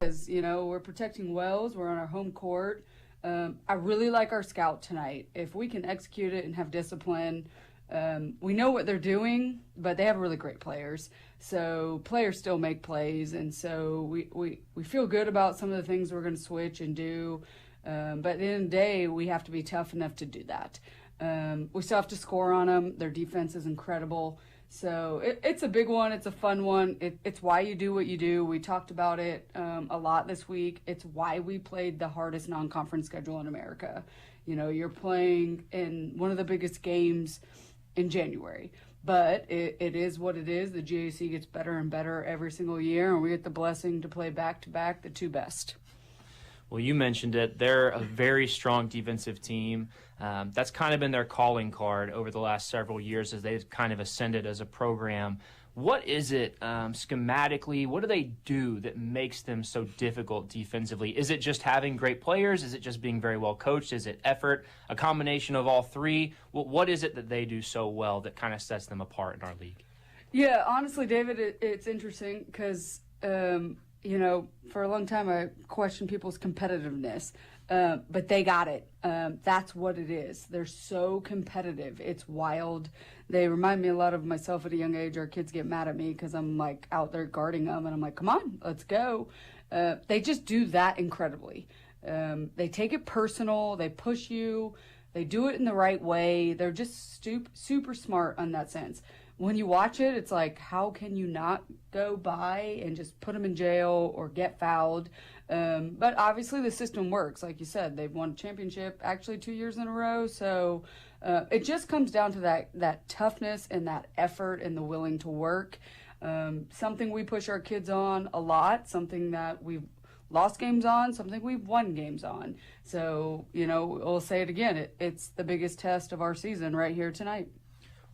Because, we're protecting Wells. We're on our home court. I really like our scout tonight. If we can execute it and have discipline, we know what they're doing, but they have really great players. So players still make plays, and so we feel good about some of the things we're going to switch and do. But at the end of the day, we have to be tough enough to do that. We still have to score on them. Their defense is incredible. So it's a big one. It's a fun one. It's why you do what you do. We talked about it a lot this week. It's why we played the hardest non-conference schedule in America. You're playing in one of the biggest games in January. But it is what it is. The GAC gets better and better every single year, and we get the blessing to play back-to-back the two best. Well, you mentioned it. They're a very strong defensive team. That's kind of been their calling card over the last several years as they've kind of ascended as a program. What is it schematically? What do they do that makes them so difficult defensively? Is it just having great players? Is it just being very well coached? Is it effort? A combination of all three? What is it that they do so well that kind of sets them apart in our league? Yeah, honestly, David, it's interesting because for a long time I questioned people's competitiveness, but they got it. That's what it is. They're so competitive. It's wild. They remind me a lot of myself at a young age. Our kids get mad at me because I'm like out there guarding them, and I'm like, come on, let's go. They just do that incredibly. They take it personal. They push you. They do it in the right way. They're just super smart in that sense. When you watch it, it's like, how can you not go by and just put them in jail or get fouled? But obviously the system works. Like you said, they've won a championship actually 2 years in a row. So it just comes down to that toughness and that effort and the willing to work. Something we push our kids on a lot, something that we've lost games on, something we've won games on. So, we'll say it again. It's the biggest test of our season right here tonight.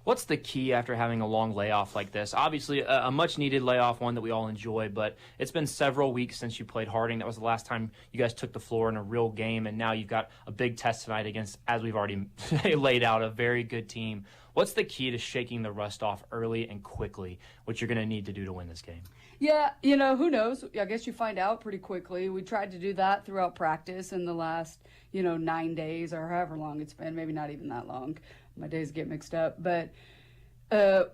What's the key after having a long layoff like this? Obviously, a much-needed layoff, one that we all enjoy, but it's been several weeks since you played Harding. That was the last time you guys took the floor in a real game, and now you've got a big test tonight against, as we've already laid out, a very good team. What's the key to shaking the rust off early and quickly, what you're going to need to do to win this game? Yeah, who knows? I guess you find out pretty quickly. We tried to do that throughout practice in the last, 9 days or however long it's been, maybe not even that long. My days get mixed up. But,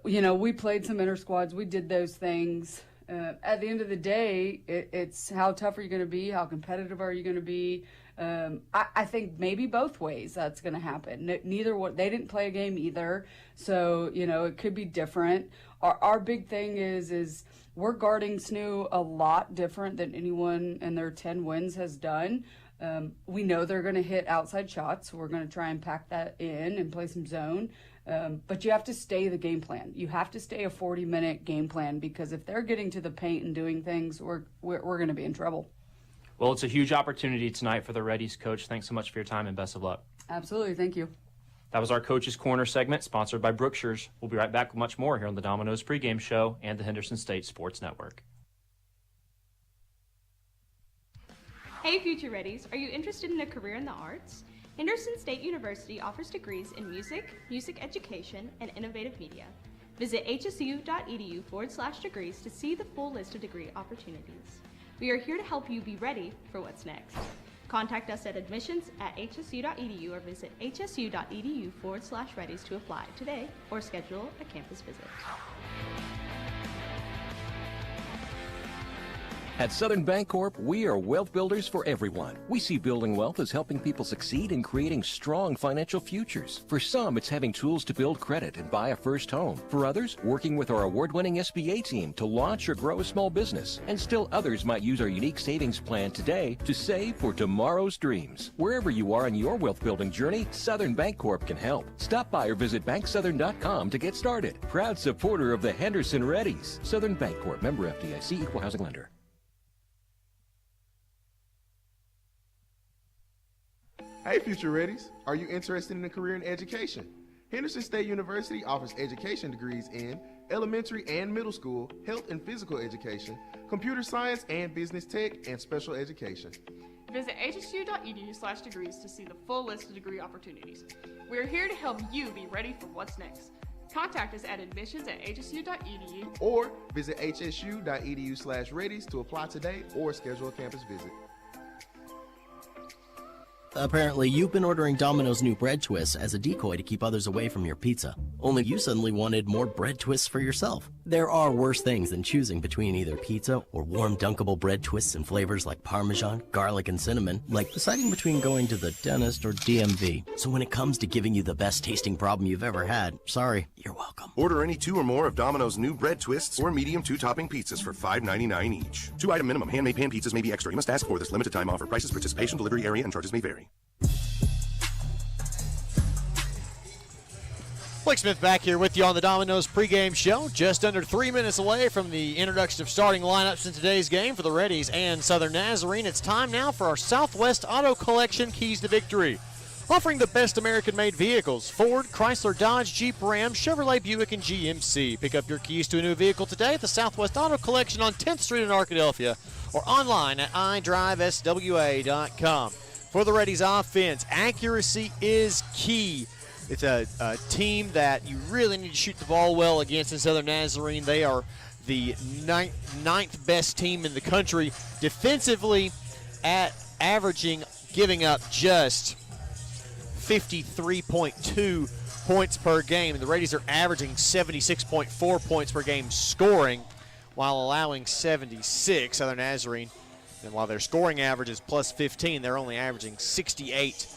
we played some inter squads. We did those things. At the end of the day, it's how tough are you going to be? How competitive are you going to be? I think maybe both ways that's going to happen. They didn't play a game either. So, it could be different. Our big thing is we're guarding SNU a lot different than anyone in their 10 wins has done. We know they're going to hit outside shots. So we're going to try and pack that in and play some zone. But you have to stay the game plan. You have to stay a 40-minute game plan because if they're getting to the paint and doing things, we're going to be in trouble. Well, it's a huge opportunity tonight for the Reddies, Coach. Thanks so much for your time and best of luck. Absolutely. Thank you. That was our Coach's Corner segment, sponsored by Brookshire's. We'll be right back with much more here on the Domino's Pregame Show and the Henderson State Sports Network. Hey, future Reddies. Are you interested in a career in the arts? Henderson State University offers degrees in music, music education, and innovative media. Visit hsu.edu/degrees to see the full list of degree opportunities. We are here to help you be ready for what's next. Contact us at admissions@hsu.edu or visit hsu.edu/Reddies to apply today or schedule a campus visit. At Southern Bancorp, we are wealth builders for everyone. We see building wealth as helping people succeed in creating strong financial futures. For some, it's having tools to build credit and buy a first home. For others, working with our award-winning SBA team to launch or grow a small business. And still others might use our unique savings plan today to save for tomorrow's dreams. Wherever you are in your wealth building journey, Southern Bancorp can help. Stop by or visit banksouthern.com to get started. Proud supporter of the Henderson Reddies. Southern Bancorp, member FDIC, equal housing lender. Hey, future Reddies, are you interested in a career in education? Henderson State University offers education degrees in elementary and middle school, health and physical education, computer science and business tech, and special education. Visit hsu.edu/degrees to see the full list of degree opportunities. We are here to help you be ready for what's next. Contact us at admissions@hsu.edu. or visit hsu.edu/Reddies to apply today or schedule a campus visit. Apparently, you've been ordering Domino's new bread twists as a decoy to keep others away from your pizza. Only you suddenly wanted more bread twists for yourself. There are worse things than choosing between either pizza or warm dunkable bread twists in flavors like Parmesan, garlic, and cinnamon, like deciding between going to the dentist or DMV. So when it comes to giving you the best tasting problem you've ever had, sorry, you're welcome. Order any 2 or more of Domino's new bread twists or medium 2-topping pizzas for $5.99 each. 2-item minimum. Handmade pan pizzas may be extra. You must ask for this limited time offer. Prices, participation, delivery area, and charges may vary. Blake Smith back here with you on the Domino's pregame show. Just under 3 minutes away from the introduction of starting lineups in today's game for the Reddies and Southern Nazarene. It's time now for our Southwest Auto Collection Keys to Victory. Offering the best American-made vehicles, Ford, Chrysler, Dodge, Jeep, Ram, Chevrolet, Buick, and GMC. Pick up your keys to a new vehicle today at the Southwest Auto Collection on 10th Street in Arkadelphia or online at idriveswa.com. For the Reddies offense, accuracy is key. It's a team that you really need to shoot the ball well against in Southern Nazarene. They are the ninth best team in the country defensively at averaging, giving up just 53.2 points per game. The Reddies are averaging 76.4 points per game scoring while allowing 76. Southern Nazarene, and while their scoring average is plus 15, they're only averaging 68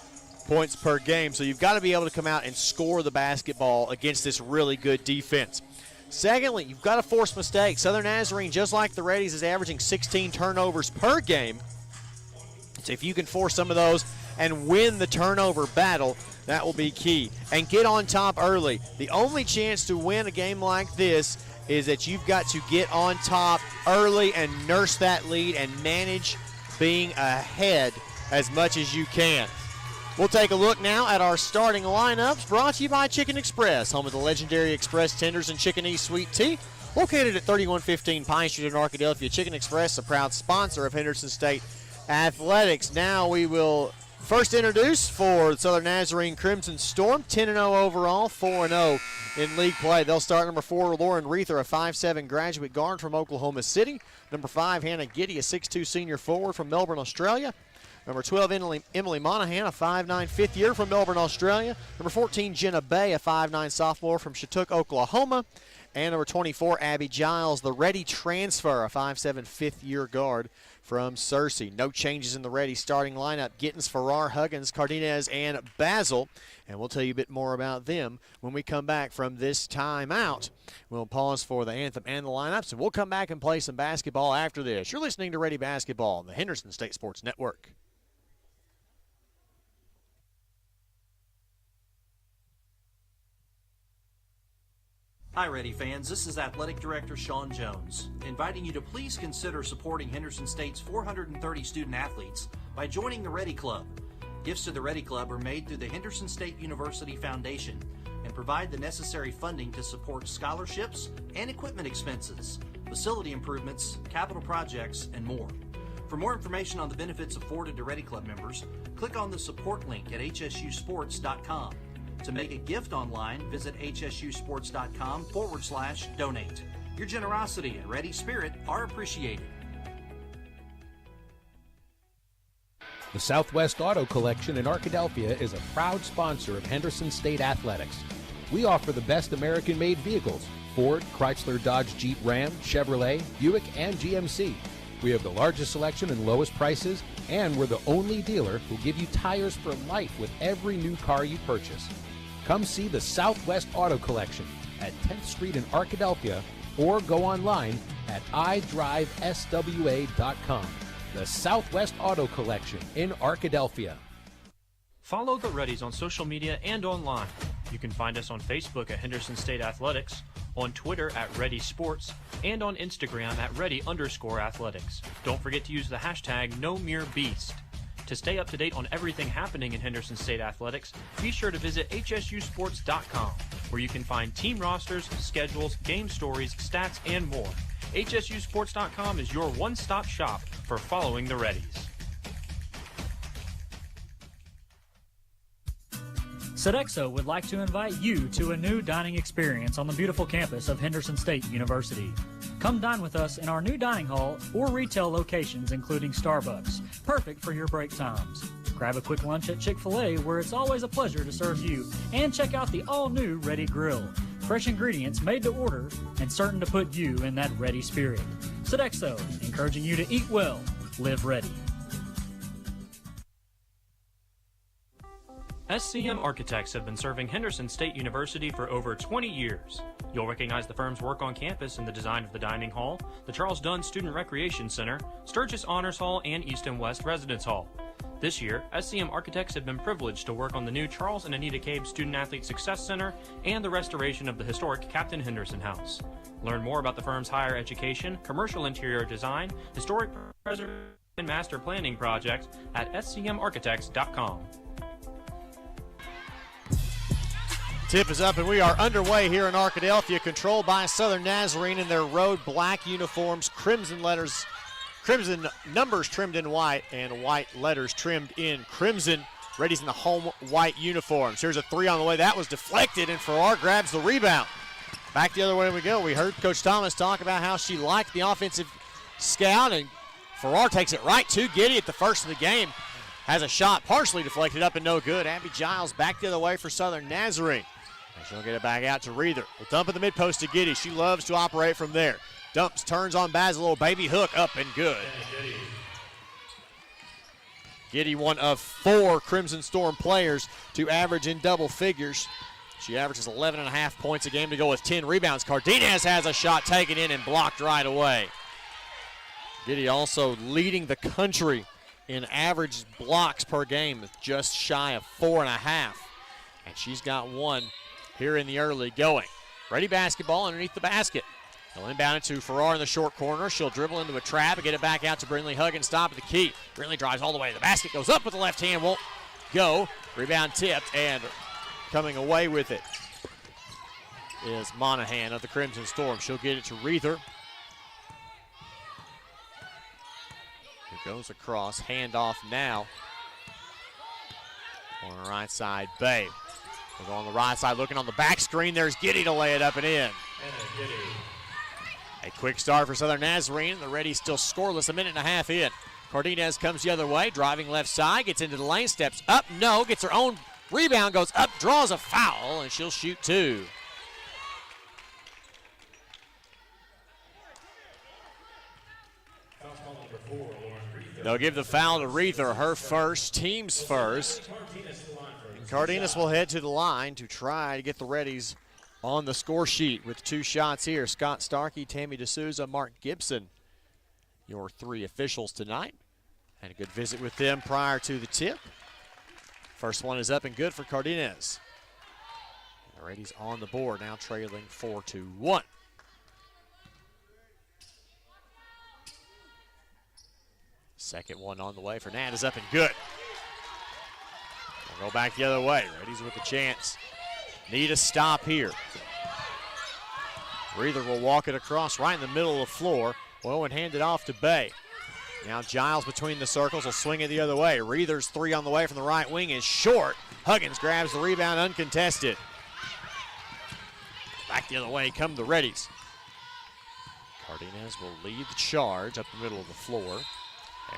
points per game. So you've got to be able to come out and score the basketball against this really good defense. Secondly, you've got to force mistakes. Southern Nazarene, just like the Reddies, is averaging 16 turnovers per game. So if you can force some of those and win the turnover battle, that will be key. And get on top early. The only chance to win a game like this is that you've got to get on top early and nurse that lead and manage being ahead as much as you can. We'll take a look now at our starting lineups, brought to you by Chicken Express, home of the legendary Express Tenders and Chicken Sweet Tea. Located at 3115 Pine Street in Arkadelphia, Chicken Express, a proud sponsor of Henderson State Athletics. Now we will first introduce for the Southern Nazarene Crimson Storm, 10-0 overall, 4-0 in league play. They'll start number 4, Lauren Reether, a 5'7 graduate guard from Oklahoma City. Number 5, Hannah Giddy, a 6'2 senior forward from Melbourne, Australia. Number 12, Emily Monahan, a 5'9 fifth year from Melbourne, Australia. Number 14, Jenna Bay, a 5'9 sophomore from Chinook, Oklahoma. And number 24, Abby Giles, the Reddy transfer, a 5'7 fifth year guard from Searcy. No changes in the Reddy starting lineup. Gittins, Farrar, Huggins, Cardenas, and Basil. And we'll tell you a bit more about them when we come back from this timeout. We'll pause for the anthem and the lineups, and we'll come back and play some basketball after this. You're listening to Reddy Basketball on the Henderson State Sports Network. Hi, Reddy fans. This is Athletic Director Sean Jones, inviting you to please consider supporting Henderson State's 430 student athletes by joining the Reddy Club. Gifts to the Reddy Club are made through the Henderson State University Foundation and provide the necessary funding to support scholarships and equipment expenses, facility improvements, capital projects, and more. For more information on the benefits afforded to Reddy Club members, click on the support link at hsusports.com. To make a gift online, visit hsusports.com/donate. Your generosity and ready spirit are appreciated. The Southwest Auto Collection in Arkadelphia is a proud sponsor of Henderson State Athletics. We offer the best American-made vehicles: Ford, Chrysler, Dodge, Jeep, Ram, Chevrolet, Buick, and GMC. We have the largest selection and lowest prices, and we're the only dealer who give you tires for life with every new car you purchase. Come see the Southwest Auto Collection at 10th Street in Arkadelphia or go online at idriveswa.com. The Southwest Auto Collection in Arkadelphia. Follow the Reddies on social media and online. You can find us on Facebook at Henderson State Athletics, on Twitter at Reddy Sports, and on Instagram at Reddy_athletics. Don't forget to use the hashtag #NoMereBeast. To stay up to date on everything happening in Henderson State Athletics, be sure to visit hsusports.com, where you can find team rosters, schedules, game stories, stats, and more. hsusports.com is your one-stop shop for following the Reddies. Sodexo would like to invite you to a new dining experience on the beautiful campus of Henderson State University. Come dine with us in our new dining hall or retail locations, including Starbucks, perfect for your break times. Grab a quick lunch at Chick-fil-A, where it's always a pleasure to serve you, and check out the all-new Reddy Grill. Fresh ingredients made to order and certain to put you in that ready spirit. Sodexo, encouraging you to eat well, live ready. SCM Architects have been serving Henderson State University for over 20 years. You'll recognize the firm's work on campus in the design of the dining hall, the Charles Dunn Student Recreation Center, Sturgis Honors Hall, and East and West Residence Hall. This year, SCM Architects have been privileged to work on the new Charles and Anita Cabe Student Athlete Success Center and the restoration of the historic Captain Henderson House. Learn more about the firm's higher education, commercial interior design, historic preservation, and master planning project at scmarchitects.com. Tip is up, and we are underway here in Arkadelphia, controlled by Southern Nazarene in their road black uniforms, crimson numbers trimmed in white, and white letters trimmed in crimson. Reddies in the home white uniforms. Here's a three on the way. That was deflected, and Farrar grabs the rebound. Back the other way we go. We heard Coach Thomas talk about how she liked the offensive scout, and Farrar takes it right to Giddy at the first of the game. Has a shot partially deflected up and no good. Abby Giles back the other way for Southern Nazarene. And she'll get it back out to Reether. The dump in the mid-post to Giddy. She loves to operate from there. Dumps, turns on Baz, a little baby hook up and good. Giddy, one of 4 Crimson Storm players to average in double figures. She averages 11.5 points a game to go with 10 rebounds. Cardenas has a shot taken in and blocked right away. Giddy also leading the country in average blocks per game, just shy of 4.5. And she's got one here in the early going. Ready basketball underneath the basket. They'll inbound it to Farrar in the short corner. She'll dribble into a trap and get it back out to Brinley Huggins. Stop at the key. Brinley drives all the way to the basket, goes up with the left hand, won't go. Rebound tipped, and coming away with it is Monahan of the Crimson Storm. She'll get it to Reether. It goes across, handoff now. On the right side, Bay. We'll go on the right side, looking on the back screen. There's Giddy to lay it up and in. A quick start for Southern Nazarene. The Reddies still scoreless, a minute and a half in. Cardenas comes the other way, driving left side, gets into the lane, steps up, no, gets her own rebound, goes up, draws a foul, and she'll shoot 2. They'll give the foul to Reether, her first, team's first. And Cardenas will head to the line to try to get the Reddies on the score sheet with 2 shots here. Scott Starkey, Tammy D'Souza, Mark Gibson, your 3 officials tonight. Had a good visit with them prior to the tip. First one is up and good for Cardenas. The Reddies on the board, now trailing 4-1. Second one on the way for Nat is up and good. We'll go back the other way. Reddies with a chance. Need a stop here. Reether will walk it across right in the middle of the floor. Owen hand it off to Bay. Now Giles between the circles will swing it the other way. Reether's 3 on the way from the right wing is short. Huggins grabs the rebound uncontested. Back the other way come the Reddies. Cardenas will lead the charge up the middle of the floor.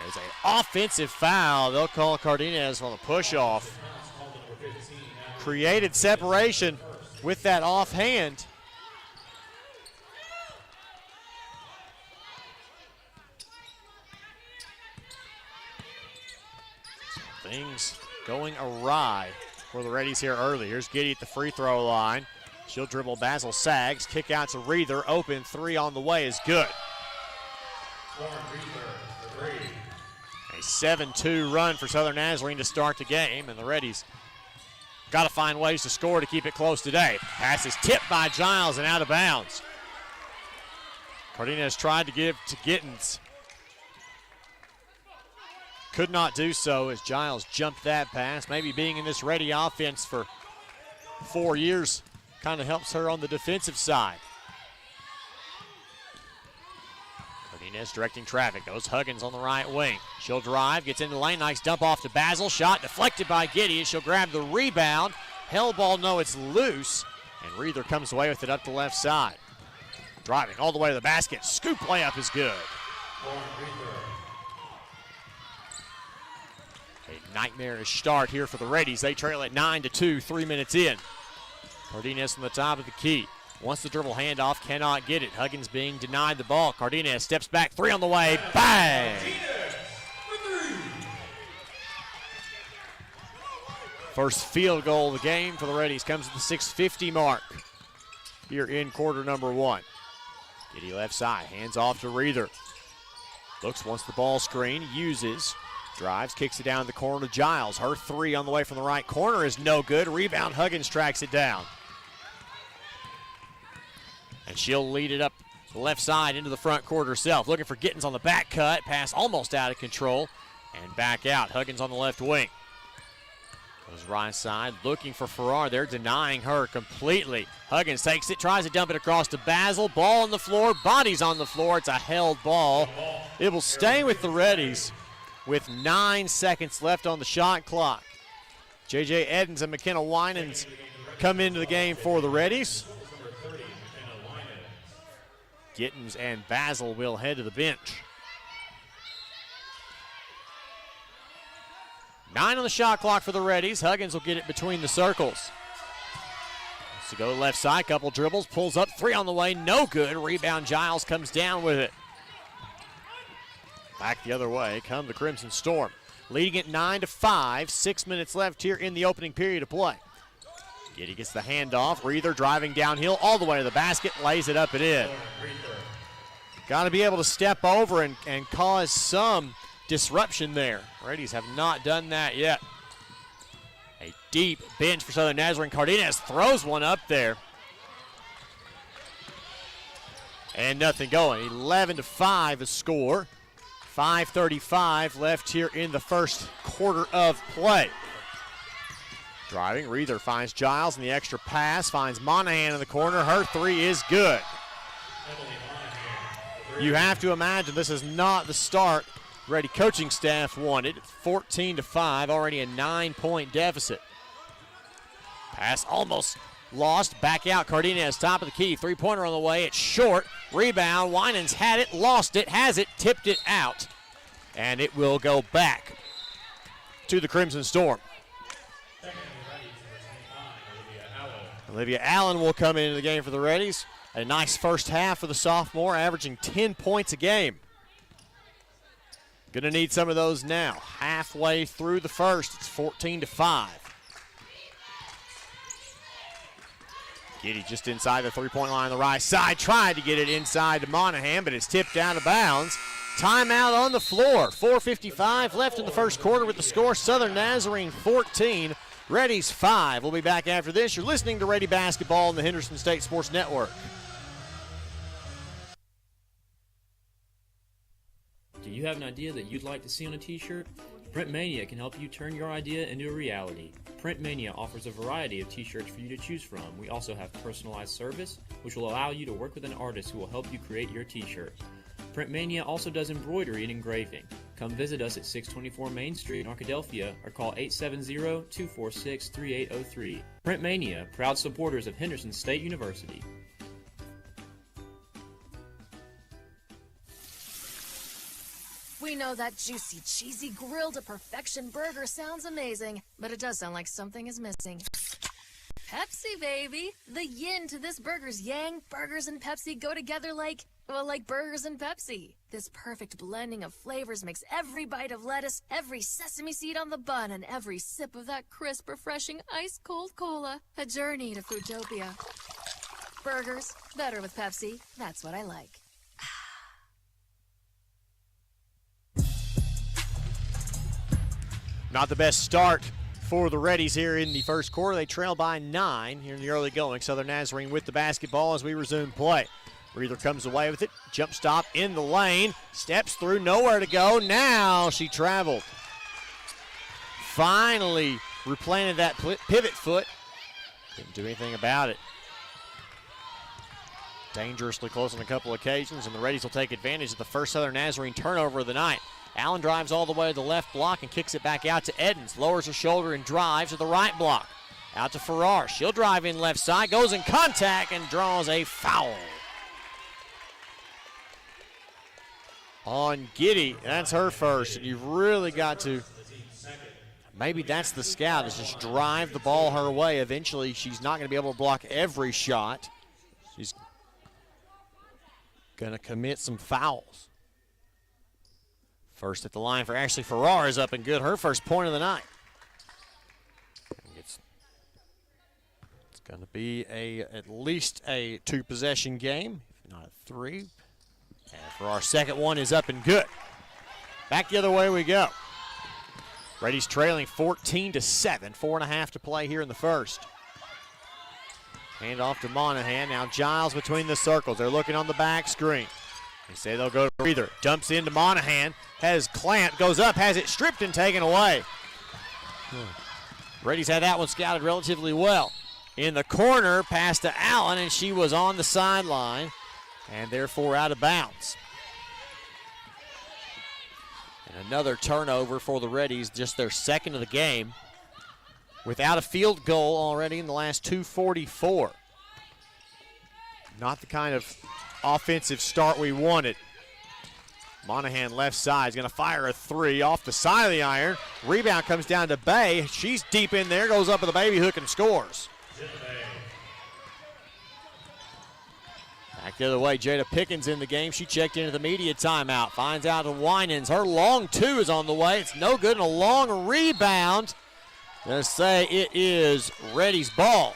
There's an offensive foul. They'll call Cardenas on the push-off. Created separation with that offhand. Things going awry for the Reddies here early. Here's Giddy at the free throw line. She'll dribble Basil Sags. Kick out to Reether. Open 3 on the way is good. A 7-2 run for Southern Nazarene to start the game, and the Reddies got to find ways to score to keep it close today. Pass is tipped by Giles and out of bounds. Cardenas tried to give to Gittins. Could not do so as Giles jumped that pass. Maybe being in this Reddy offense for 4 years kind of helps her on the defensive side. Cardenas directing traffic. Goes Huggins on the right wing. She'll drive, gets into the lane. Nice dump off to Basil. Shot deflected by Giddy. She'll grab the rebound Hell ball, no, it's loose. And Reether comes away with it up the left side. Driving all the way to the basket. Scoop layup is good. A nightmarish start here for the Reddies. They trail at 9-2, 3 minutes in. Cardenas from the top of the key. Wants the dribble handoff, cannot get it. Huggins being denied the ball. Cardenas steps back, three on the way, bang! First field goal of the game for the Reddies comes at the 6:50 mark here in quarter number 1. Giddy left side, hands off to Reether. Looks, wants the ball screen, uses, drives, kicks it down the corner to Giles. Her three on the way from the right corner is no good. Rebound, Huggins tracks it down. And she'll lead it up the left side into the front court herself. Looking for Gittens on the back cut. Pass almost out of control. And back out. Huggins on the left wing. Goes right side. Looking for Farrar. They're denying her completely. Huggins takes it. Tries to dump it across to Basil. Ball on the floor. Bodies on the floor. It's a held ball. It will stay with the Reddies with 9 seconds left on the shot clock. J.J. Edens and McKenna Winans come into the game for the Reddies. Gittens and Basil will head to the bench. 9 on the shot clock for the Reddies. Huggins will get it between the circles. Wants to go left side, couple dribbles, pulls up, three on the way, no good. Rebound, Giles comes down with it. Back the other way come the Crimson Storm. Leading it 9-5, 6 minutes left here in the opening period of play. Giddy gets the handoff. Reether driving downhill all the way to the basket, lays it up and in. Got to be able to step over and cause some disruption there. Reddies have not done that yet. A deep bench for Southern Nazarene. Cardenas throws one up there. And nothing going. 11-5 the score. 5:35 left here in the first quarter of play. Driving, Reether finds Giles in the extra pass, finds Monahan in the corner. Her three is good. You have to imagine this is not the start Reddy coaching staff wanted. 14-5, already a 9-point deficit. Pass almost lost, back out. Cardenas, top of the key, three-pointer on the way. It's short, rebound. Winans had it, lost it, has it, tipped it out. And it will go back to the Crimson Storm. Olivia Allen will come into the game for the Reddies. A nice first half for the sophomore, averaging 10 points a game. Gonna need some of those now. Halfway through the first, it's 14-5. Giddy just inside the three-point line on the right side. Tried to get it inside to Monahan, but it's tipped out of bounds. Timeout on the floor. 4:55 left in the first quarter with the score. Southern Nazarene 14, Reddies 5. We'll be back after this. You're listening to Reddy Basketball on the Henderson State Sports Network. Do you have an idea that you'd like to see on a t-shirt? Printmania can help you turn your idea into a reality. Printmania offers a variety of t-shirts for you to choose from. We also have personalized service, which will allow you to work with an artist who will help you create your t-shirt. Printmania also does embroidery and engraving. Come visit us at 624 Main Street in Arkadelphia or call 870-246-3803. Printmania, proud supporters of Henderson State University. We know that juicy, cheesy, grilled to perfection burger sounds amazing, but it does sound like something is missing. Pepsi, baby! The yin to this burger's yang. Burgers and Pepsi go together like burgers and Pepsi. This perfect blending of flavors makes every bite of lettuce, every sesame seed on the bun, and every sip of that crisp, refreshing, ice-cold cola a journey to Foodtopia. Burgers, better with Pepsi. That's what I like. Not the best start for the Reddies here in the first quarter. They trail by 9 here in the early going. Southern Nazarene with the basketball as we resume play. Reether comes away with it. Jump stop in the lane. Steps through, nowhere to go. Now she traveled. Finally replanted that pivot foot. Didn't do anything about it. Dangerously close on a couple occasions, and the Reddies will take advantage of the first Southern Nazarene turnover of the night. Allen drives all the way to the left block and kicks it back out to Edens. Lowers her shoulder and drives to the right block. Out to Farrar. She'll drive in left side, goes in contact, and draws a foul. On Giddy, that's her first, and you've really got to, maybe that's the scout, is just drive the ball her way. Eventually, she's not going to be able to block every shot. She's going to commit some fouls. First at the line for Ashley Farrar is up and good. Her first point of the night. It's going to be at least a 2-possession game, if not a 3. And for our second one is up and good. Back the other way we go. Reddies trailing 14-7, 4.5 to play here in the first. Hand off to Monahan. Now Giles between the circles. They're looking on the back screen. They say they'll go to Reether. Dumps into Monahan. Has Clamp. Goes up. Has it stripped and taken away. Reddies had that one scouted relatively well. In the corner, pass to Allen, and she was on the sideline and therefore out of bounds. And another turnover for the Reddies, just their second of the game, without a field goal already in the last 2:44. Not the kind of offensive start we wanted. Monahan left side is going to fire a 3 off the side of the iron. Rebound comes down to Bay. She's deep in there, goes up with a baby hook and scores. Back the other way, Jada Pickens in the game. She checked into the media timeout. Finds out to Winans. Her long 2 is on the way. It's no good, and a long rebound. Gonna say it is Reddy's ball.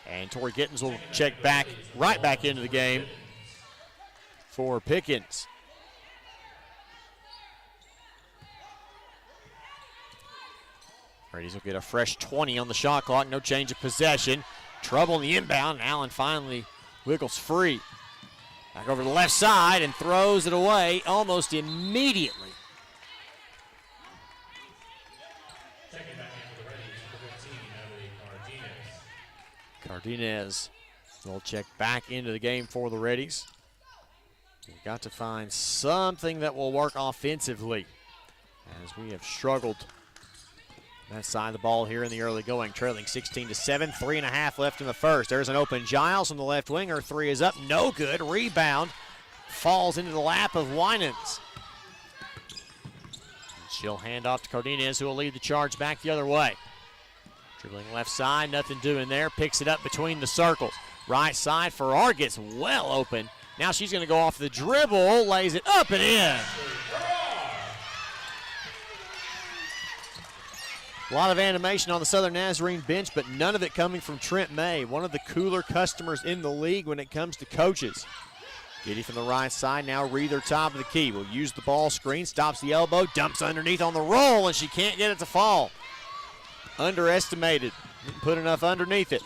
And Tori Gittens will check right back into the game for Pickens. Reddies will get a fresh 20 on the shot clock. No change of possession. Trouble in the inbound, and Allen finally wiggles free. Back over to the left side and throws it away almost immediately. Cardenas will check back into the game for the Reddies. We've got to find something that will work offensively, as we have struggled that side of the ball here in the early going, trailing 16-7, 3.5 left in the first. There's an open Giles from the left wing. Her 3 is up, no good. Rebound falls into the lap of Winans. She'll hand off to Cardenas, who will lead the charge back the other way. Dribbling left side, nothing doing there. Picks it up between the circles. Right side, Farrar gets well open. Now she's going to go off the dribble, lays it up and in. A lot of animation on the Southern Nazarene bench, but none of it coming from Trent May, one of the cooler customers in the league when it comes to coaches. Giddy from the right side, now Reether top of the key. Will use the ball screen, stops the elbow, dumps underneath on the roll, and she can't get it to fall. Underestimated, didn't put enough underneath it.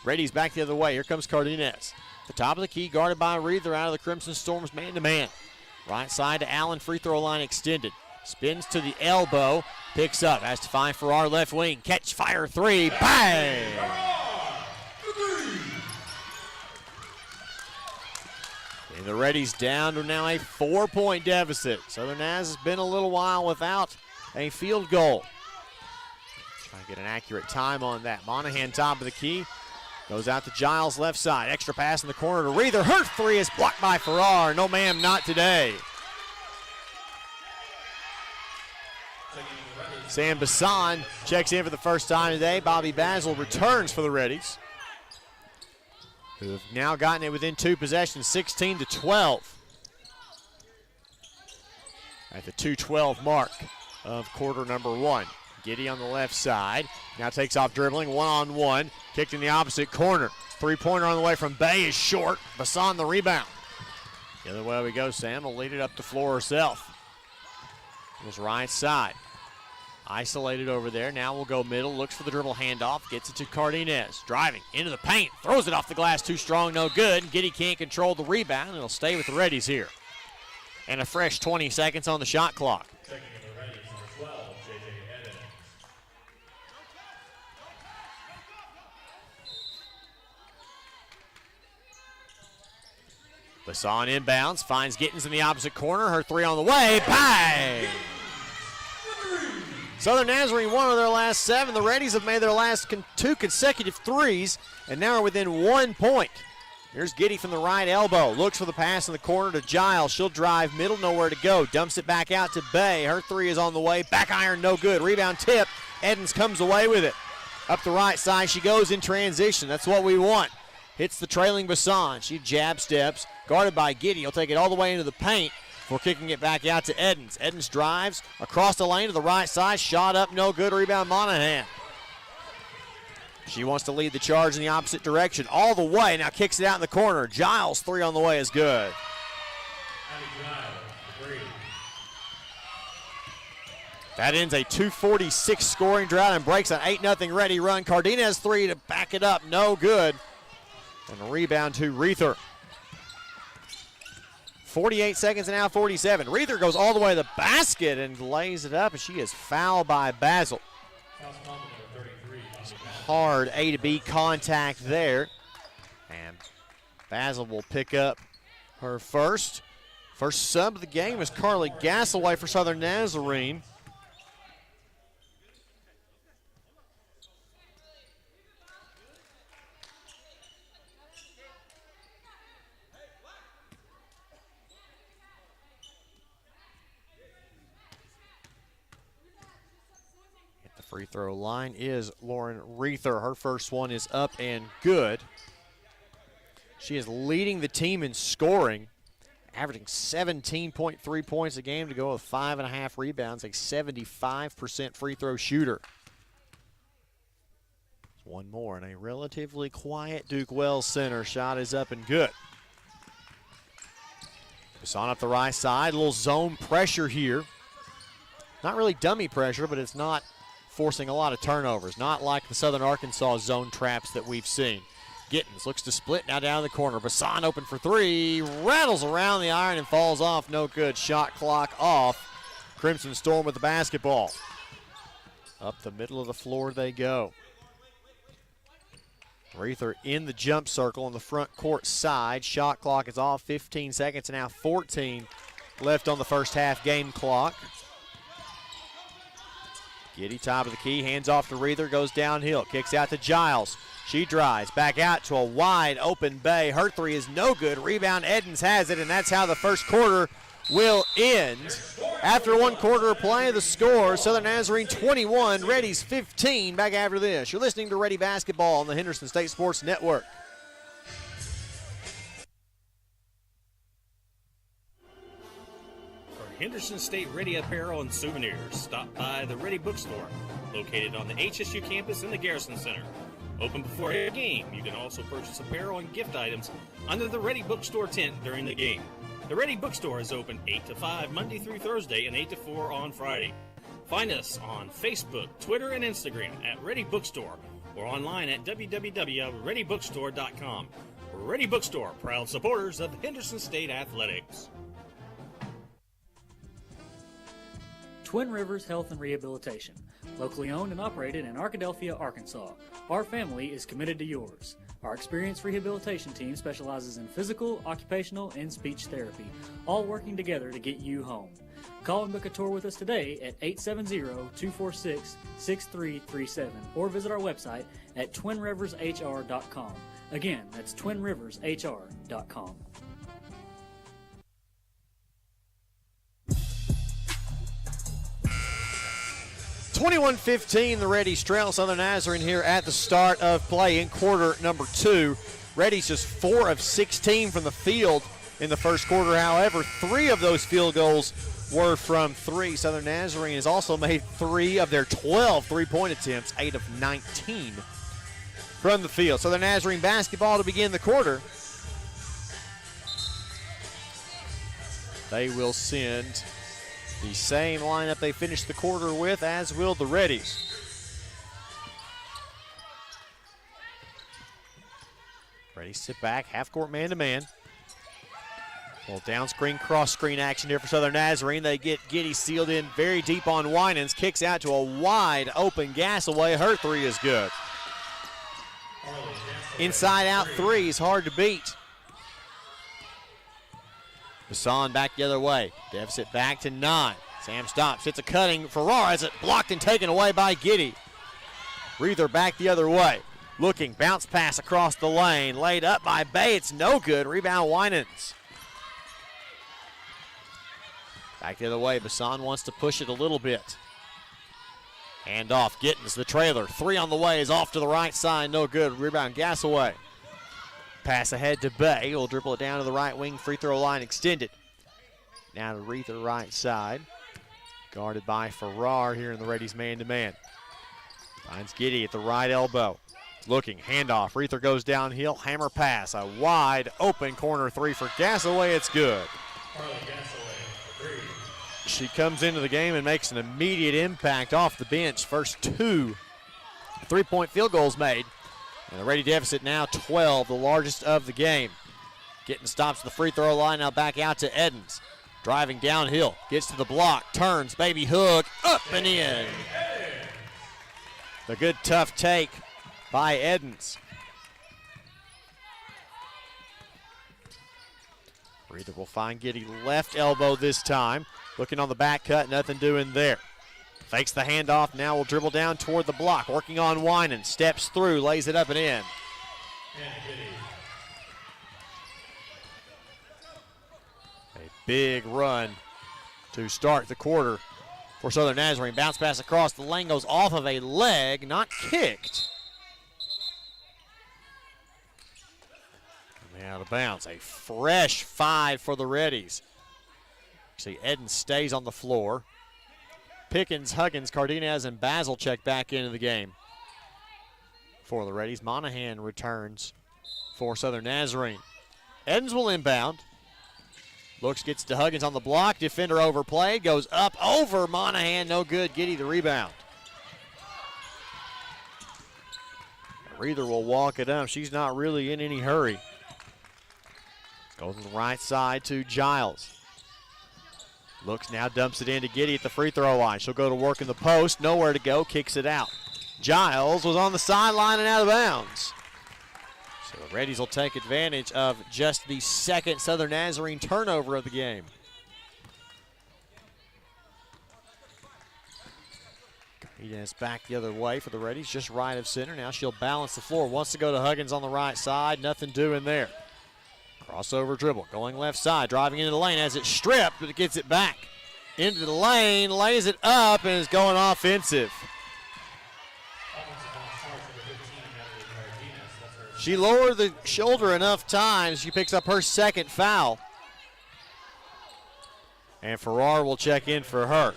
Reddies back the other way, here comes Cardenas. The top of the key, guarded by Reether out of the Crimson Storm's man-to-man. Right side to Allen, free throw line extended. Spins to the elbow, picks up, has to find Farrar left wing. Catch, fire 3, bang! And the Reddies down to now a 4-point deficit. Southern Naz has been a little while without a field goal. Trying to get an accurate time on that. Monahan top of the key. Goes out to Giles left side. Extra pass in the corner to Reether. Her 3 is blocked by Farrar. No ma'am, not today. Sam Bassan checks in for the first time today. Bobby Basil returns for the Reddies, who have now gotten it within 2 possessions, 16-12. At the 2:12 mark of quarter number 1. Giddy on the left side. Now takes off dribbling, one-on-one. Kicked in the opposite corner. 3-pointer on the way from Bay is short. Bassan the rebound. The other way we go, Sam will lead it up the floor herself. Goes right side. Isolated over there. Now we'll go middle. Looks for the dribble handoff. Gets it to Cardenas. Driving into the paint. Throws it off the glass. Too strong. No good. Giddy can't control the rebound. It'll stay with the Reddies here. And a fresh 20 seconds on the shot clock. Bassan inbounds. Finds Gittens in the opposite corner. Her 3 on the way. Bang! Southern Nazarene won of their last 7. The Reddies have made their last 2 consecutive threes and now are within 1 point. Here's Giddy from the right elbow. Looks for the pass in the corner to Giles. She'll drive middle, nowhere to go. Dumps it back out to Bay. Her 3 is on the way. Back iron, no good. Rebound tip. Edens comes away with it. Up the right side, she goes in transition. That's what we want. Hits the trailing Bassan. She jab steps. Guarded by Giddy. He'll take it all the way into the paint before kicking it back out to Edens. Edens drives across the lane to the right side. Shot up, no good. Rebound Monahan. She wants to lead the charge in the opposite direction all the way. Now kicks it out in the corner. Giles' 3 on the way is good. That ends a 2:46 scoring drought and breaks an 8-0 Ready run. Cardenas 3 to back it up. No good. And a rebound to Reether. 48 seconds and now 47. Reether goes all the way to the basket and lays it up, and she is fouled by Basil. Hard A to B contact there. And Basil will pick up her first. First sub of the game is Carly Gasaway for Southern Nazarene. Free throw line is Lauren Reether. Her first one is up and good. She is leading the team in scoring, averaging 17.3 points a game to go with 5.5 rebounds, a 75% free throw shooter. One more and a relatively quiet Duke Wells center. Shot is up and good. Bassan up the right side. A little zone pressure here. Not really dummy pressure, but it's not forcing a lot of turnovers, not like the Southern Arkansas zone traps that we've seen. Gittins looks to split, now down the corner. Bassan open for 3, rattles around the iron and falls off. No good. Shot clock off. Crimson Storm with the basketball. Up the middle of the floor they go. Reether in the jump circle on the front court side. Shot clock is off. 15 seconds and now 14 left on the first half game clock. Giddy top of the key, hands off to Reether, goes downhill, kicks out to Giles. She drives back out to a wide open Bay. Her 3 is no good. Rebound, Edens has it, and that's how the first quarter will end. After 1 quarter of play, the score, Southern Nazarene 21, Reddies 15. Back after this. You're listening to Ready Basketball on the Henderson State Sports Network. Henderson State Ready apparel and souvenirs. Stop by the Ready Bookstore, located on the HSU campus in the Garrison Center. Open before every game. You can also purchase apparel and gift items under the Ready Bookstore tent during the game. The Ready Bookstore is open 8 to 5 Monday through Thursday and 8 to 4 on Friday. Find us on Facebook, Twitter, and Instagram at Ready Bookstore or online at www.readybookstore.com. Ready Bookstore, proud supporters of Henderson State Athletics. Twin Rivers Health and Rehabilitation, locally owned and operated in Arkadelphia, Arkansas. Our family is committed to yours. Our experienced rehabilitation team specializes in physical, occupational, and speech therapy, all working together to get you home. Call and book a tour with us today at 870-246-6337 or visit our website at twinrivershr.com. Again, that's twinrivershr.com. 21-15, the Reddies trail Southern Nazarene here at the start of play in quarter number 2. Reddies just 4 of 16 from the field in the first quarter. However, 3 of those field goals were from 3. Southern Nazarene has also made 3 of their 12 three-point attempts, 8 of 19 from the field. Southern Nazarene basketball to begin the quarter. They will send the same lineup they finished the quarter with, as will the Reddies. Reddies sit back, half-court man-to-man. Well, down screen, cross screen action here for Southern Nazarene. They get Giddy sealed in very deep on Winans. Kicks out to a wide open Gasaway. Her 3 is good. Inside out 3 is hard to beat. Bassan back the other way. Deficit back to 9. Sam stops, hits a cutting. Farrar has it blocked and taken away by Giddy. Reether back the other way. Looking, bounce pass across the lane. Laid up by Bay, it's no good. Rebound Winans. Back the other way, Bassan wants to push it a little bit. Hand off, Gittins, the trailer. 3 on the way is off to the right side, no good. Rebound Gasaway. Pass ahead to Bay, will dribble it down to the right wing, free throw line extended. Now to Reether right side. Guarded by Farrar here in the Reddies man-to-man. Finds Giddy at the right elbow. Looking, handoff. Reether goes downhill, hammer pass. A wide open corner 3 for Gasaway. It's good. She comes into the game and makes an immediate impact off the bench. First 2 3-point field goals made. And the Reddy deficit now 12, the largest of the game. Getting stops the free throw line, now back out to Edens. Driving downhill, gets to the block, turns, baby hook, up and in. The good tough take by Edens. Reether will find Giddy left elbow this time. Looking on the back cut, nothing doing there. Fakes the handoff, now will dribble down toward the block. Working on Winan, steps through, lays it up and in. A big run to start the quarter for Southern Nazarene. Bounce pass across the lane, goes off of a leg, not kicked. Out of bounds. A fresh 5 for the Reddies. See, Eden stays on the floor. Pickens, Huggins, Cardenas, and Basil check back into the game for the Reddies. Monahan returns for Southern Nazarene. Edens will inbound. Looks, gets to Huggins on the block. Defender overplayed. Goes up over Monahan. No good. Giddy the rebound. Reether will walk it up. She's not really in any hurry. Goes to the right side to Giles. Looks now, dumps it into Giddy at the free throw line. She'll go to work in the post. Nowhere to go. Kicks it out. Giles was on the sideline and out of bounds. So the Reddies will take advantage of just the second Southern Nazarene turnover of the game. Cardenas back the other way for the Reddies, just right of center. Now she'll balance the floor. Wants to go to Huggins on the right side. Nothing doing there. Crossover dribble, going left side, driving into the lane, has it stripped, but it gets it back. Into the lane, lays it up, and is going offensive. She lowered the shoulder enough times, she picks up her second foul. And Farrar will check in for her.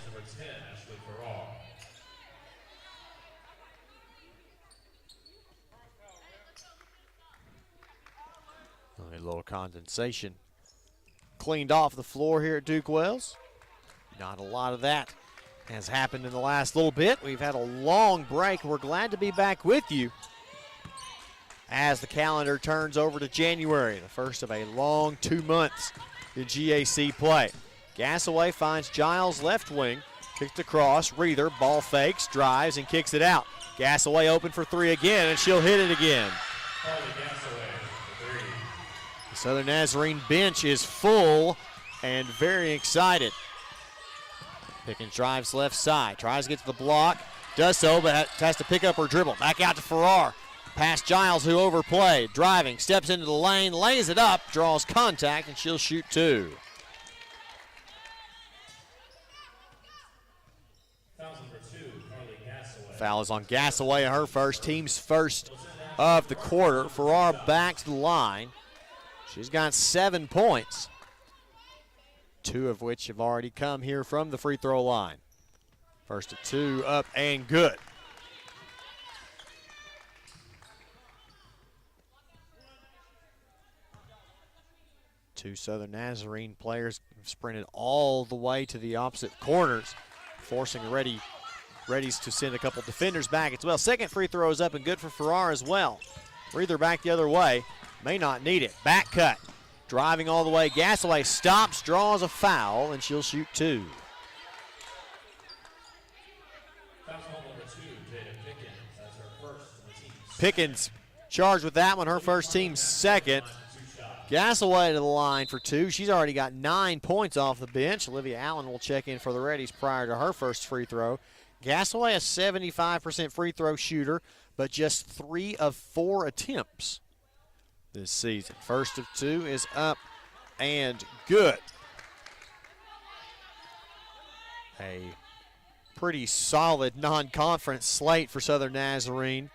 A little condensation cleaned off the floor here at Duke Wells. Not a lot of that has happened in the last little bit. We've had a long break. We're glad to be back with you as the calendar turns over to January, the first of a long 2 months in GAC play. Gasaway finds Giles left wing, kicked across. Reether, ball fakes, drives, and kicks it out. Gasaway open for 3 again, and she'll hit it again. The Southern Nazarene bench is full and very excited. Pickens drives left side, tries to get to the block, does so, but has to pick up her dribble. Back out to Farrar. Past Giles, who overplayed. Driving, steps into the lane, lays it up, draws contact, and she'll shoot 2. Foul is on Gasaway, her first, team's first of the quarter. Farrar back to the line. She's got 7 points, 2 of which have already come here from the free throw line. First of 2 up and good. Two Southern Nazarene players have sprinted all the way to the opposite corners, forcing the Reddies to send a couple defenders back as well. Second free throw is up and good for Farrar as well. Reether back the other way. May not need it. Back cut. Driving all the way. Gasaway stops, draws a foul, and she'll shoot 2. Pickens charged with that one, her first, team's second. Gasaway to the line for 2. She's already got 9 points off the bench. Olivia Allen will check in for the Reddies prior to her first free throw. Gasaway, a 75% free throw shooter, but just 3 of 4 attempts this season. First of 2 is up and good. A pretty solid non-conference slate for Southern Nazarene.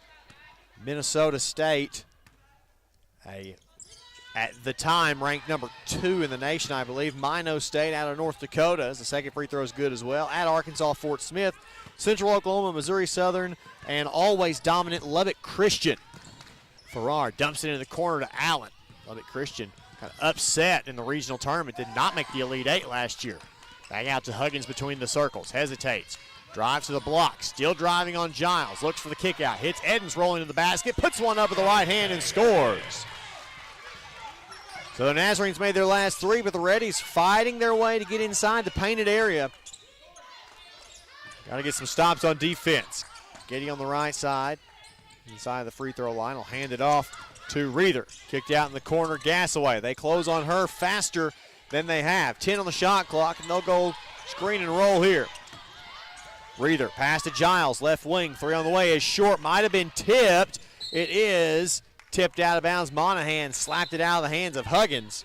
Minnesota State, at the time ranked number 2 in the nation, I believe. Minot State out of North Dakota is the second free throw is good as well. At Arkansas, Fort Smith, Central Oklahoma, Missouri Southern, and always dominant Lubbock Christian. Farrar dumps it into the corner to Allen. Lubbock Christian kind of upset in the regional tournament, did not make the Elite 8 last year. Back out to Huggins between the circles, hesitates. Drives to the block, still driving on Giles. Looks for the kick out, hits Edens rolling to the basket, puts one up with the right hand and scores. So the Nazarenes made their last 3, but the Reddies fighting their way to get inside the painted area. Got to get some stops on defense. Getty on the right side, inside the free throw line, will hand it off to Reether. Kicked out in the corner, Gasaway. They close on her faster than they have. 10 on the shot clock, and they'll go screen and roll here. Reether, pass to Giles, left wing, 3 on the way is short, might have been tipped. It is tipped out of bounds. Monahan slapped it out of the hands of Huggins.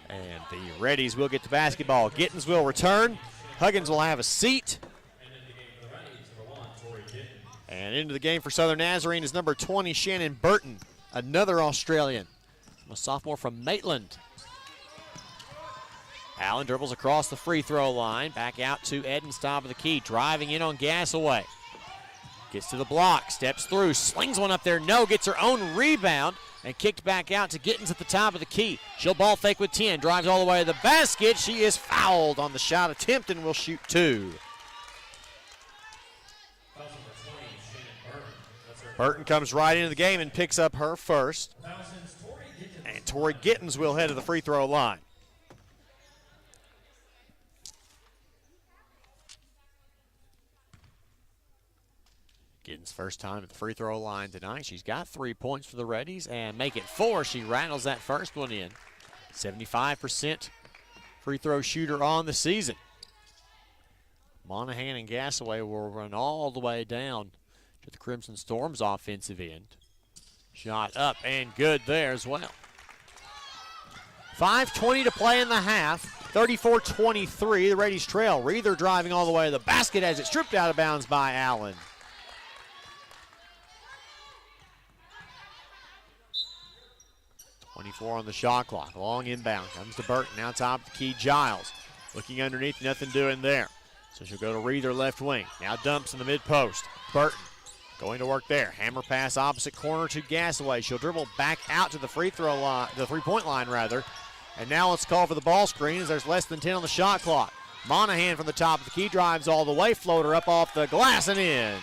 And the Reddies will get the basketball. Gittens will return. Huggins will have a seat. And into the game for Southern Nazarene is number 20, Shannon Burton, another Australian, a sophomore from Maitland. Allen dribbles across the free throw line. Back out to Edens, top of the key. Driving in on Gasaway. Gets to the block. Steps through. Slings one up there. No. Gets her own rebound. And kicked back out to Gittens at the top of the key. She'll ball fake with 10. Drives all the way to the basket. She is fouled on the shot attempt and will shoot 2. Burton comes right into the game and picks up her first. And Tori Gittens will head to the free throw line. Gittens' first time at the free throw line tonight. She's got 3 points for the Reddies and make it 4. She rattles that first one in. 75% free throw shooter on the season. Monahan and Gasaway will run all the way down to the Crimson Storm's offensive end. Shot up and good there as well. 5:20 to play in the half. 34-23, the Reddies trail. Reether driving all the way to the basket as it's stripped out of bounds by Allen. .24 on the shot clock. Long inbound. Comes to Burton. Now top of the key, Giles. Looking underneath, nothing doing there. So she'll go to Reether, left wing. Now dumps in the mid-post. Burton going to work there. Hammer pass opposite corner to Gasaway. She'll dribble back out to the free throw line, the three-point line rather. And now let's call for the ball screen as there's less than 10 on the shot clock. Monahan from the top of the key drives all the way. Floater up off the glass and in.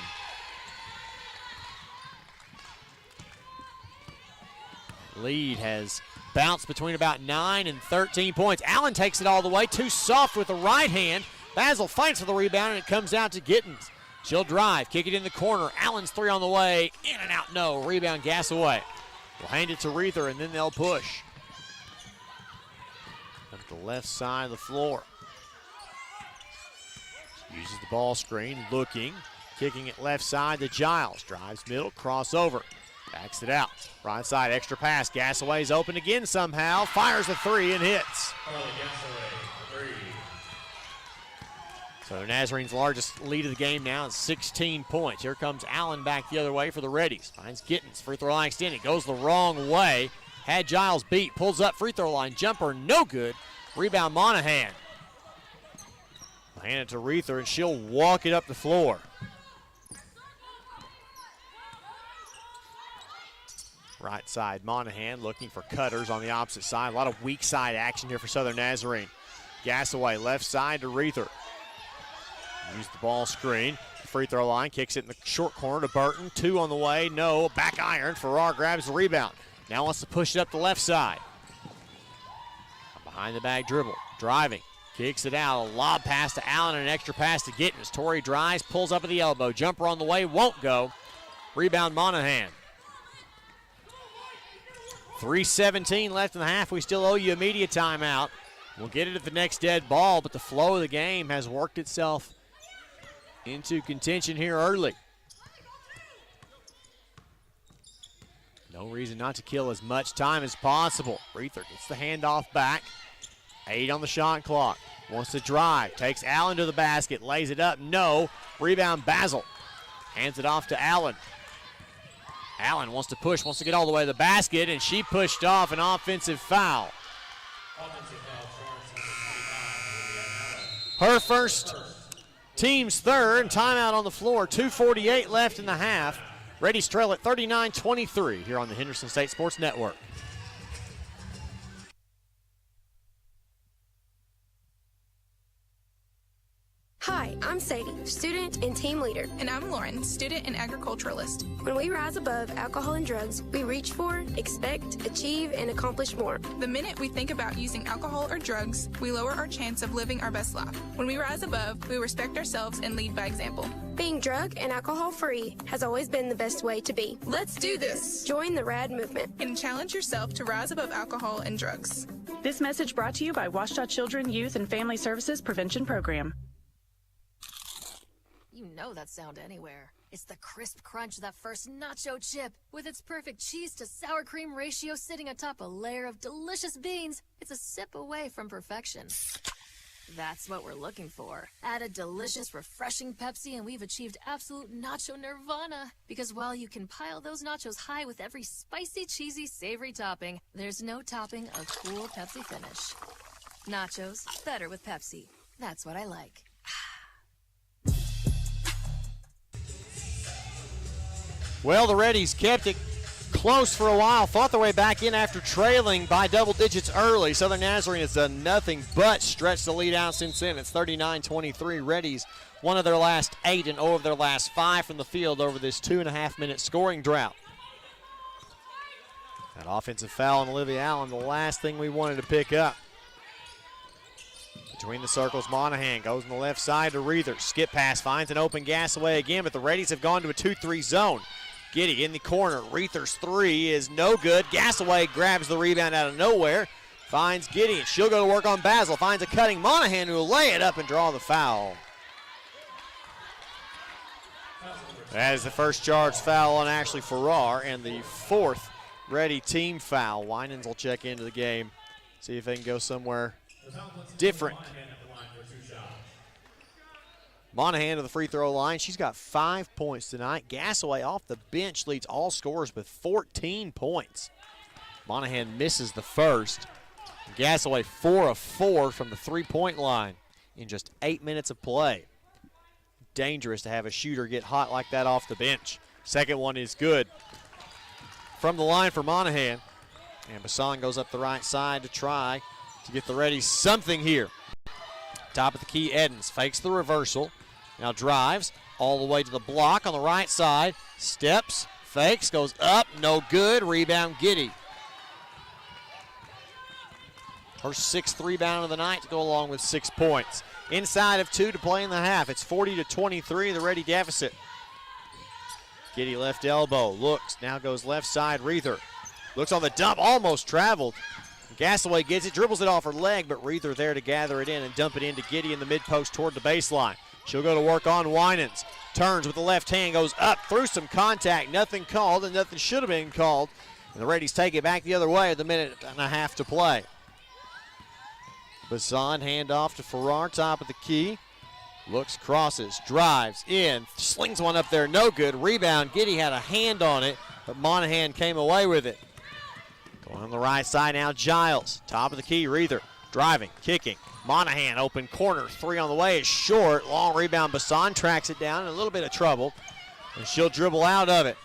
Lead has bounced between about 9 and 13 points. Allen takes it all the way. Too soft with the right hand. Basil fights for the rebound, and it comes out to Gittens. She'll drive, kick it in the corner. Allen's 3 on the way. In and out, no. Rebound, Gasaway. We'll hand it to Reether, and then they'll push. Up the left side of the floor. Uses the ball screen, looking. Kicking it left side to Giles. Drives middle, crossover. Backs it out. Right side, extra pass. Gasaway's open again somehow. Fires a 3 and hits. So Nazarene's largest lead of the game now is 16 points. Here comes Allen back the other way for the Reddies. Finds Gittens. Free throw line extended. Goes the wrong way. Had Giles beat. Pulls up free throw line. Jumper no good. Rebound Monahan. We'll hand it to Reether and she'll walk it up the floor. Right side, Monahan looking for cutters on the opposite side. A lot of weak side action here for Southern Nazarene. Gasaway, left side to Reether. Use the ball screen. Free throw line, kicks it in the short corner to Burton. 2 on the way, no. Back iron, Farrar grabs the rebound. Now wants to push it up the left side. Behind the back dribble, driving. Kicks it out, a lob pass to Allen and an extra pass to Gittens. Torrey drives, pulls up at the elbow. Jumper on the way, won't go. Rebound Monahan. 3:17 left in the half. We still owe you a media timeout. We'll get it at the next dead ball, but the flow of the game has worked itself into contention here early. No reason not to kill as much time as possible. Reether gets the handoff back. 8 on the shot clock. Wants to drive. Takes Allen to the basket. Lays it up. No. Rebound Basil. Hands it off to Allen. Allen wants to push. Wants to get all the way to the basket. And she pushed off an offensive foul. Her first, team's third. Timeout on the floor. 2:48 left in the half. Reddies trail at 39-23 here on the Henderson State Sports Network. Hi, I'm Sadie, student and team leader. And I'm Lauren, student and agriculturalist. When we rise above alcohol and drugs, we reach for, expect, achieve, and accomplish more. The minute we think about using alcohol or drugs, we lower our chance of living our best life. When we rise above, we respect ourselves and lead by example. Being drug and alcohol free has always been the best way to be. Let's do this! Join the RAD movement and challenge yourself to rise above alcohol and drugs. This message brought to you by Washita Children, Youth, and Family Services Prevention Program. You know that sound anywhere. It's the crisp crunch of that first nacho chip. With its perfect cheese to sour cream ratio sitting atop a layer of delicious beans, it's a sip away from perfection. That's what we're looking for. Add a delicious, refreshing Pepsi and we've achieved absolute nacho nirvana. Because while you can pile those nachos high with every spicy, cheesy, savory topping, there's no topping a cool Pepsi finish. Nachos, better with Pepsi. That's what I like. Well, the Reddies kept it close for a while, fought their way back in after trailing by double digits early. Southern Nazarene has done nothing but stretch the lead out since then. It's 39-23. Reddies, one of their last 8 and 0 of their last 5 from the field over this 2.5-minute scoring drought. That offensive foul on Olivia Allen, the last thing we wanted to pick up. Between the circles, Monahan goes on the left side to Reether. Skip pass, finds an open Gasaway again, but the Reddies have gone to a 2-3 zone. Giddy in the corner. Reether's 3 is no good. Gasaway grabs the rebound out of nowhere. Finds Giddy, and she'll go to work on Basil. Finds a cutting Monahan who will lay it up and draw the foul. That is the first charge foul on Ashley Farrar and the 4th Reddy team foul. Winans will check into the game, see if they can go somewhere different. Monahan to the free throw line. She's got 5 points tonight. Gasaway off the bench leads all scorers with 14 points. Monahan misses the first. Gasaway 4 of 4 from the three-point line in just 8 minutes of play. Dangerous to have a shooter get hot like that off the bench. Second one is good. From the line for Monahan. And Bassan goes up the right side to try to get the Reddies something here. Top of the key, Edens fakes the reversal. Now drives all the way to the block on the right side. Steps, fakes, goes up, no good. Rebound, Giddy. Her 6th rebound of the night to go along with 6 points. Inside of 2 to play in the half. It's 40-23, the Reddy deficit. Giddy left elbow, looks, now goes left side, Reether. Looks on the dump, almost traveled. Gasaway gets it, dribbles it off her leg, but Reether there to gather it in and dump it into Giddy in the mid-post toward the baseline. She'll go to work on Winans. Turns with the left hand, goes up through some contact. Nothing called, and nothing should have been called. And the Reddies take it back the other way with a minute and a half to play. Bassan handoff to Farrar, top of the key. Looks, crosses, drives in, slings one up there, no good. Rebound, Giddy had a hand on it, but Monahan came away with it. Going on the right side now, Giles. Top of the key, Reether. Driving, kicking. Monahan, open corner. 3 on the way is short. Long rebound, Bassan tracks it down in a little bit of trouble. And she'll dribble out of it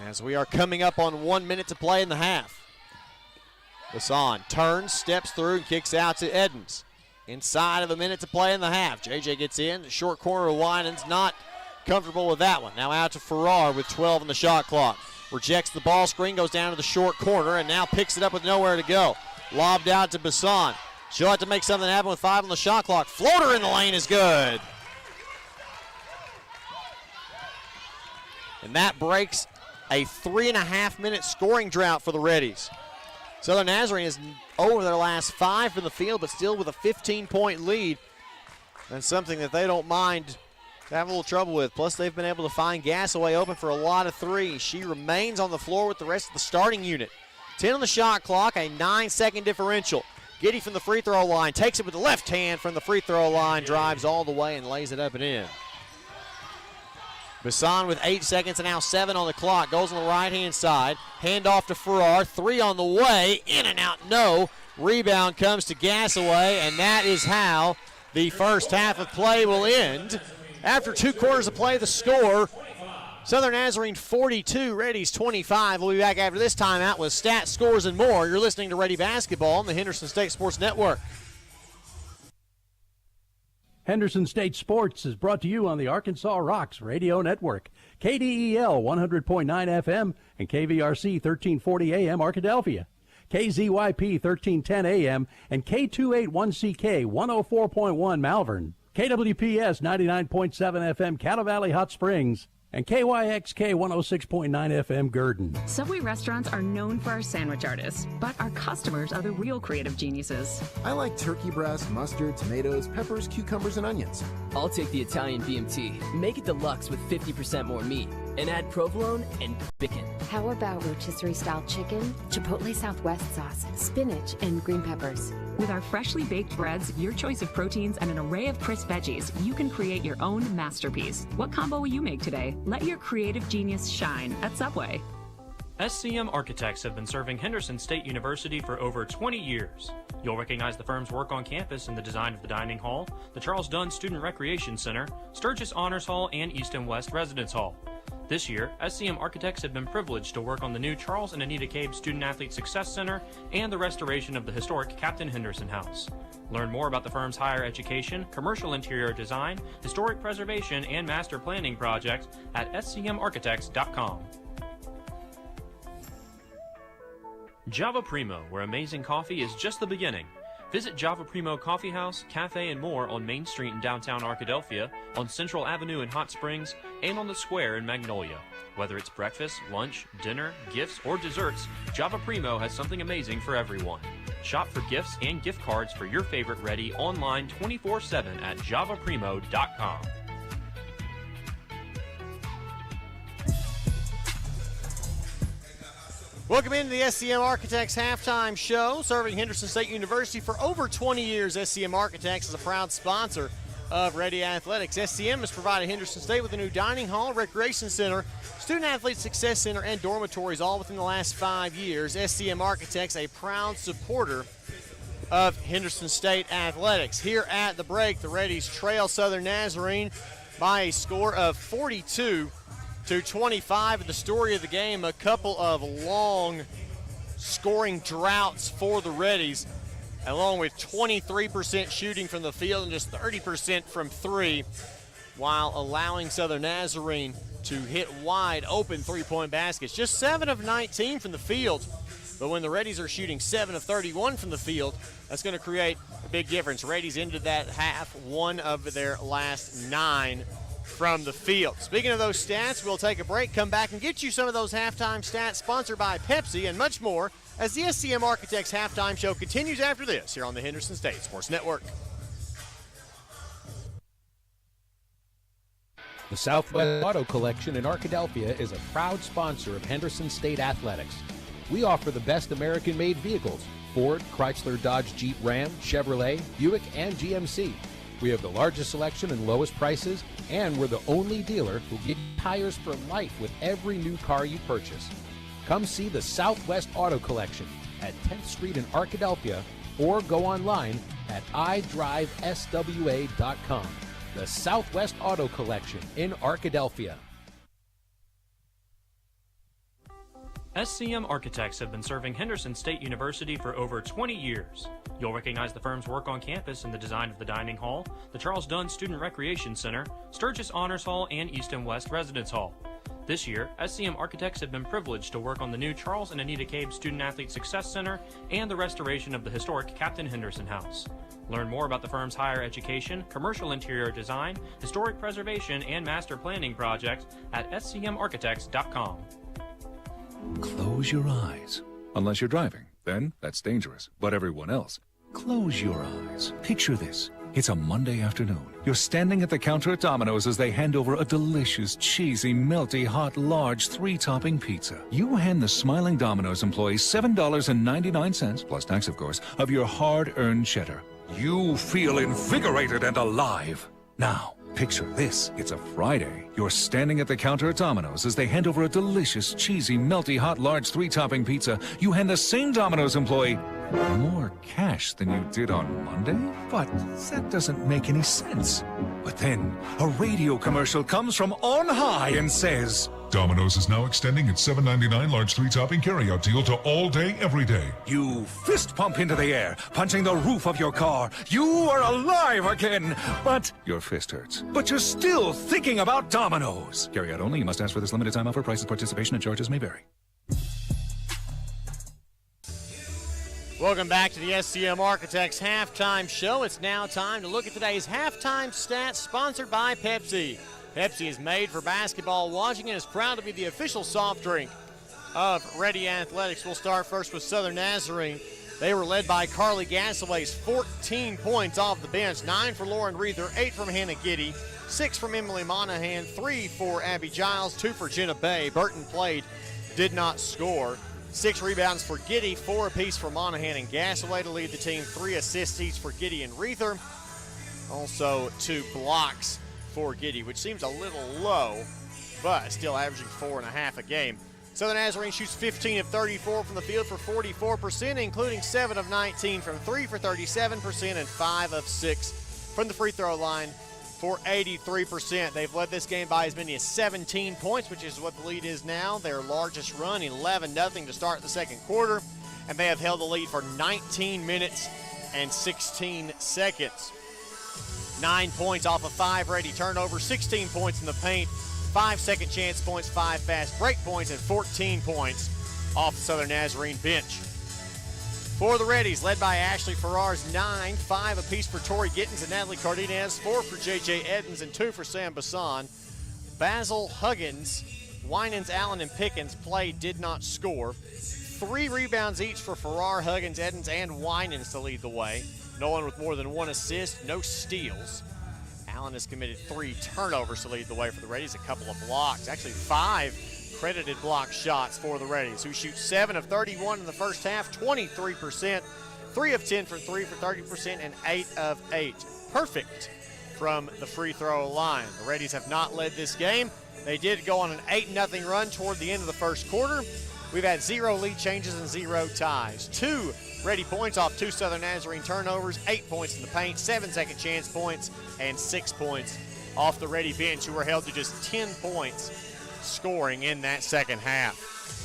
as we are coming up on 1 minute to play in the half. Bassan turns, steps through, and kicks out to Edens. Inside of a minute to play in the half. JJ gets in. The short corner of Winans, not comfortable with that one. Now out to Farrar with 12 on the shot clock. Rejects the ball screen, goes down to the short corner, and now picks it up with nowhere to go. Lobbed out to Bassan. She'll have to make something happen with 5 on the shot clock. Floater in the lane is good. And that breaks a 3.5-minute scoring drought for the Reddies. Southern Nazarene is over their last 5 from the field, but still with a 15-point lead. And something that they don't mind to have a little trouble with. Plus, they've been able to find Gasaway open for a lot of threes. She remains on the floor with the rest of the starting unit. 10 on the shot clock, a 9-second differential. Giddy from the free throw line, takes it with the left hand from the free throw line, drives all the way and lays it up and in. Bassan with 8 seconds and now 7 on the clock. Goes on the right-hand side. Hand off to Farrar. 3 on the way. In and out, no. Rebound comes to Gasaway, and that is how the first half of play will end. After 2 quarters of play, the score, Southern Nazarene 42, Reddies 25. We'll be back after this timeout with stats, scores, and more. You're listening to Ready Basketball on the Henderson State Sports Network. Henderson State Sports is brought to you on the Arkansas Rocks Radio Network, KDEL 100.9 FM and KVRC 1340 AM Arkadelphia, KZYP 1310 AM and K281CK 104.1 Malvern, KWPS 99.7 FM Cattle Valley Hot Springs, and KYXK 106.9 FM Gurdon. Subway restaurants are known for our sandwich artists, but our customers are the real creative geniuses. I like turkey breast, mustard, tomatoes, peppers, cucumbers, and onions. I'll take the Italian BMT. Make it deluxe with 50% more meat. And add provolone and bacon. How about rotisserie-style chicken, Chipotle Southwest sauce, spinach, and green peppers? With our freshly baked breads, your choice of proteins, and an array of crisp veggies, you can create your own masterpiece. What combo will you make today? Let your creative genius shine at Subway. SCM Architects have been serving Henderson State University for over 20 years. You'll recognize the firm's work on campus in the design of the dining hall, the Charles Dunn Student Recreation Center, Sturgis Honors Hall, and East and West Residence Hall. This year, SCM Architects have been privileged to work on the new Charles and Anita Cabe Student Athlete Success Center and the restoration of the historic Captain Henderson House. Learn more about the firm's higher education, commercial interior design, historic preservation, and master planning projects at scmarchitects.com. Java Primo, where amazing coffee is just the beginning. Visit Java Primo Coffee House, Cafe, and more on Main Street in downtown Arkadelphia, on Central Avenue in Hot Springs, and on the Square in Magnolia. Whether it's breakfast, lunch, dinner, gifts, or desserts, Java Primo has something amazing for everyone. Shop for gifts and gift cards for your favorite Reddy online 24/7 at javaprimo.com. Welcome into the SCM Architects halftime show. Serving Henderson State University for over 20 years, SCM Architects is a proud sponsor of Ready Athletics. SCM has provided Henderson State with a new dining hall, recreation center, student athlete success center, and dormitories all within the last 5 years. SCM Architects, a proud supporter of Henderson State Athletics. Here at the break, the Reddies trail Southern Nazarene by a score of 42-25. The story of the game, a couple of long scoring droughts for the Reddies, along with 23% shooting from the field and just 30% from three, while allowing Southern Nazarene to hit wide open three-point baskets. Just 7 of 19 from the field, but when the Reddies are shooting 7 of 31 from the field, that's going to create a big difference. Reddies ended that half 1 of their last 9 from the field. Speaking of those stats, we'll take a break, come back, and get you some of those halftime stats sponsored by Pepsi and much more as the SCM Architects halftime show continues after this here on the Henderson State Sports Network. The Southwest Auto Collection in Arkadelphia is a proud sponsor of Henderson State Athletics. We offer the best American-made vehicles: Ford, Chrysler, Dodge, Jeep, Ram, Chevrolet, Buick, and GMC. We have the largest selection and lowest prices, and we're the only dealer who gives tires for life with every new car you purchase. Come see the Southwest Auto Collection at 10th Street in Arkadelphia or go online at idriveswa.com. The Southwest Auto Collection in Arkadelphia. SCM Architects have been serving Henderson State University for over 20 years. You'll recognize the firm's work on campus in the design of the dining hall, the Charles Dunn Student Recreation Center, Sturgis Honors Hall, and East and West Residence Hall. This year, SCM Architects have been privileged to work on the new Charles and Anita Cabe Student Athlete Success Center and the restoration of the historic Captain Henderson House. Learn more about the firm's higher education, commercial interior design, historic preservation, and master planning projects at scmarchitects.com. Close your eyes, unless you're driving. then that's dangerous. But everyone else, close your eyes. Picture this. It's a Monday afternoon. You're standing at the counter at Domino's as they hand over a delicious, cheesy, melty, hot, large, 3-topping pizza. You hand the smiling Domino's employee $7.99, plus tax of course, of your hard-earned cheddar. You feel invigorated and alive. Now, picture this. It's a Friday. You're standing at the counter at Domino's as they hand over a delicious, cheesy, melty, hot, large, 3-topping pizza. You hand the same Domino's employee more cash than you did on Monday? But that doesn't make any sense. But then, a radio commercial comes from on high and says, Domino's is now extending its $7.99 large 3-topping carryout deal to all day, every day. You fist pump into the air, punching the roof of your car. You are alive again, but your fist hurts. But you're still thinking about Domino's. Carryout only. You must ask for this limited time offer. Prices, participation, and charges may vary. Welcome back to the SCM Architects Halftime Show. It's now time to look at today's halftime stats, sponsored by Pepsi. Pepsi is made for basketball watching and is proud to be the official soft drink of Ready Athletics. We'll start first with Southern Nazarene. They were led by Carly Gasaway's 14 points off the bench, 9 for Lauren Reether, 8 from Hannah Giddy, 6 from Emily Monahan, 3 for Abby Giles, 2 for Jenna Bay. Burton played, did not score. 6 rebounds for Giddy, 4 apiece for Monahan and Gasaway to lead the team, 3 assists each for Giddy and Reether. Also 2 blocks for Giddy, which seems a little low, but still averaging 4.5 a game. Southern Nazarene shoots 15 of 34 from the field for 44%, including 7 of 19 from 3 for 37% and 5 of 6 from the free throw line for 83%. They've led this game by as many as 17 points, which is what the lead is now. Their largest run, 11-0 to start the second quarter, and they have held the lead for 19 minutes and 16 seconds. 9 points off of 5 ready turnovers, 16 points in the paint, 5 second chance points, 5 fast break points, and 14 points off the Southern Nazarene bench. For the Reddies, led by Ashley Farrar's 9, 5 apiece for Tori Gittins and Natalie Cardenas, 4 for J.J. Edens, and 2 for Sam Bassan. Basil Huggins, Winans, Allen, and Pickens played, did not score. 3 rebounds each for Farrar, Huggins, Edens, and Winans to lead the way. No one with more than 1 assist, no steals. Allen has committed 3 turnovers to lead the way for the Reddies, a couple of blocks, actually 5 credited block shots for the Reddies, who shoot 7 of 31 in the first half, 23%, 3 of 10 from 3 for 30%, and 8 of 8. Perfect from the free throw line. The Reddies have not led this game. They did go on an 8-0 run toward the end of the first quarter. We've had 0 lead changes and 0 ties. 2 Ready points off 2 Southern Nazarene turnovers, 8 points in the paint, 7 second chance points, and 6 points off the Ready bench, who were held to just 10 points scoring in that second half.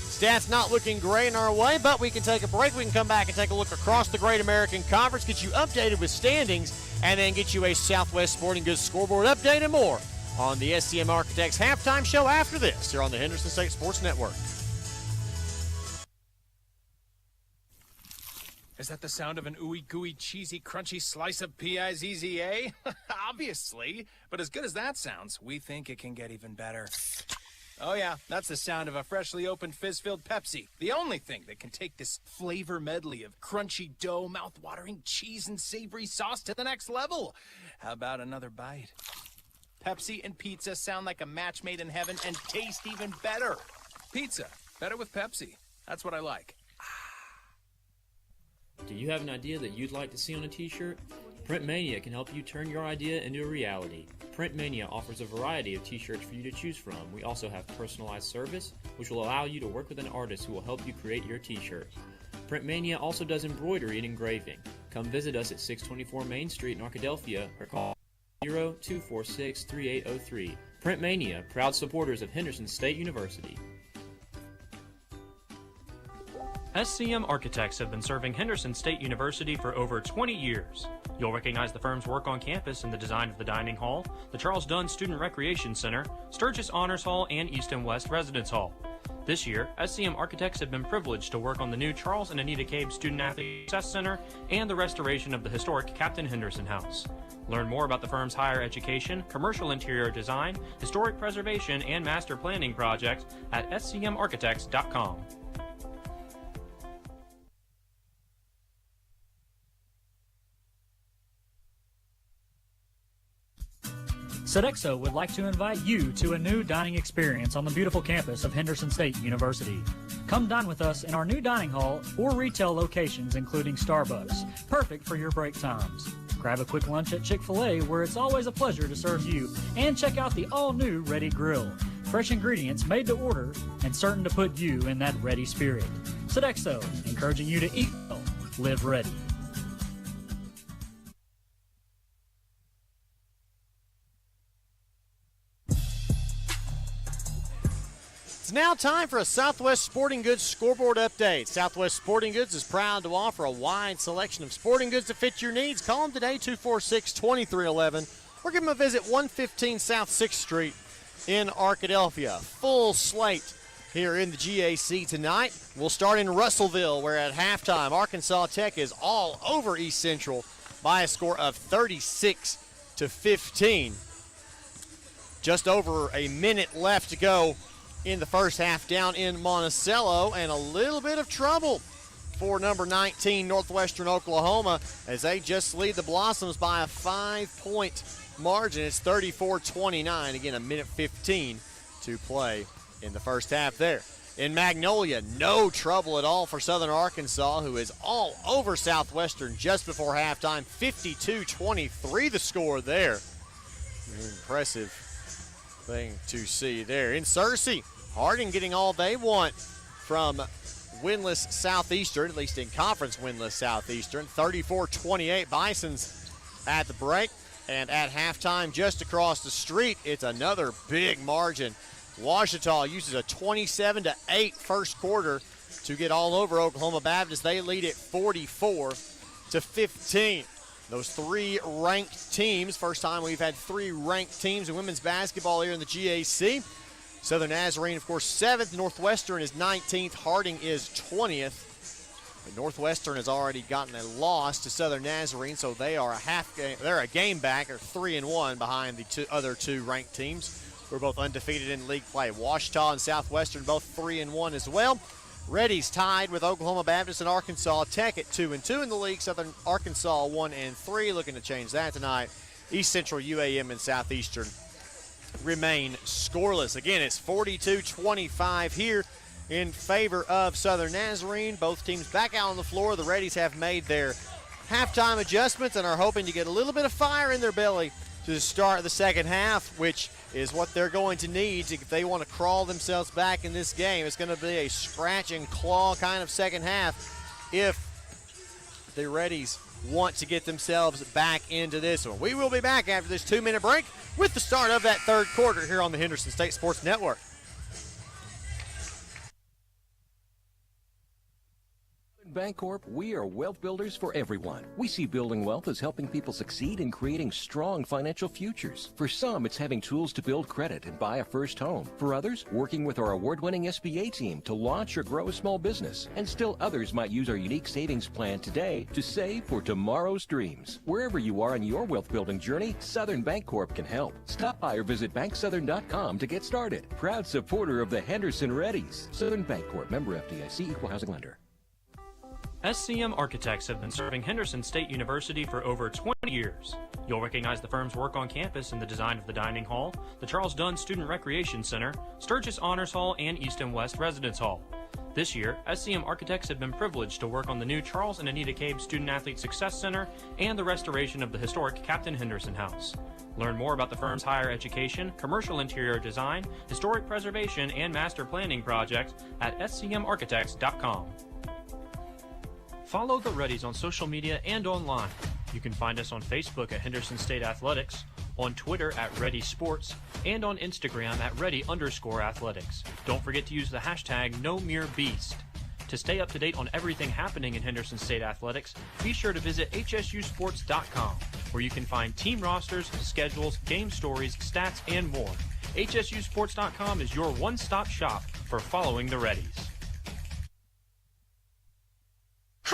Stats not looking great in our way, but we can take a break. We can come back and take a look across the Great American Conference, get you updated with standings, and then get you a Southwest Sporting Goods scoreboard update and more on the SCM Architects Halftime Show after this here on the Henderson State Sports Network. Is that the sound of an ooey gooey cheesy crunchy slice of P-I-Z-Z-A? Obviously, but as good as that sounds, we think it can get even better. Oh yeah, that's the sound of a freshly opened fizz-filled Pepsi. The only thing that can take this flavor medley of crunchy dough, mouth-watering cheese, and savory sauce to the next level. How about another bite? Pepsi and pizza sound like a match made in heaven and taste even better. Pizza, better with Pepsi. That's what I like. Do you have an idea that you'd like to see on a t-shirt? Print Mania can help you turn your idea into a reality. Print Mania offers a variety of t-shirts for you to choose from. We also have personalized service, which will allow you to work with an artist who will help you create your t-shirt. Print Mania also does embroidery and engraving. Come visit us at 624 Main Street in Arkadelphia or call 0246-3803. Print Mania, proud supporters of Henderson State University. SCM Architects have been serving Henderson State University for over 20 years. You'll recognize the firm's work on campus in the design of the dining hall, the Charles Dunn Student Recreation Center, Sturgis Honors Hall, and East and West Residence Hall. This year, SCM Architects have been privileged to work on the new Charles and Anita Cabe Student Athlete Success Center and the restoration of the historic Captain Henderson House. Learn more about the firm's higher education, commercial interior design, historic preservation, and master planning projects at scmarchitects.com. Sodexo would like to invite you to a new dining experience on the beautiful campus of Henderson State University. Come dine with us in our new dining hall or retail locations including Starbucks, perfect for your break times. Grab a quick lunch at Chick-fil-A where it's always a pleasure to serve you, and check out the all-new Reddy Grill. Fresh ingredients made to order and certain to put you in that ready spirit. Sodexo, encouraging you to eat well, live ready. It's now time for a Southwest Sporting Goods scoreboard update. Southwest Sporting Goods is proud to offer a wide selection of sporting goods to fit your needs. Call them today, 246-2311, or give them a visit, 115 South 6th Street in Arkadelphia. Full slate here in the GAC tonight. We'll start in Russellville, where at halftime, Arkansas Tech is all over East Central by a score of 36-15. Just over a minute left to go in the first half down in Monticello, and a little bit of trouble for number 19 Northwestern Oklahoma as they just lead the Blossoms by a 5-point margin. It's 34-29. Again, a minute 15 to play in the first half there. In Magnolia, no trouble at all for Southern Arkansas, who is all over Southwestern just before halftime. 52-23 the score there. Impressive thing to see there. In Searcy, Harding getting all they want from winless Southeastern, at least in conference winless Southeastern. 34-28 Bisons at the break. And at halftime, just across the street, it's another big margin. Ouachita uses a 27-8 first quarter to get all over Oklahoma Baptist. They lead it 44-15. Those three ranked teams, first time we've had three ranked teams in women's basketball here in the GAC. Southern Nazarene, of course, 7th. Northwestern is 19th. Harding is 20th. But Northwestern has already gotten a loss to Southern Nazarene, so they are they're a game back, or 3-1 behind the other two ranked teams. We're both undefeated in league play. Ouachita and Southwestern both 3-1 as well. Reddies tied with Oklahoma Baptist and Arkansas Tech at 2-2 in the league. Southern Arkansas 1-3, looking to change that tonight. East Central, UAM, and Southeastern remain scoreless. Again, it's 42-25 here in favor of Southern Nazarene. Both teams back out on the floor. The Reddies have made their halftime adjustments and are hoping to get a little bit of fire in their belly to start the second half, which is what they're going to need if they want to crawl themselves back in this game. It's going to be a scratch and claw kind of second half if the Reddies want to get themselves back into this one. We will be back after this 2-minute break with the start of that third quarter here on the Henderson State Sports Network. Bancorp, we are wealth builders for everyone. We see building wealth as helping people succeed in creating strong financial futures. For some, it's having tools to build credit and buy a first home. For others, working with our award-winning SBA team to launch or grow a small business. And still others might use our unique savings plan today to save for tomorrow's dreams. Wherever you are on your wealth building journey, Southern Bancorp can help. Stop by or visit banksouthern.com to get started. Proud supporter of the Henderson Reddies. Southern Bancorp, member FDIC, equal housing lender. SCM Architects have been serving Henderson State University for over 20 years. You'll recognize the firm's work on campus in the design of the dining hall, the Charles Dunn Student Recreation Center, Sturgis Honors Hall, and East and West Residence Hall. This year, SCM Architects have been privileged to work on the new Charles and Anita Cabe Student Athlete Success Center and the restoration of the historic Captain Henderson House. Learn more about the firm's higher education, commercial interior design, historic preservation, and master planning projects at scmarchitects.com. Follow the Reddies on social media and online. You can find us on Facebook at Henderson State Athletics, on Twitter at Reddy Sports, and on Instagram at Reddy_Athletics. Don't forget to use the hashtag #NoMereBeast. To stay up to date on everything happening in Henderson State Athletics, be sure to visit hsusports.com, where you can find team rosters, schedules, game stories, stats, and more. hsusports.com is your one-stop shop for following the Reddies.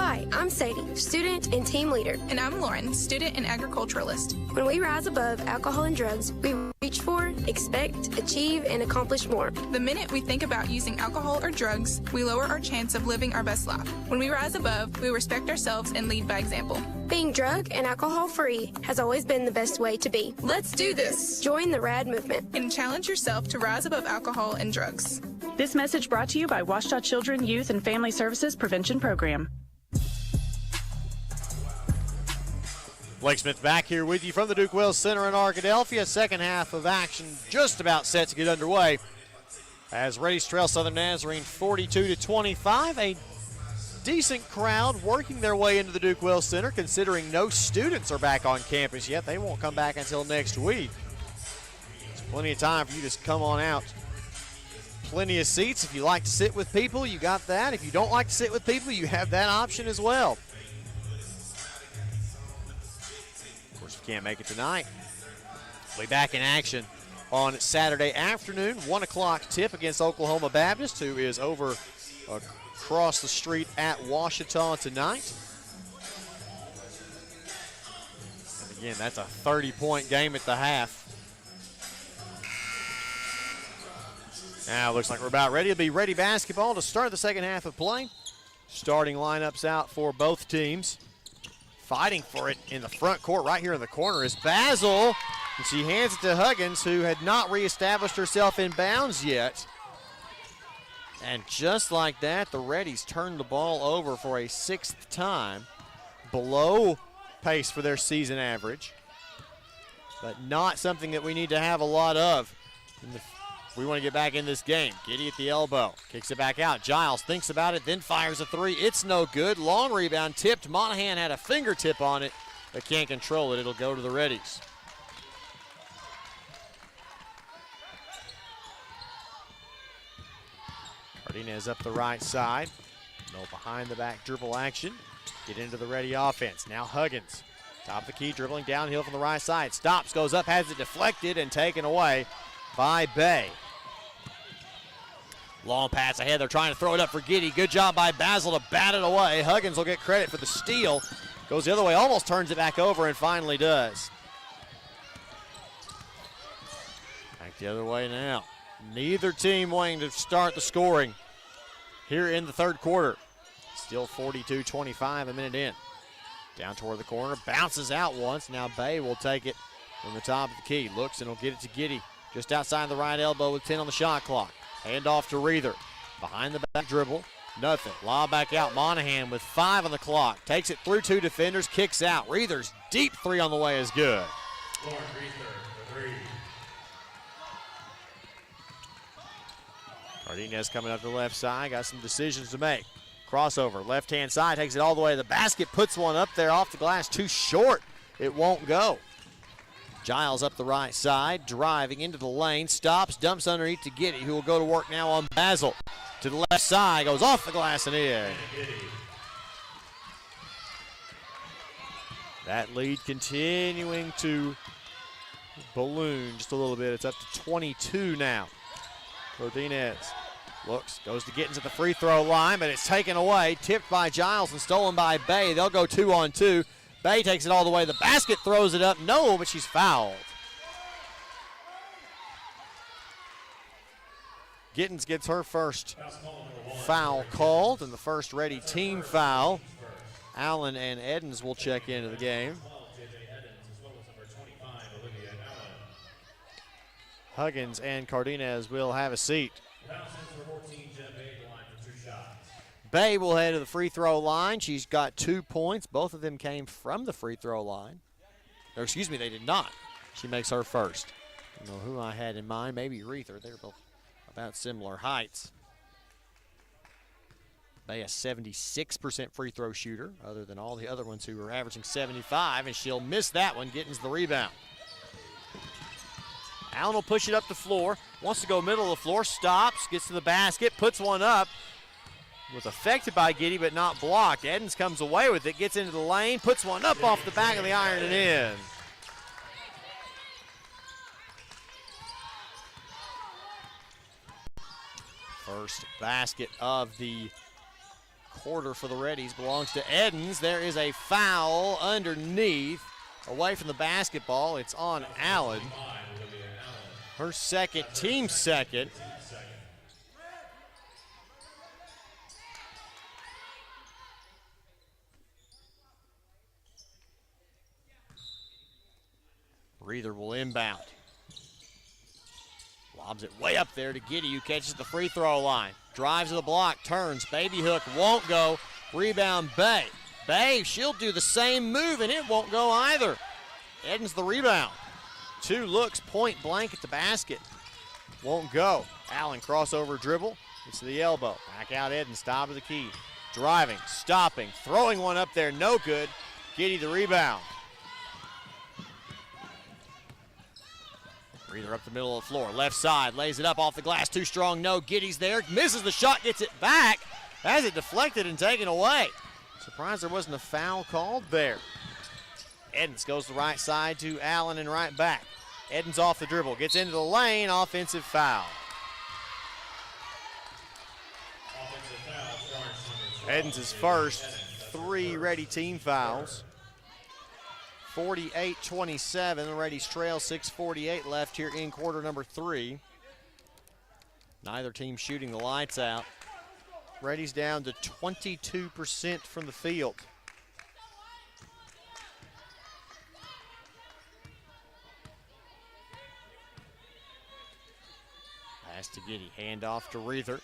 Hi, I'm Sadie, student and team leader. And I'm Lauren, student and agriculturalist. When we rise above alcohol and drugs, we reach for, expect, achieve, and accomplish more. The minute we think about using alcohol or drugs, we lower our chance of living our best life. When we rise above, we respect ourselves and lead by example. Being drug and alcohol free has always been the best way to be. Let's do this! Join the RAD movement and challenge yourself to rise above alcohol and drugs. This message brought to you by Washita Children, Youth, and Family Services Prevention Program. Blake Smith back here with you from the Duke Wells Center in Arkadelphia. Second half of action just about set to get underway as Reddies trail Southern Nazarene 42-25. A decent crowd working their way into the Duke Wells Center, considering no students are back on campus yet. They won't come back until next week. There's plenty of time for you to come on out. Plenty of seats. If you like to sit with people, you got that. If you don't like to sit with people, you have that option as well. Of course, if you can't make it tonight, we'll be back in action on Saturday afternoon. 1 o'clock tip against Oklahoma Baptist, who is over across the street at Washita tonight. And again, that's a 30-point game at the half. Now it looks like we're about ready to be Ready basketball to start the second half of play. Starting lineups out for both teams. Fighting for it in the front court right here in the corner is Basil. And she hands it to Huggins, who had not reestablished herself in bounds yet. And just like that, the Reddies turned the ball over for a 6th time. Below pace for their season average. But not something that we need to have a lot of. We want to get back in this game. Giddy at the elbow. Kicks it back out. Giles thinks about it, then fires a three. It's no good. Long rebound tipped. Monahan had a fingertip on it, but can't control it. It'll go to the Reddies. Cardenas up the right side. No behind the back dribble action. Get into the Ready offense. Now Huggins. Top of the key, dribbling downhill from the right side. Stops, goes up, has it deflected and taken away by Bay. Long pass ahead. They're trying to throw it up for Giddy. Good job by Basil to bat it away. Huggins will get credit for the steal. Goes the other way, almost turns it back over and finally does. Back the other way now. Neither team wanting to start the scoring here in the third quarter. Still 42-25 a minute in. Down toward the corner, bounces out once. Now Bay will take it from the top of the key. Looks and will get it to Giddy. Just outside the right elbow with 10 on the shot clock. Hand off to Reether. Behind the back dribble. Nothing. Lob back out. Monahan with 5 on the clock. Takes it through 2 defenders. Kicks out. Reether's deep 3 on the way is good. Cardenas coming up the left side. Got some decisions to make. Crossover. Left-hand side. Takes it all the way to the basket. Puts one up there off the glass. Too short. It won't go. Giles up the right side, driving into the lane, stops, dumps underneath to Giddy, who will go to work now on Basil. To the left side, goes off the glass and in. That lead continuing to balloon just a little bit. It's up to 22 now. Cardenas looks, goes to Gittins at the free throw line, but it's taken away, tipped by Giles and stolen by Bay. They'll go 2-on-2. Bay takes it all the way. The basket, throws it up. No, but she's fouled. Gittins gets her first foul called, and the first Ready team foul. Allen and Edens will check into the game. Huggins and Cardenas will have a seat. Bay will head to the free throw line. She's got 2 points. Both of them came from the free throw line. Or excuse me, they did not. She makes her first. I don't know who I had in mind. Maybe Reether. They're both about similar heights. Bay a 76% free throw shooter, other than all the other ones who are averaging 75, and she'll miss that one. Gittins the rebound. Allen will push it up the floor. Wants to go middle of the floor. Stops. Gets to the basket. Puts one up. Was affected by Giddy, but not blocked. Edens comes away with it, gets into the lane, puts one up off the back of the iron and in. First basket of the quarter for the Reddies belongs to Edens. There is a foul underneath, away from the basketball. It's on Allen. Her second, team second. Reether will inbound. Lobs it way up there to Giddy, who catches the free throw line. Drives to the block, turns, baby hook, won't go. Rebound, Bay. Bay, she'll do the same move, and it won't go either. Edens the rebound. 2 looks, point blank at the basket. Won't go. Allen crossover dribble. It's to the elbow. Back out Edens, top of the key. Driving, stopping, throwing one up there, no good. Giddy the rebound. Reether up the middle of the floor, left side, lays it up off the glass, too strong, no. Giddy's there, misses the shot, gets it back, has it deflected and taken away. Surprised there wasn't a foul called there. Edens goes the right side to Allen and right back. Edens off the dribble, gets into the lane, offensive foul. Edens' first 3 Ready team fouls. 48-27, the Reddies trail, 6:48 left here in quarter number 3. Neither team shooting the lights out. Reddies down to 22% from the field. Pass to Giddy, handoff to Reether.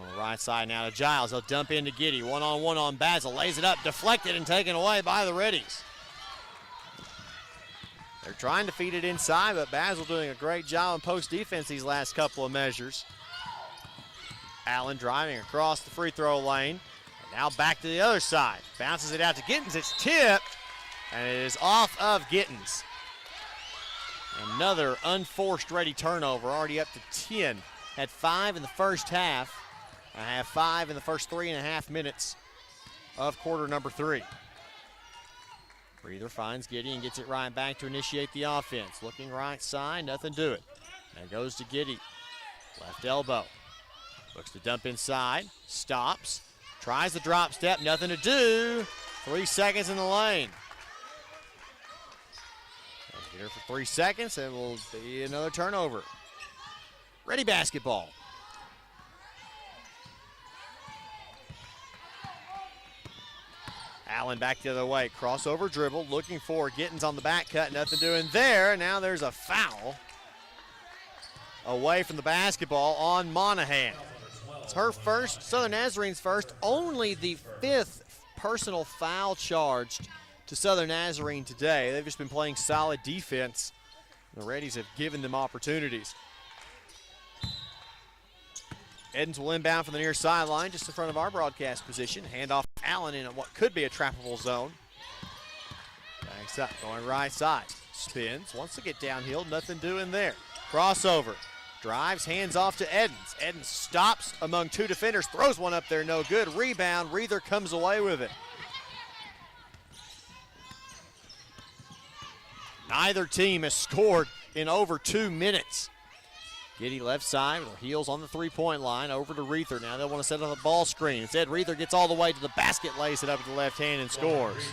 On the right side now to Giles, he'll dump into Giddy, one-on-one on Basil, lays it up, deflected and taken away by the Reddies. They're trying to feed it inside, but Basil doing a great job in post defense these last couple of measures. Allen driving across the free throw lane. And now back to the other side. Bounces it out to Gittens. It's tipped, and it is off of Gittens. Another unforced Ready turnover, already up to 10. Had 5 in the first half. I have 5 in the first 3.5 minutes of quarter number 3. Reether finds Giddy and gets it right back to initiate the offense. Looking right side, nothing to it. And goes to Giddy. Left elbow. Looks to dump inside. Stops. Tries the drop step, nothing to do. 3 seconds in the lane. Here for 3 seconds, and will be another turnover. Ready basketball. Allen back the other way, crossover dribble, looking for Gittens on the back cut, nothing doing there. Now there's a foul away from the basketball on Monahan. It's her first, Southern Nazarene's first, only the 5th personal foul charged to Southern Nazarene today. They've just been playing solid defense. The Reddies have given them opportunities. Edens will inbound from the near sideline, just in front of our broadcast position. Handoff Allen in what could be a trappable zone. Backs up, going right side. Spins, wants to get downhill, nothing doing there. Crossover, drives, hands off to Edens. Edens stops among 2 defenders, throws one up there, no good. Rebound, Reether comes away with it. Neither team has scored in over 2 minutes. Giddy left side with her heels on the 3-point line, over to Reether. Now they want to set up a ball screen. Instead, Reether gets all the way to the basket, lays it up with the left hand and scores.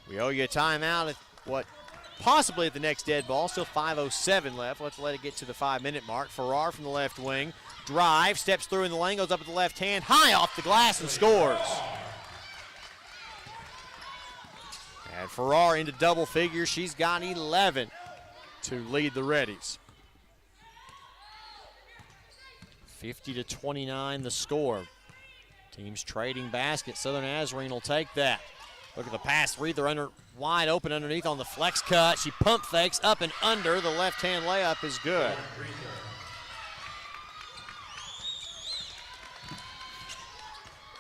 We owe you a timeout at possibly at the next dead ball. Still 5:07 left. Let's let it get to the 5-minute mark. Farrar from the left wing. Drive, steps through in the lane, goes up with the left hand, high off the glass and scores. And Farrar into double figures. She's got 11 to lead the Reddies. 50-29 the score. Teams trading baskets. Southern Nazarene will take that. Look at the pass. Reether wide open underneath on the flex cut. She pump fakes up and under. The left-hand layup is good.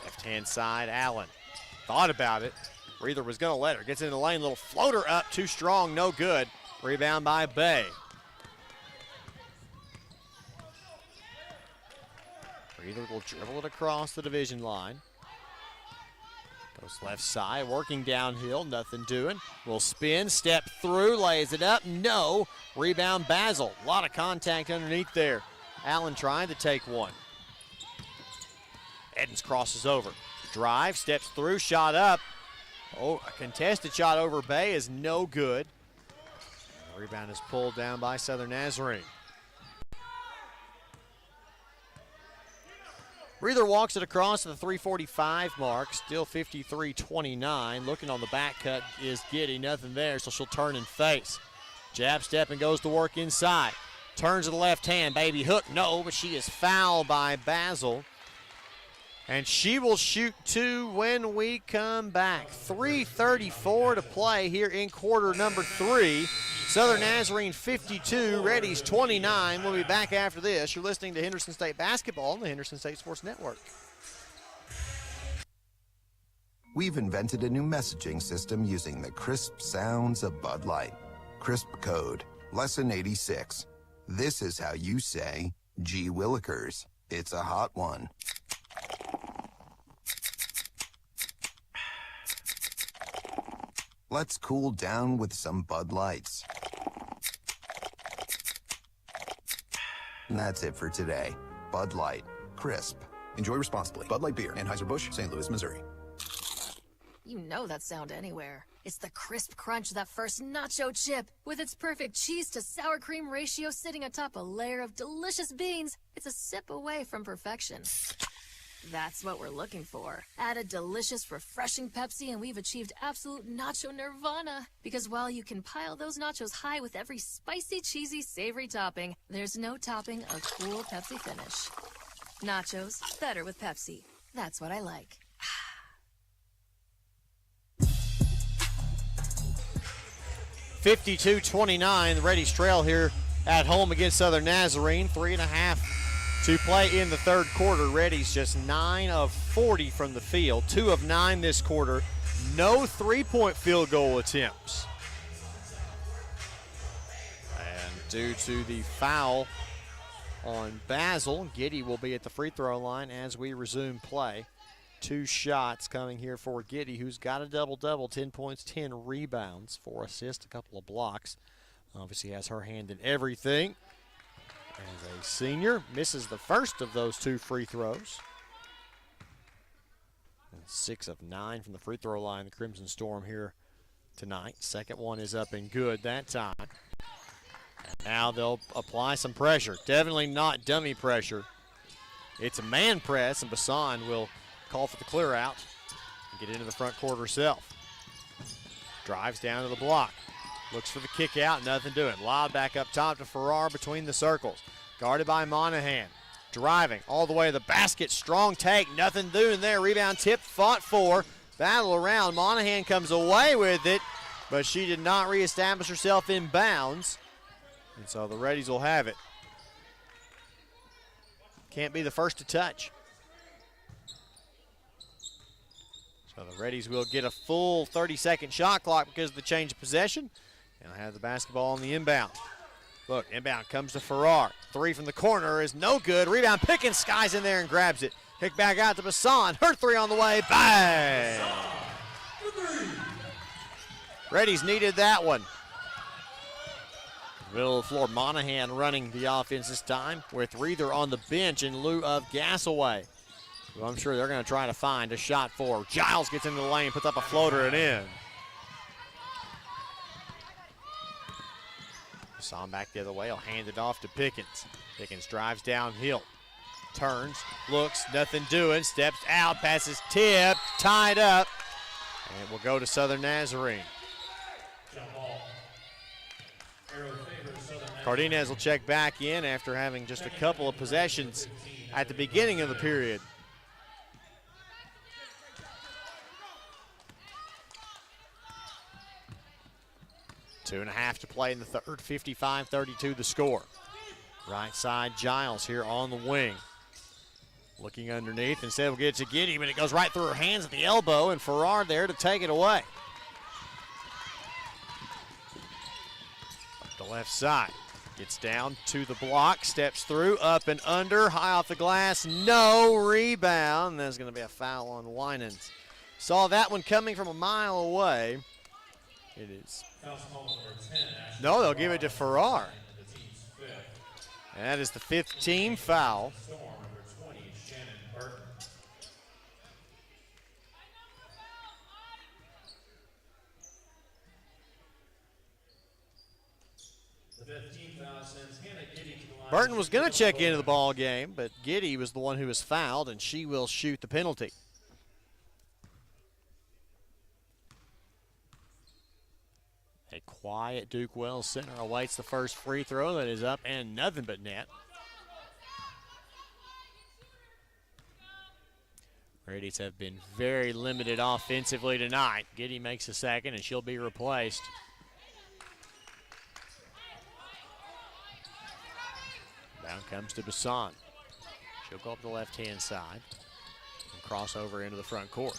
Left-hand side, Allen. Thought about it. Reether was going to let her. Gets into the lane, little floater up, too strong, no good. Rebound by Bay. Reether will dribble it across the division line. Goes left side, working downhill, nothing doing. Will spin, step through, lays it up, no. Rebound Basil. A lot of contact underneath there. Allen trying to take one. Edens crosses over. Drive, steps through, shot up. Oh, a contested shot over Bay is no good. The rebound is pulled down by Southern Nazarene. Breather walks it across to the 3:45 mark, still 53-29. Looking on the back cut is Giddy, nothing there, so she'll turn and face. Jab step and goes to work inside. Turns to the left hand, baby hook, no, but she is fouled by Basil. And she will shoot two when we come back. 3:34 to play here in quarter number 3. Southern Nazarene 52, Reddies 29. We'll be back after this. You're listening to Henderson State Basketball on the Henderson State Sports Network. We've invented a new messaging system using the crisp sounds of Bud Light. Crisp code, lesson 86. This is how you say, gee willikers, it's a hot one. Let's cool down with some Bud Lights. And that's it for today. Bud Light. Crisp. Enjoy responsibly. Bud Light Beer, Anheuser-Busch, St. Louis, Missouri. You know that sound anywhere. It's the crisp crunch of that first nacho chip. With its perfect cheese to sour cream ratio sitting atop a layer of delicious beans, it's a sip away from perfection. That's what we're looking for. Add a delicious, refreshing Pepsi and we've achieved absolute nacho nirvana. Because while you can pile those nachos high with every spicy, cheesy, savory topping, there's no topping a cool Pepsi finish. Nachos, better with Pepsi. That's what I like. 52-29, the Reddies trail here at home against Southern Nazarene. 3.5 to play in the third quarter. Reddies just 9 of 40 from the field. 2 of 9 this quarter. No three-point field goal attempts. And due to the foul on Basil, Giddy will be at the free throw line as we resume play. 2 shots coming here for Giddy, who's got a double-double, 10 points, 10 rebounds, 4 assists, a couple of blocks. Obviously has her hand in everything. As a senior, misses the first of those 2 free throws. And 6 of 9 from the free throw line, the Crimson Storm here tonight. Second one is up and good that time. And now they'll apply some pressure. Definitely not dummy pressure. It's a man press, and Bassan will call for the clear out and get into the front court herself. Drives down to the block. Looks for the kick out, nothing doing. Lob back up top to Farrar between the circles. Guarded by Monahan. Driving all the way to the basket. Strong take, nothing doing there. Rebound tip, fought for. Battle around. Monahan comes away with it, but she did not reestablish herself in bounds. And so the Reddies will have it. Can't be the first to touch. So the Reddies will get a full 30-second shot clock because of the change of possession. And have the basketball on the inbound. Look, inbound comes to Farrar. 3 from the corner is no good. Rebound, Pickens skies in there and grabs it. Kick back out to Bassan. Her 3 on the way. Bang! Reddies needed that one. Middle of the floor, Monahan running the offense this time with Reether on the bench in lieu of Gasaway. Who I'm sure they're going to try to find a shot for. Giles gets into the lane, puts up a floater and in. Bassan back the other way. He'll hand it off to Pickens. Pickens drives downhill. Turns, looks, nothing doing. Steps out, passes tipped, tied up. And it will go to Southern Nazarene. Cardenas will check back in after having just a couple of possessions at the beginning of the period. Two and a half to play in the third, 55-32 the score. Right side, Giles here on the wing. Looking underneath, instead we'll get it to Giddy, but it goes right through her hands at the elbow, and Farrar there to take it away. Up the left side, gets down to the block, steps through, up and under, high off the glass, no rebound. There's going to be a foul on Winans. Saw that one coming from a mile away. It is. No, they'll give it to Farrar. That is the 5th team foul. Burton was going to check into the ball game, but Giddy was the one who was fouled, and she will shoot the penalty. A quiet Duke Wells center awaits the first free throw that is up and nothing but net. Reddies have been very limited offensively tonight. Giddy makes a second, and she'll be replaced. Down comes to Bassan. She'll go up the left-hand side and cross over into the front court.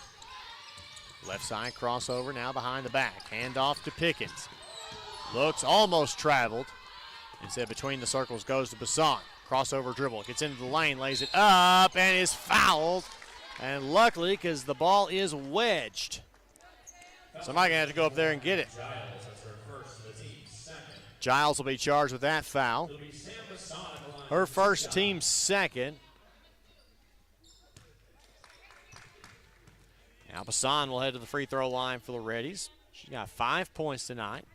Left side crossover now behind the back. Hand off to Pickens. Looks almost traveled. Instead, between the circles goes to Bassan. Crossover dribble. Gets into the lane, lays it up, and is fouled. And luckily, because the ball is wedged, somebody's going to have to go up there and get it. Giles will be charged with that foul. Her first, team second. Now Bassan will head to the free throw line for the Reddies. She's got 5 points tonight.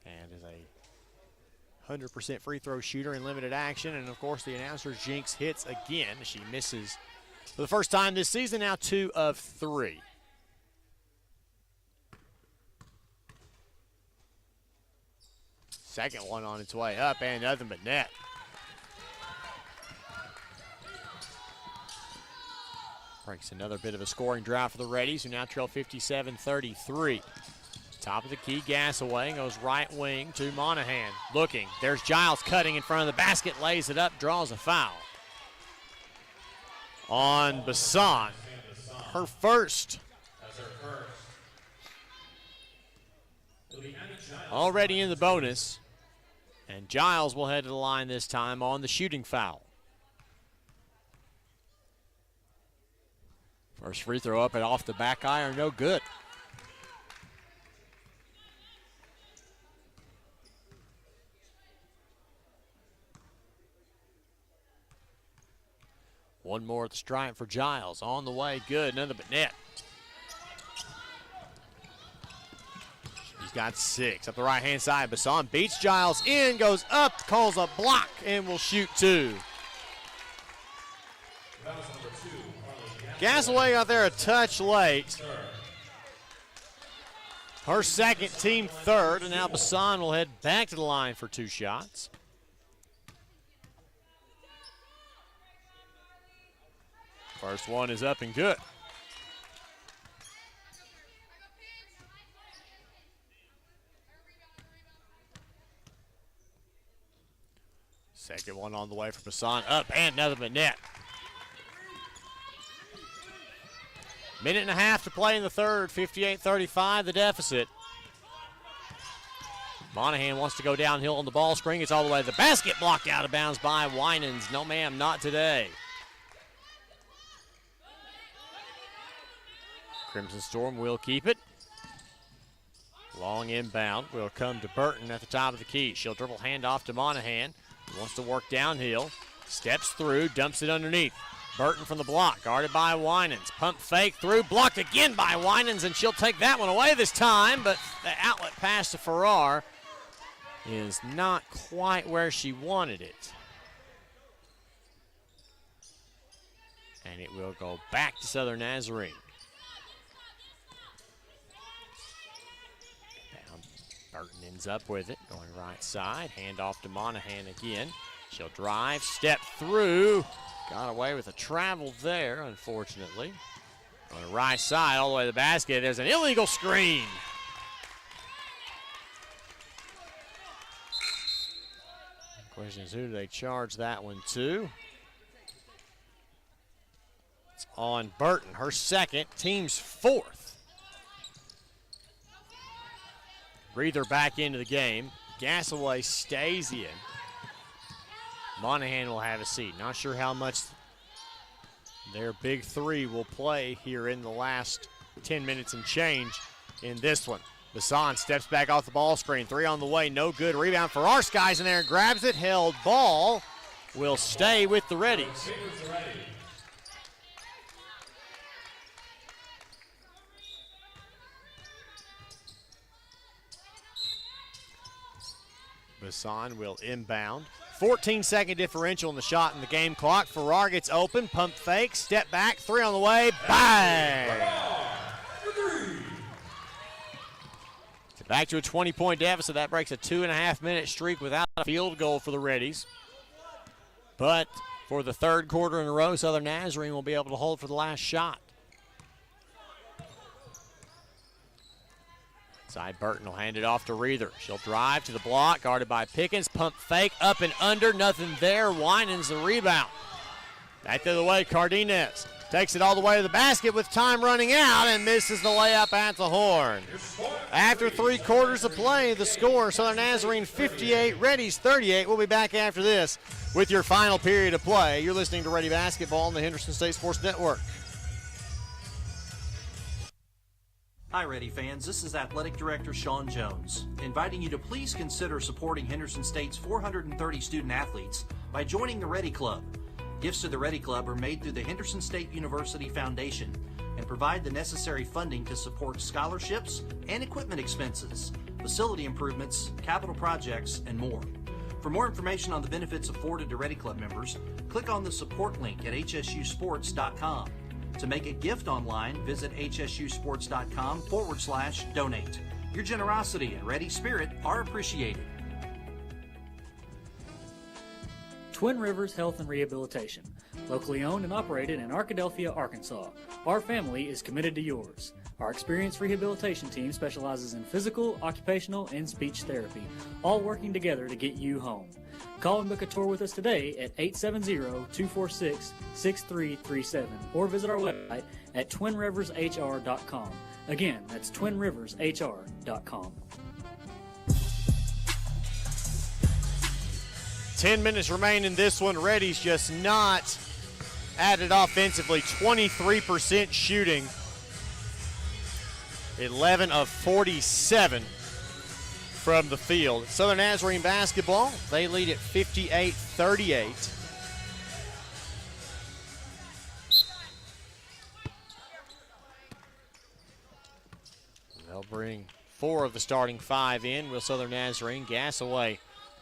And is a 100% free throw shooter in limited action. And of course the announcer's jinx hits again. She misses for the first time this season, now 2 of 3. Second one on its way up and nothing but net. Breaks another bit of a scoring drought for the Reddies, who now trail 57-33. Top of the key, Gasaway goes right wing to Monahan. Looking, there's Giles cutting in front of the basket, lays it up, draws a foul on Bassan. Her first. Already in the bonus. And Giles will head to the line this time on the shooting foul. First free throw up and off the back iron, no good. One more at the stripe for Giles. On the way, good, nothing but net. He's got 6. Up the right-hand side, Bassan beats Giles in, goes up, calls a block, and will shoot 2. Gasaway got there a touch late. Her second, team third, and now Bassan will head back to the line for 2 shots. First one is up and good. Second one on the way for Bassan, up and nothing but net. Minute and a half to play in the third, 58-35 the deficit. Monahan wants to go downhill on the ball screen. It's all the way to the basket, blocked out of bounds by Winans. No, ma'am, not today. Crimson Storm will keep it. Long inbound will come to Burton at the top of the key. She'll dribble handoff to Monahan. He wants to work downhill. Steps through, dumps it underneath. Burton from the block, guarded by Winans. Pump fake through, blocked again by Winans, and she'll take that one away this time, but the outlet pass to Farrar is not quite where she wanted it. And it will go back to Southern Nazarene. Burton ends up with it, going right side. Hand off to Monahan again. She'll drive, step through. Got away with a travel there, unfortunately. On the right side, all the way to the basket, there's an illegal screen. The question is, who do they charge that one to? It's on Burton, her second, team's 4th. Breather back into the game. Gasaway stays in. Monahan will have a seat. Not sure how much their big 3 will play here in the last 10 minutes and change in this one. Bassan steps back off the ball screen. 3 on the way, no good. Rebound for our Skies in there and grabs it. Held ball will stay with the Reddies. Bassan will inbound. 14-second differential in the shot in the game clock. Farrar gets open, pump fake, step back, 3 on the way, bang! Back to a 20-point deficit. That breaks a 2.5-minute streak without a field goal for the Reddies. But for the third quarter in a row, Southern Nazarene will be able to hold for the last shot. Side Burton will hand it off to Reether. She'll drive to the block, guarded by Pickens. Pump fake, up and under, nothing there. Winans the rebound. Back the other way, Cardenas takes it all the way to the basket with time running out and misses the layup at the horn. After 3 quarters of play, the score, Southern Nazarene 58, Reddies 38. We'll be back after this with your final period of play. You're listening to Ready Basketball on the Henderson State Sports Network. Hi, Ready fans. This is Athletic Director Sean Jones, inviting you to please consider supporting Henderson State's 430 student athletes by joining the Ready Club. Gifts to the Ready Club are made through the Henderson State University Foundation and provide the necessary funding to support scholarships and equipment expenses, facility improvements, capital projects, and more. For more information on the benefits afforded to Ready Club members, click on the support link at hsusports.com. To make a gift online, visit hsusports.com/donate. Your generosity and ready spirit are appreciated. Twin Rivers Health and Rehabilitation, locally owned and operated in Arkadelphia, Arkansas. Our family is committed to yours. Our experienced rehabilitation team specializes in physical, occupational, and speech therapy, all working together to get you home. Call and book a tour with us today at 870-246-6337 or visit our website at twinrivershr.com. Again, that's twinrivershr.com. 10 minutes remain in this one. Reddies just not added offensively. 23% shooting. 11 of 47 from the field. Southern Nazarene basketball, they lead at 58-38. They'll bring 4 of the starting 5 in. Will Southern Nazarene Gasaway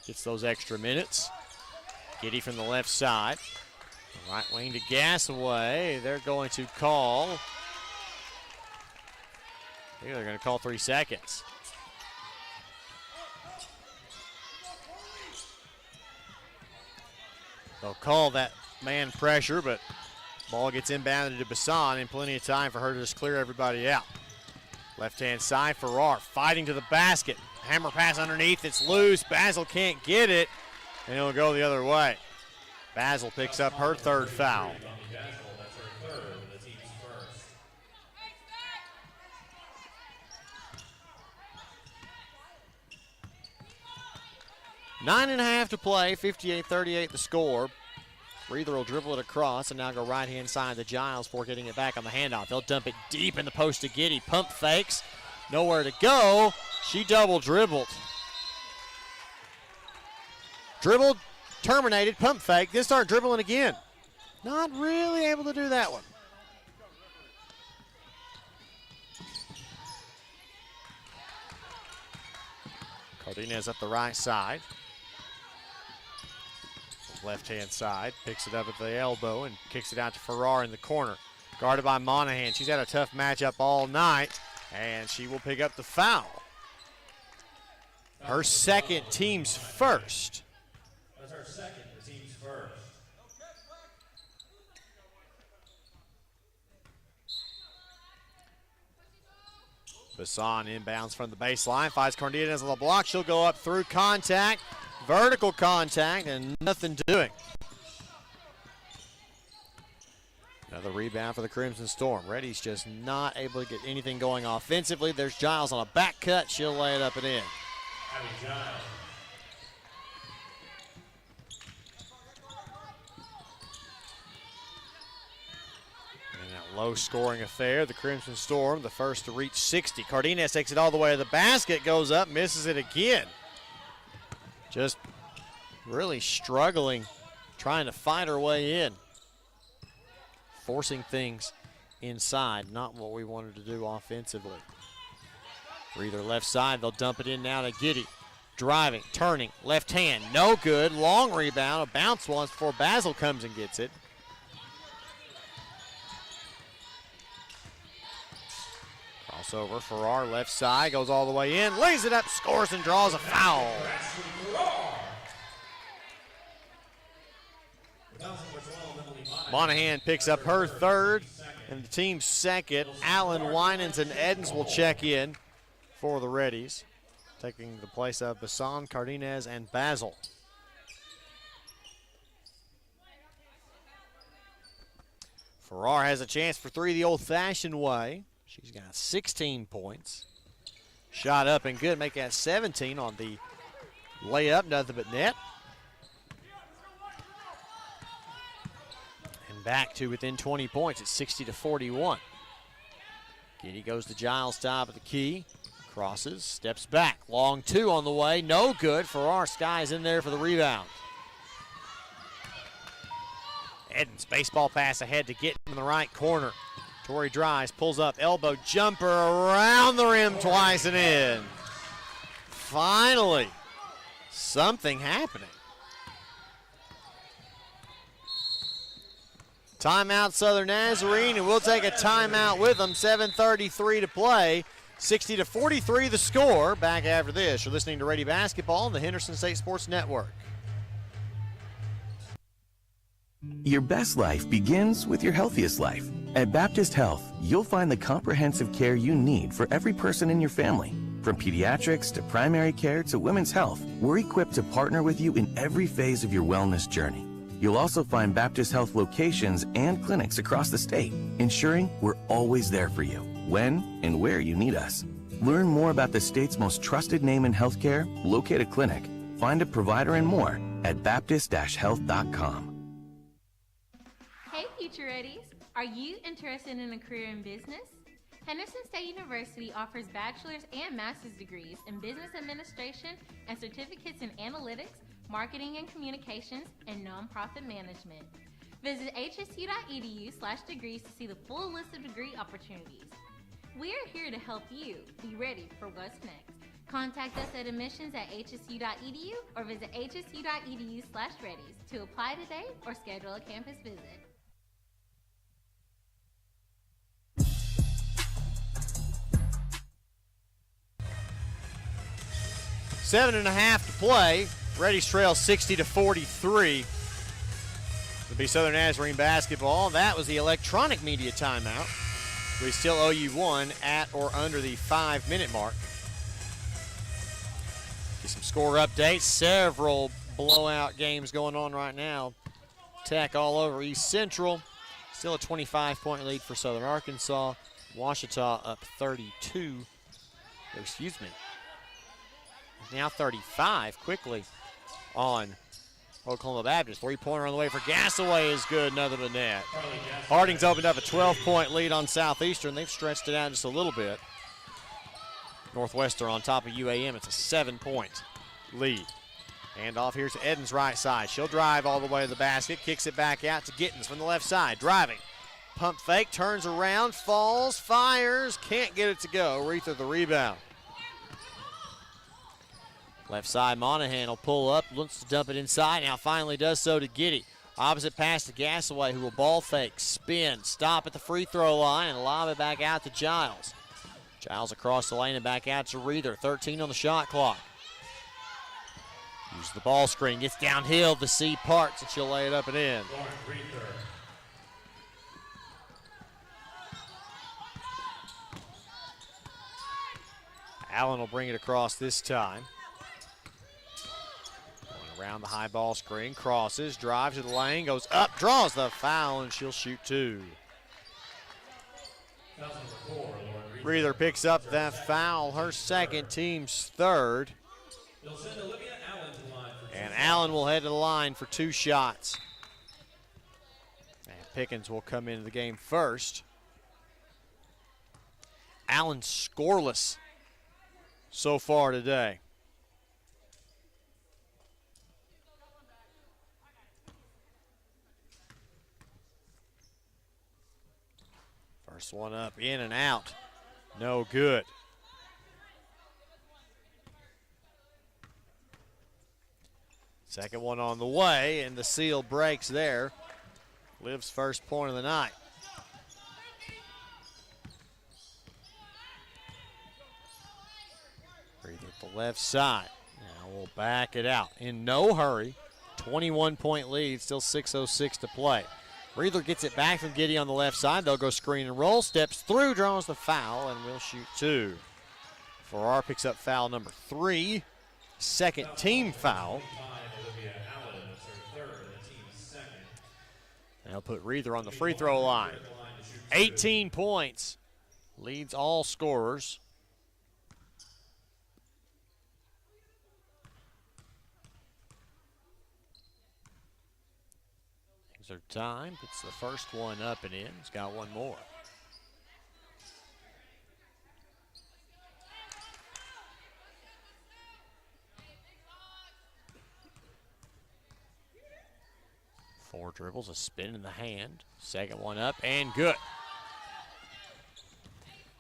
gets those extra minutes. Giddy from the left side. Right wing to Gasaway. They're going to call. I think they're going to call 3 seconds. They'll call that man pressure, but ball gets inbounded to Bassan and plenty of time for her to just clear everybody out. Left-hand side, Farrar fighting to the basket. Hammer pass underneath, it's loose. Basil can't get it, and it'll go the other way. Basil picks up her 3rd foul. Nine and a half to play, 58-38 the score. Reether will dribble it across and now go right-hand side to Giles before getting it back on the handoff. They'll dump it deep in the post to Giddy. Pump fakes, nowhere to go. She double dribbled. Dribbled, terminated, pump fake, then start dribbling again. Not really able to do that one. Cardenas up the right side. Left-hand side, picks it up at the elbow and kicks it out to Farrar in the corner. Guarded by Monahan. She's had a tough matchup all night, and she will pick up the foul. Her second, team's first. That's her second, the team's first. Bassan inbounds from the baseline, finds Cardenas on the block. She'll go up through contact. Vertical contact and nothing doing. Another rebound for the Crimson Storm. Reddy's just not able to get anything going offensively. There's Giles on a back cut. She'll lay it up and in. And that Low-scoring affair. The Crimson Storm, the first to reach 60. Cardenas takes it all the way to the basket, goes up, misses it again. Just really struggling, trying to fight her way in. Forcing things inside, not what we wanted to do offensively. Breather left side, they'll dump it in now to Giddy. Driving, turning, left hand, no good. Long rebound, a bounce once before Basil comes and gets it. Crossover, Farrar left side, goes all the way in, lays it up, scores and draws a foul. Monahan picks up her third and the team's second. Allen, Winans, and Edens will check in for the Reddies, taking the place of Bassan, Cardenas, and Basil. Farrar has a chance for three the old-fashioned way. She's got 16 points. Shot up and good, make that 17 on the layup, nothing but net. And back to within 20 points at 60-41. Giddy goes to Giles, top of the key. Crosses, steps back. Long two on the way, no good. Farrar Sky's in there for the rebound. Edens, baseball pass ahead to get in the right corner. Tori drives, pulls up, elbow jumper around the rim twice and in. Finally, something happening. Timeout Southern Nazarene, and we'll take a timeout with them. 7:33 to play. 60-43 the score. Back after this. You're listening to Reddy Basketball on the Henderson State Sports Network. Your best life begins with your healthiest life. At Baptist Health, you'll find the comprehensive care you need for every person in your family. From pediatrics to primary care to women's health, we're equipped to partner with you in every phase of your wellness journey. You'll also find Baptist Health locations and clinics across the state, ensuring we're always there for you, when and where you need us. Learn more about the state's most trusted name in healthcare, locate a clinic, find a provider, and more at baptist-health.com. Hey Future Reddies, are you interested in a career in business? Henderson State University offers bachelor's and master's degrees in business administration and certificates in analytics, marketing and communications, and nonprofit management. Visit hsu.edu/degrees to see the full list of degree opportunities. We are here to help you be ready for what's next. Contact us at admissions@hsu.edu or visit hsu.edu/reddies to apply today or schedule a campus visit. 7.5 to play. Reddies trail 60-43. It'll be Southern Nazarene basketball. That was the electronic media timeout. We still owe you one at or under the 5-minute mark. Get some score updates. Several blowout games going on right now. Tech all over East Central. Still a 25-point lead for Southern Arkansas. Ouachita up 32. Excuse me. Now 35 quickly on Oklahoma Baptist. Three-pointer on the way for Gasaway is good, another but net. Harding's opened up a 12-point lead on Southeastern. They've stretched it out just a little bit. Northwestern on top of UAM. It's a 7-point lead. And off here to Edens' right side. She'll drive all the way to the basket, kicks it back out to Gittens from the left side. Driving. Pump fake, turns around, falls, fires, can't get it to go. Reether the rebound. Left side, Monahan will pull up, looks to dump it inside, now finally does so to Giddy. Opposite pass to Gasaway, who will ball fake, spin, stop at the free throw line, and lob it back out to Giles. Giles across the lane and back out to Reether, 13 on the shot clock. Uses the ball screen, gets downhill to see Parks, and she'll lay it up and in. Allen will bring it across this time. Around the high ball screen, crosses, drives to the lane, goes up, draws the foul, and she'll shoot two. Reether picks up that foul, her second, team's third. And Allen will head to the line for two shots. And Pickens will come into the game first. Allen scoreless so far today. First one up, in and out. No good. Second one on the way, and the seal breaks there. Liv's first point of the night. Breather at the left side. Now we'll back it out. In no hurry. 21-point lead, still 6:06 to play. Breather gets it back from Giddy on the left side. They'll go screen and roll. Steps through, draws the foul, and will shoot two. Farrar picks up foul number 3. Second team foul. They'll put Reether on the free throw line. 18 points. Leads all scorers. Their time, puts the first one up and in. He's got one more. Four dribbles, a spin in the hand. Second one up and good.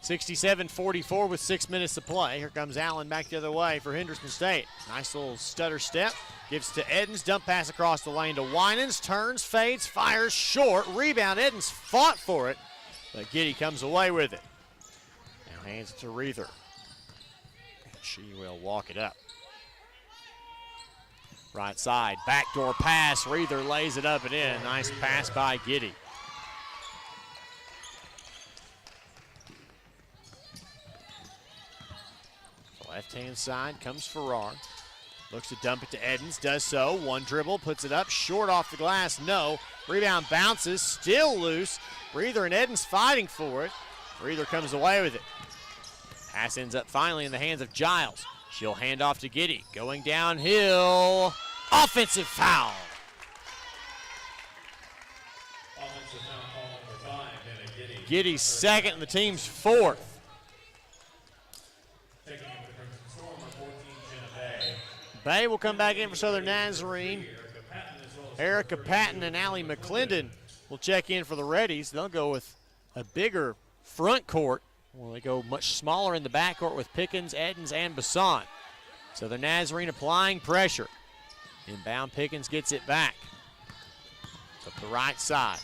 67-44 with 6 minutes to play. Here comes Allen back the other way for Henderson State. Nice little stutter step. Gives to Edens. Dump pass across the lane to Winans. Turns, fades, fires short. Rebound. Edens fought for it, but Giddy comes away with it. Now hands it to Reether. She will walk it up. Right side. Backdoor pass. Reether lays it up and in. Nice pass by Giddy. Left-hand side comes Farrar. Looks to dump it to Edens, does so. One dribble, puts it up, short off the glass, no. Rebound bounces, still loose. Breather and Edens fighting for it. Breather comes away with it. Pass ends up finally in the hands of Giles. She'll hand off to Giddy. Going downhill. Offensive foul. Giddy's second and the team's fourth. Bay will come back in for Southern Nazarene. Erica Patton and Allie McClendon will check in for the Reddies. They'll go with a bigger front court. Well, they go much smaller in the backcourt with Pickens, Edens, and Bassan. Southern Nazarene applying pressure. Inbound Pickens gets it back. Up the right side.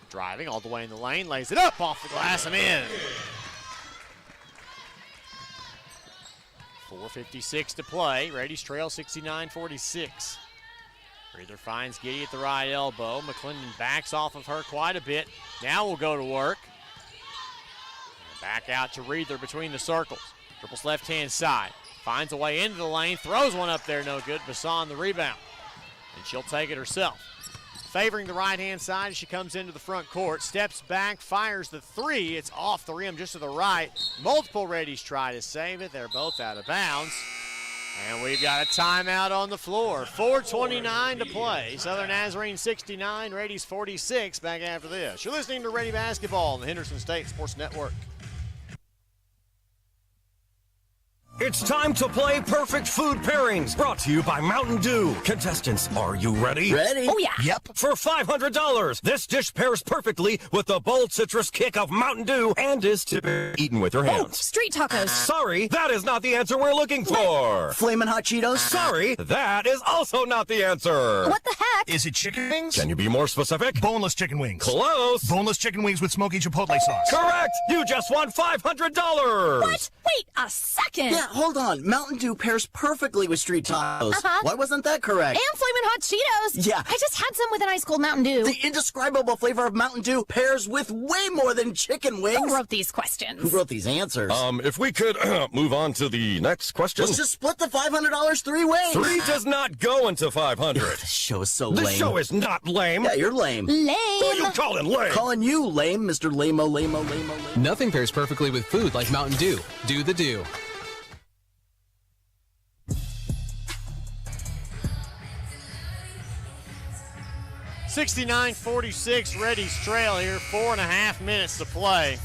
Driving all the way in the lane, lays it up off the glass and in. 4:56 to play. Reddies trail 69-46. Breather finds Giddy at the right elbow. McClendon backs off of her quite a bit. Now we'll go to work. And back out to Reether between the circles. Dribbles left-hand side. Finds a way into the lane. Throws one up there, no good. Bassan the rebound. And she'll take it herself. Favoring the right-hand side as she comes into the front court. Steps back, fires the three. It's off the rim just to the right. Multiple Reddies try to save it. They're both out of bounds. And we've got a timeout on the floor. 4:29 to play. Southern Nazarene 69, Reddies 46. Back after this. You're listening to Ready Basketball on the Henderson State Sports Network. It's time to play Perfect Food Pairings, brought to you by Mountain Dew. Contestants, are you ready? Ready? Oh, yeah. Yep. For $500, this dish pairs perfectly with the bold citrus kick of Mountain Dew and is to be eaten with your hands. Oh, street tacos. Sorry, that is not the answer we're looking for. Flamin' Hot Cheetos. Sorry, that is also not the answer. What the heck? Is it chicken wings? Can you be more specific? Boneless chicken wings. Close. Boneless chicken wings with smoky chipotle sauce. Correct. You just won $500. What? Wait a second. Yeah, hold on. Mountain Dew pairs perfectly with street tacos. Why wasn't that correct? And Flamin' Hot Cheetos. Yeah. I just had some with an ice cold Mountain Dew. The indescribable flavor of Mountain Dew pairs with way more than chicken wings. Who wrote these questions? Who wrote these answers? If we could move on to the next question. Let's just split the $500 three ways. 3 does not go into 500. This show is so lame. This show is not lame. Yeah, you're lame. Lame. Who are you calling lame? Calling you lame, Mr. Lame-o, lame-o, lame-o, lame-o. Nothing pairs perfectly with food like Mountain Dew. Do the Dew. (69-46) Reddies trail here. 4.5 minutes to play.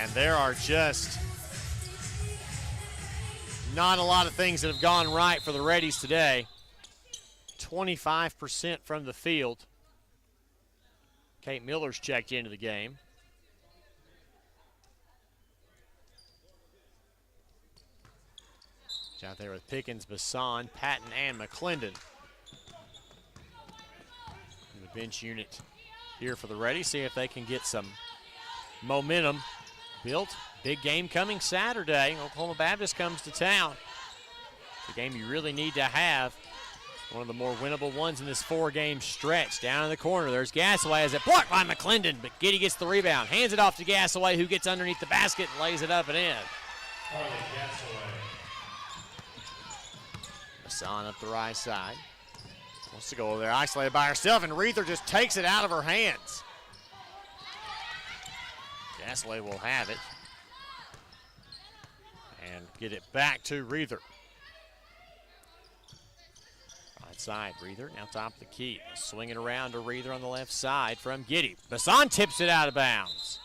And there are just not a lot of things that have gone right for the Reddies today. 25% from the field. Kate Miller's checked into the game. She's out there with Pickens, Bassan, Patton, and McClendon. And the bench unit here for the Reddies. See if they can get some momentum built. Big game coming Saturday. Oklahoma Baptist comes to town. It's a game you really need to have. One of the more winnable ones in this 4-game stretch. Down in the corner, there's Gasaway as it blocked by McClendon, but Giddy gets the rebound. Hands it off to Gasaway, who gets underneath the basket and lays it up and in. Bassan up the right side. Wants to go over there, isolated by herself, and Reether just takes it out of her hands. Gasaway will have it. And get it back to Reether. Right side, Reether now top of the key. Swing it around to Reether on the left side from Giddy. Bassan tips it out of bounds.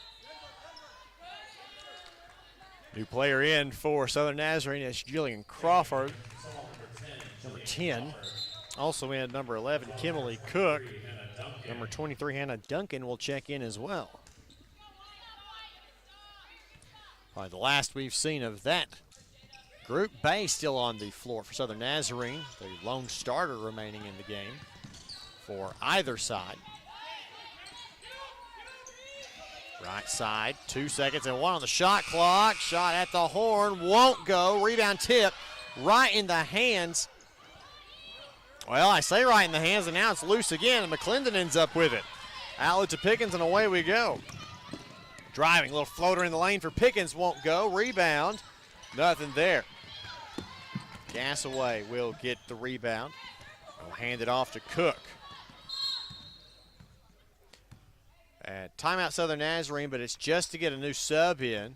New player in for Southern Nazarene is Jillian Crawford, number 10. Also in number 11, Kimberly Cook. Number 23, Hannah Duncan will check in as well. Probably the last we've seen of that group. Bay still on the floor for Southern Nazarene, the lone starter remaining in the game for either side. Right side, 2 seconds and 1 on the shot clock. Shot at the horn, won't go. Rebound tip right in the hands. Well, I say right in the hands, and now it's loose again, and McClendon ends up with it. Outlet to Pickens, and away we go. Driving, little floater in the lane for Pickens, won't go. Rebound, nothing there. Gasaway will get the rebound. We'll hand it off to Cook. Timeout Southern Nazarene, but it's just to get a new sub in.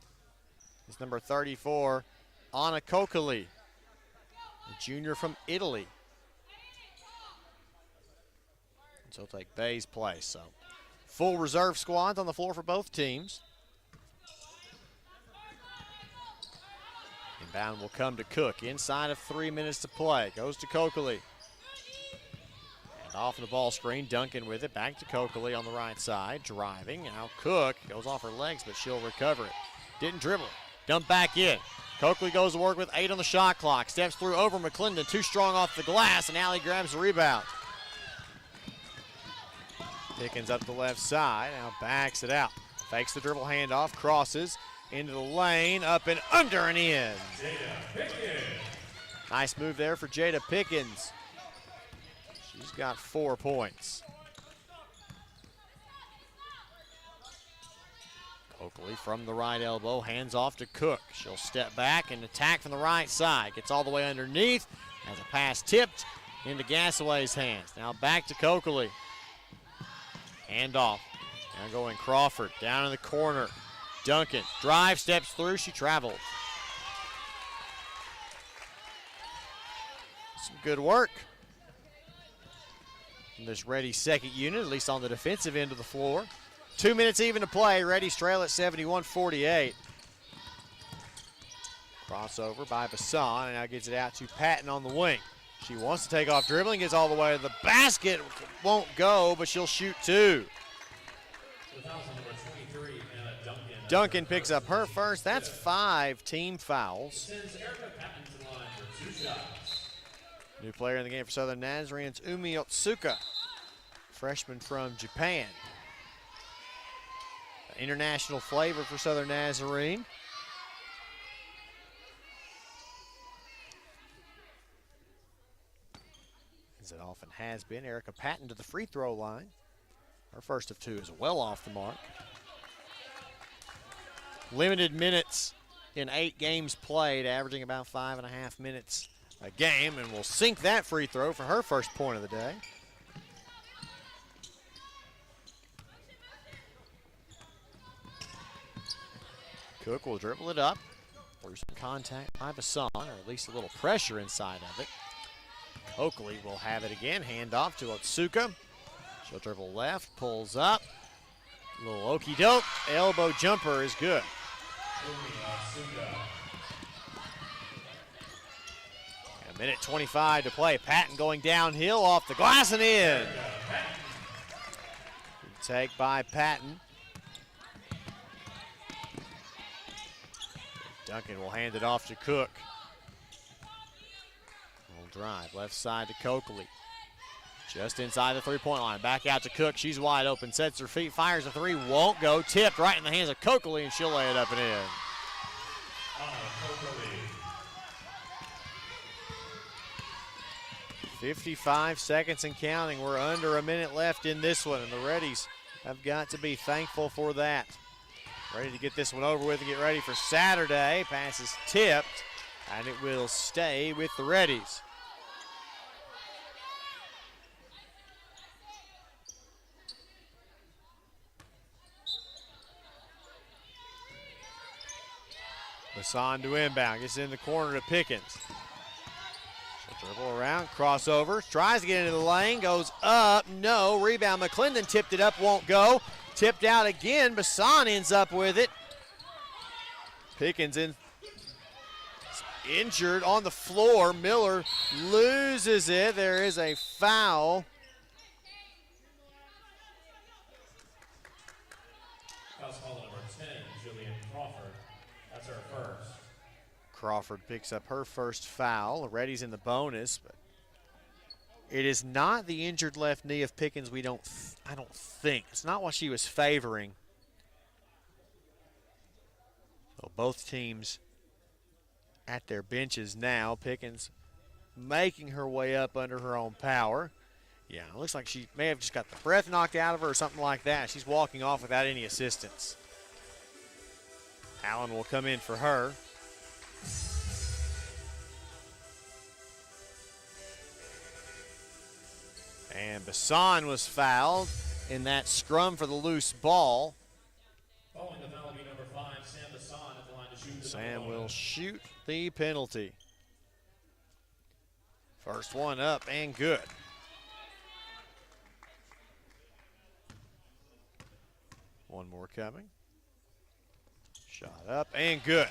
It's number 34, Anna Kokali, a junior from Italy. So he'll take Bay's place. So full reserve squads on the floor for both teams. Inbound will come to Cook. Inside of 3 minutes to play. Goes to Kokali. And off the ball screen. Duncan with it. Back to Kokali on the right side. Driving. Now Cook goes off her legs, but she'll recover it. Didn't dribble. Dump back in. Kokali goes to work with 8 on the shot clock. Steps through over McClendon. Too strong off the glass, and Allie grabs the rebound. Pickens up the left side, now backs it out. Fakes the dribble handoff, crosses into the lane, up and under and in. Nice move there for Jada Pickens. She's got 4 points. Oakley from the right elbow, hands off to Cook. She'll step back and attack from the right side. Gets all the way underneath, has a pass tipped into Gasaway's hands. Now back to Coakley. Hand off. Now going Crawford. Down in the corner. Duncan. Drive, steps through. She travels. Some good work from this Reddies second unit, at least on the defensive end of the floor. 2 minutes even to play. Reddies trail at 71-48. Crossover by Bassan, and now gets it out to Patton on the wing. She wants to take off dribbling, gets all the way to the basket, won't go, but she'll shoot 2. Duncan picks up her first. That's 5 team fouls. New player in the game for Southern Nazarene, it's Umi Otsuka, freshman from Japan. International flavor for Southern Nazarene. As it often has been. Erica Patton to the free throw line. Her first of 2 is well off the mark. Limited minutes in 8 games played, averaging about 5.5 minutes a game, and will sink that free throw for her first point of the day. Cook will dribble it up. Through some contact by Bassan, or at least a little pressure inside of it. Oakley will have it again. Hand off to Otsuka. She'll dribble left, pulls up. A little okey-doke. Elbow jumper is good. A minute 25 to play. Patton going downhill off the glass and in. Good take by Patton. Duncan will hand it off to Cook. Full drive, left side to Coakley. Just inside the three-point line. Back out to Cook. She's wide open. Sets her feet. Fires a three. Won't go. Tipped right in the hands of Coakley, and she'll lay it up and in. 55 seconds and counting. We're under a minute left in this one, and the Reddies have got to be thankful for that. Ready to get this one over with and get ready for Saturday. Pass is tipped, and it will stay with the Reddies. Masson to inbound, gets in the corner to Pickens. She'll dribble around, crossover, tries to get into the lane, goes up, no, rebound. McClendon tipped it up, won't go. Tipped out again, Masson ends up with it. Pickens injured on the floor. Miller loses it. There is a foul. Foul's call number 10, Julian Crawford. That's her first. Crawford picks up her first foul. Reddy's in the bonus, but it is not the injured left knee of Pickens. I don't think. It's not what she was favoring. So both teams at their benches now. Pickens making her way up under her own power. Yeah, it looks like she may have just got the breath knocked out of her or something like that. She's walking off without any assistance. Allen will come in for her. And Bassan was fouled in that scrum for the loose ball. Following the foul will be number 5, Sam Bassan at the line to shoot. Sam will shoot the penalty. First one up and good. One more coming. Shot up and good.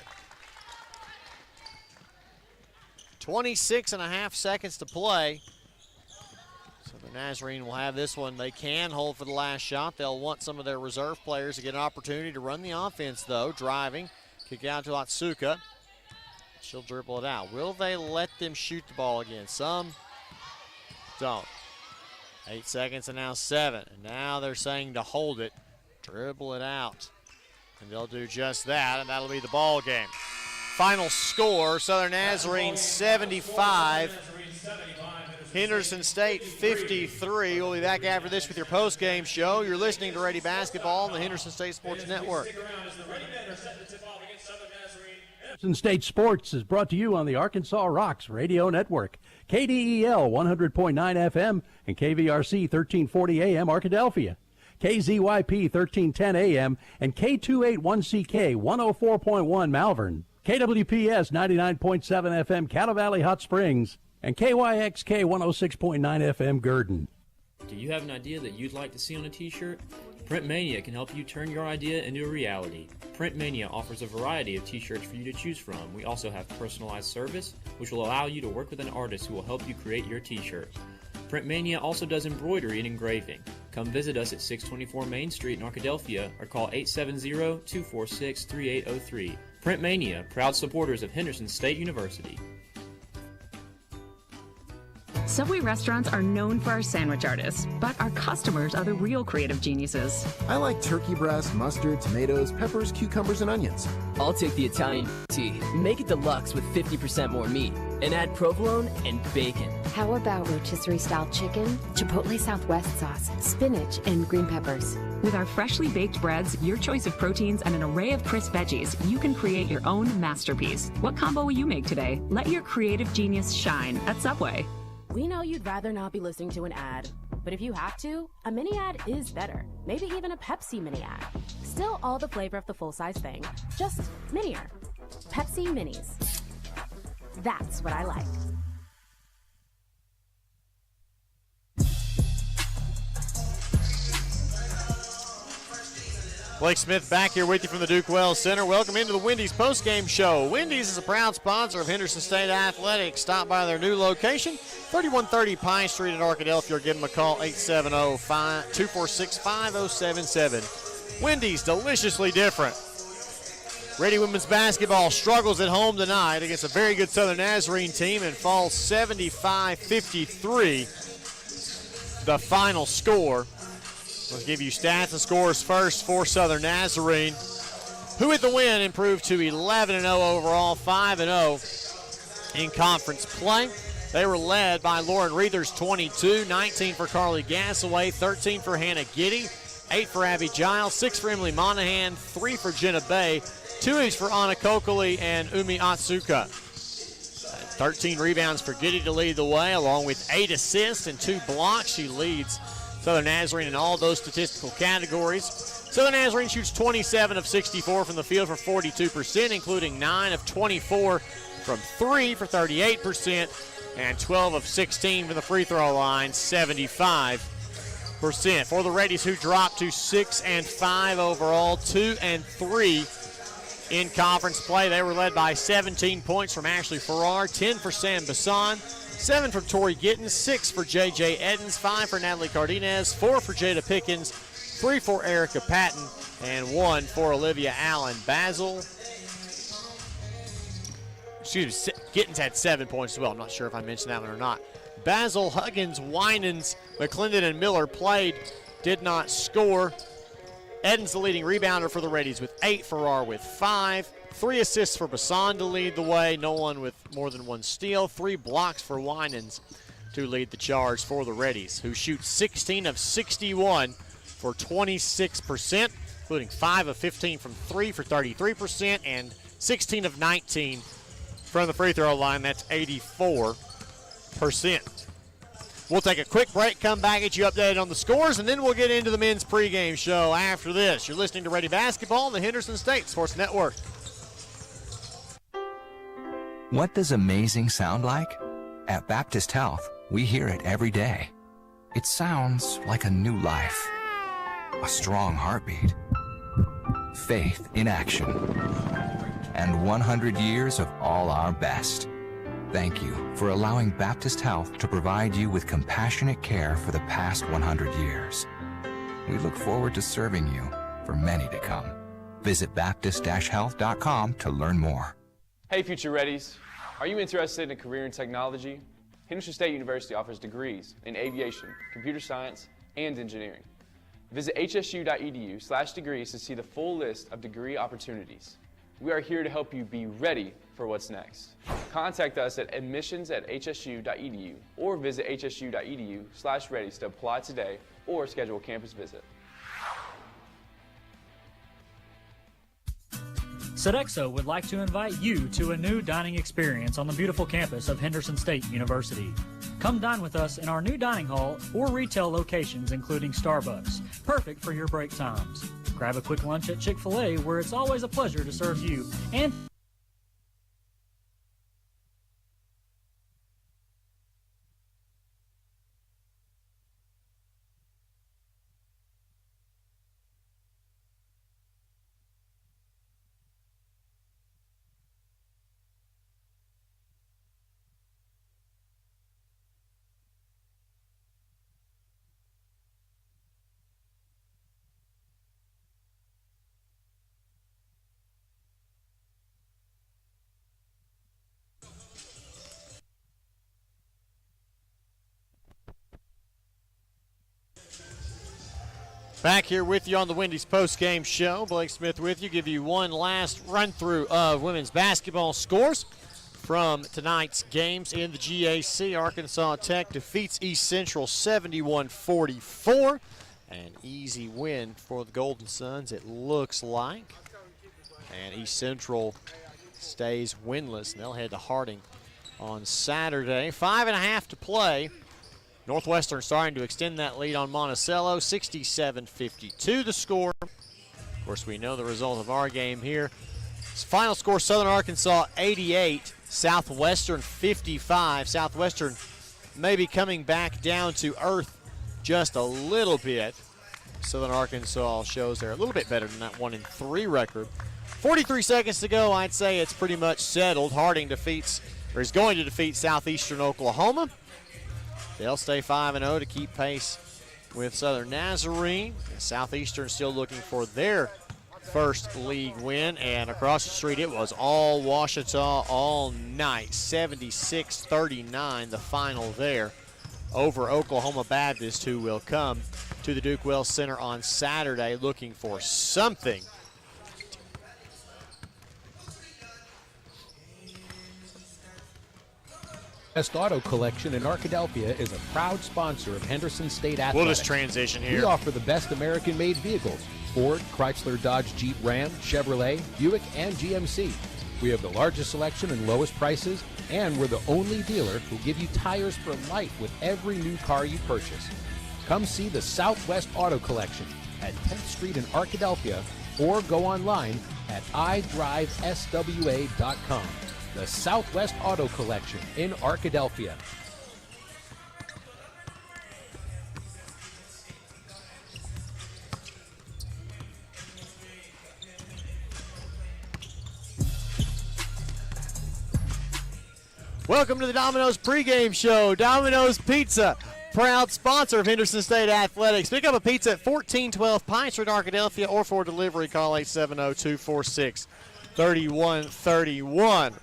26.5 seconds to play. So the Nazarene will have this one. They can hold for the last shot. They'll want some of their reserve players to get an opportunity to run the offense, though. Driving, kick out to Atsuka. She'll dribble it out. Will they let them shoot the ball again? Some don't. 8 seconds and now 7. And now they're saying to hold it. Dribble it out. And they'll do just that, and that'll be the ball game. Final score, Southern Nazarene 75. Henderson State 53. We'll be back after this with your post-game show. You're listening to Reddy Basketball on the Henderson State Sports Network. Henderson State Sports is brought to you on the Arkansas Rocks Radio Network. KDEL 100.9 FM and KVRC 1340 AM Arkadelphia. KZYP 1310 AM and K281CK 104.1 Malvern. KWPS 99.7 FM Cattle Valley Hot Springs. And KYXK 106.9 FM Gurdon. Do you have an idea that you'd like to see on a t-shirt? Print Mania can help you turn your idea into a reality. Print Mania offers a variety of t-shirts for you to choose from. We also have personalized service, which will allow you to work with an artist who will help you create your t-shirt. Print Mania also does embroidery and engraving. Come visit us at 624 Main Street in Arkadelphia or call 870-246-3803. Print Mania, proud supporters of Henderson State University. Subway restaurants are known for our sandwich artists, but our customers are the real creative geniuses. I like turkey breast, mustard, tomatoes, peppers, cucumbers, and onions. I'll take the Italian tea. Make it deluxe with 50% more meat. And add provolone and bacon. How about rotisserie-style chicken, Chipotle Southwest sauce, spinach, and green peppers? With our freshly baked breads, your choice of proteins, and an array of crisp veggies, you can create your own masterpiece. What combo will you make today? Let your creative genius shine at Subway. We know you'd rather not be listening to an ad, but if you have to, a mini ad is better. Maybe even a Pepsi mini ad. Still all the flavor of the full-size thing, just minier. Pepsi Minis. That's what I like. Blake Smith back here with you from the Duke Wells Center. Welcome into the Wendy's postgame show. Wendy's is a proud sponsor of Henderson State Athletics. Stop by their new location, 3130 Pine Street in Arkadelphia, or give them a call, 870-246-5077. Wendy's, deliciously different. Reddy women's basketball struggles at home tonight against a very good Southern Nazarene team and falls 75-53, the final score. Let's give you stats and scores first for Southern Nazarene, who with the win improved to 11-0 overall, 5-0 in conference play. They were led by Lauren Reethers, 22, 19 for Carly Gassaway, 13 for Hannah Giddy, 8 for Abby Giles, 6 for Emily Monahan, 3 for Jenna Bay, 2 each for Anna Kokoli and Umi Atsuka. 13 rebounds for Giddy to lead the way, along with 8 assists and 2 blocks. She leads Southern Nazarene in all those statistical categories. Southern Nazarene shoots 27 of 64 from the field for 42%, including 9 of 24 from 3 for 38%, and 12 of 16 from the free throw line, 75%. For the Reddies, who dropped to 6-5 overall, 2-3 in conference play. They were led by 17 points from Ashley Farrar, 10 for Sam Bassan, 7 for Tori Gittens, 6 for J.J. Edens, 5 for Natalie Cardenas, 4 for Jada Pickens, 3 for Erica Patton, and 1 for Olivia Allen. Gittens had 7 points as well. I'm not sure if I mentioned that one or not. Basil, Huggins, Winans, McClendon, and Miller played, did not score. Edens, the leading rebounder for the Reddies, with 8, Farrar with 5. 3 assists for Bassan to lead the way, no one with more than 1 steal. 3 blocks for Winans to lead the charge for the Reddies, who shoot 16 of 61 for 26%, including 5 of 15 from 3 for 33%, and 16 of 19 from the free throw line. That's 84%. We'll take a quick break, come back, get you updated on the scores, and then we'll get into the men's pregame show after this. You're listening to Reddy Basketball on the Henderson State Sports Network. What does amazing sound like? At Baptist Health, we hear it every day. It sounds like a new life, a strong heartbeat, faith in action, and 100 years of all our best. Thank you for allowing Baptist Health to provide you with compassionate care for the past 100 years. We look forward to serving you for many to come. Visit baptist-health.com to learn more. Hey Future Reddies, are you interested in a career in technology? Henderson State University offers degrees in aviation, computer science, and engineering. Visit hsu.edu/degrees to see the full list of degree opportunities. We are here to help you be ready for what's next. Contact us at admissions@hsu.edu or visit hsu.edu/readies to apply today or schedule a campus visit. Sodexo would like to invite you to a new dining experience on the beautiful campus of Henderson State University. Come dine with us in our new dining hall or retail locations, including Starbucks, perfect for your break times. Grab a quick lunch at Chick-fil-A, where it's always a pleasure to serve you, and Back here with you on the Wendy's postgame show. Blake Smith with you. Give you one last run-through of women's basketball scores from tonight's games in the GAC. Arkansas Tech defeats East Central 71-44. An easy win for the Golden Suns, it looks like. And East Central stays winless, and they'll head to Harding on Saturday. 5.5 to play. Northwestern starting to extend that lead on Monticello, 67-52 the score. Of course, we know the result of our game here. Final score, Southern Arkansas 88, Southwestern 55. Southwestern maybe coming back down to earth just a little bit. Southern Arkansas shows they're a little bit better than that 1-3 record. 43 seconds to go. I'd say it's pretty much settled. Harding is going to defeat Southeastern Oklahoma. They'll stay 5-0 to keep pace with Southern Nazarene. Southeastern still looking for their first league win. And across the street, it was all Ouachita all night. 76-39, the final there over Oklahoma Baptist, who will come to the Duke Wells Center on Saturday looking for something. Best Auto Collection in Arkadelphia is a proud sponsor of Henderson State Athletics. We'll just transition here. We offer the best American-made vehicles: Ford, Chrysler, Dodge, Jeep, Ram, Chevrolet, Buick, and GMC. We have the largest selection and lowest prices, and we're the only dealer who give you tires for life with every new car you purchase. Come see the Southwest Auto Collection at 10th Street in Arkadelphia, or go online at idriveswa.com. The Southwest Auto Collection in Arkadelphia. Welcome to the Domino's pregame show. Domino's Pizza, proud sponsor of Henderson State Athletics. Pick up a pizza at 1412 Pine Street, Arkadelphia, or for delivery, call 870-246-3131.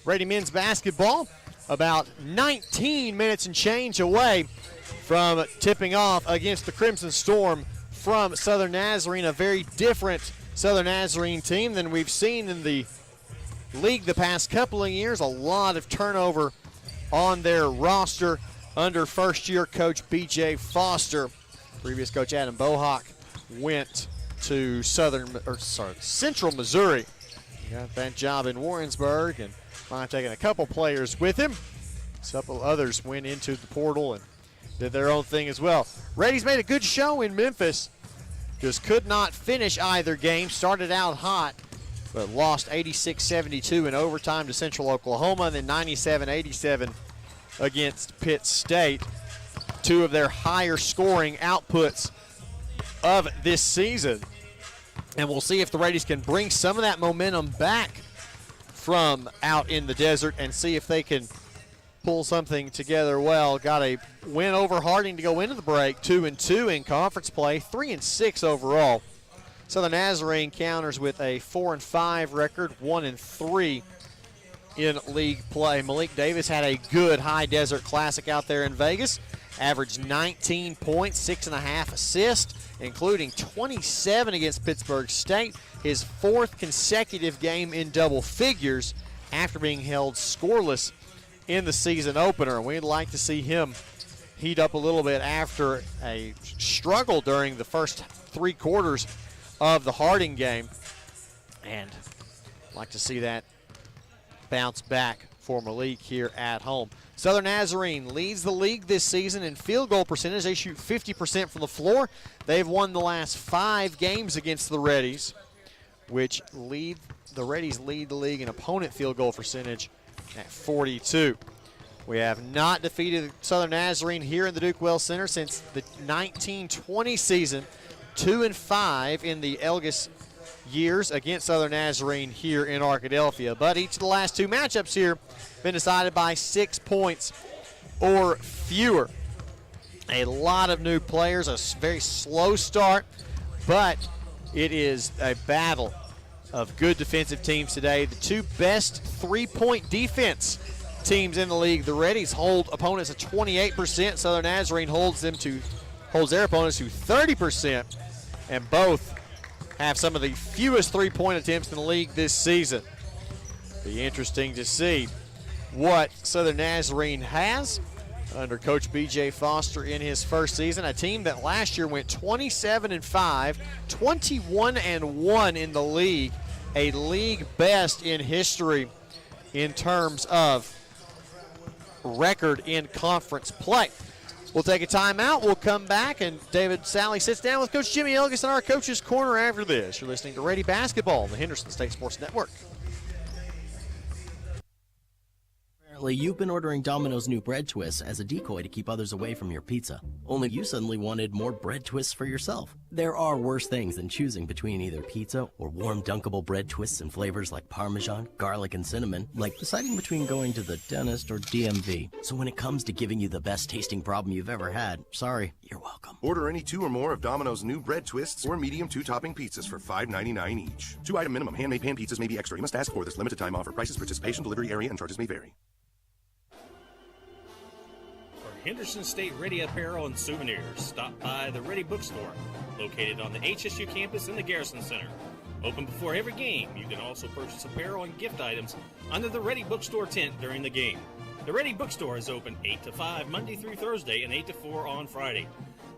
Brady men's basketball about 19 minutes and change away from tipping off against the Crimson Storm from Southern Nazarene, a very different Southern Nazarene team than we've seen in the league the past couple of years. A lot of turnover on their roster under first-year coach B.J. Foster. Previous coach Adam Bohawk went to Central Missouri. He got that job in Warrensburg and might have taken a couple players with him. A couple others went into the portal and did their own thing as well. Reddies made a good show in Memphis. Just could not finish either game. Started out hot, but lost 86-72 in overtime to Central Oklahoma, and then 97-87 against Pitt State. Two of their higher scoring outputs of this season. And we'll see if the Reddies can bring some of that momentum back from out in the desert and see if they can pull something together well. Got a win over Harding to go into the break, 2-2 in conference play, 3-6 overall. Southern Nazarene counters with a 4-5 record, 1-3 in league play. Malik Davis had a good High Desert Classic out there in Vegas. Averaged 19 points, 6.5 assists, including 27 against Pittsburgh State. His fourth consecutive game in double figures after being held scoreless in the season opener. We'd like to see him heat up a little bit after a struggle during the first three quarters of the Harding game. And like to see that bounce back for Malik here at home. Southern Nazarene leads the league this season in field goal percentage. They shoot 50% from the floor. They've won the last 5 games against the Reddies, which the Reddies lead the league in opponent field goal percentage at 42. We have not defeated Southern Nazarene here in the Duke Wells Center since the 1920 season. 2-5 in the Elgis years against Southern Nazarene here in Arkadelphia. But each of the last 2 matchups here been decided by 6 points or fewer. A lot of new players, a very slow start, but it is a battle of good defensive teams today. The 2 best 3-point defense teams in the league. The Reddies hold opponents at 28%. Southern Nazarene holds their opponents to 30%, and both have some of the fewest 3-point attempts in the league this season. Be interesting to see what Southern Nazarene has under Coach B.J. Foster in his first season, a team that last year went 27-5, 21-1 in the league, a league best in history in terms of record in conference play. We'll take a timeout. We'll come back, and David Sally sits down with Coach Jimmy Elgis in our Coach's Corner after this. You're listening to Reddy Basketball on the Henderson State Sports Network. Lately, you've been ordering Domino's new bread twists as a decoy to keep others away from your pizza. Only you suddenly wanted more bread twists for yourself. There are worse things than choosing between either pizza or warm dunkable bread twists and flavors like Parmesan, garlic, and cinnamon, like deciding between going to the dentist or DMV. So when it comes to giving you the best tasting problem you've ever had, sorry, you're welcome. Order any 2 or more of Domino's new bread twists or medium 2-topping pizzas for $5.99 each. 2-item minimum. Handmade pan pizzas may be extra. You must ask for this limited time offer. Prices, participation, delivery area, and charges may vary. For Henderson State Ready Apparel and Souvenirs, stop by the Ready Bookstore, located on the HSU campus in the Garrison Center. Open before every game, you can also purchase apparel and gift items under the Ready Bookstore tent during the game. The Ready Bookstore is open 8 to 5 Monday through Thursday and 8 to 4 on Friday.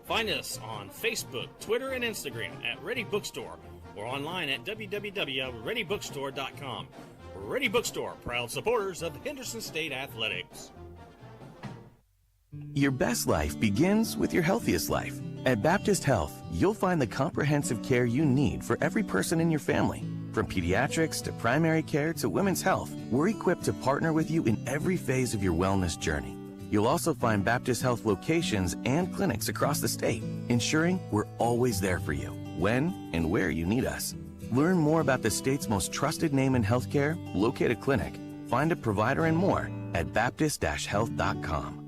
Find us on Facebook, Twitter, and Instagram at Ready Bookstore or online at www.readybookstore.com. Ready Bookstore, proud supporters of Henderson State Athletics. Your best life begins with your healthiest life. At Baptist Health, you'll find the comprehensive care you need for every person in your family. From pediatrics to primary care to women's health, we're equipped to partner with you in every phase of your wellness journey. You'll also find Baptist Health locations and clinics across the state, ensuring we're always there for you, when and where you need us. Learn more about the state's most trusted name in healthcare, locate a clinic, find a provider, and more at baptist-health.com.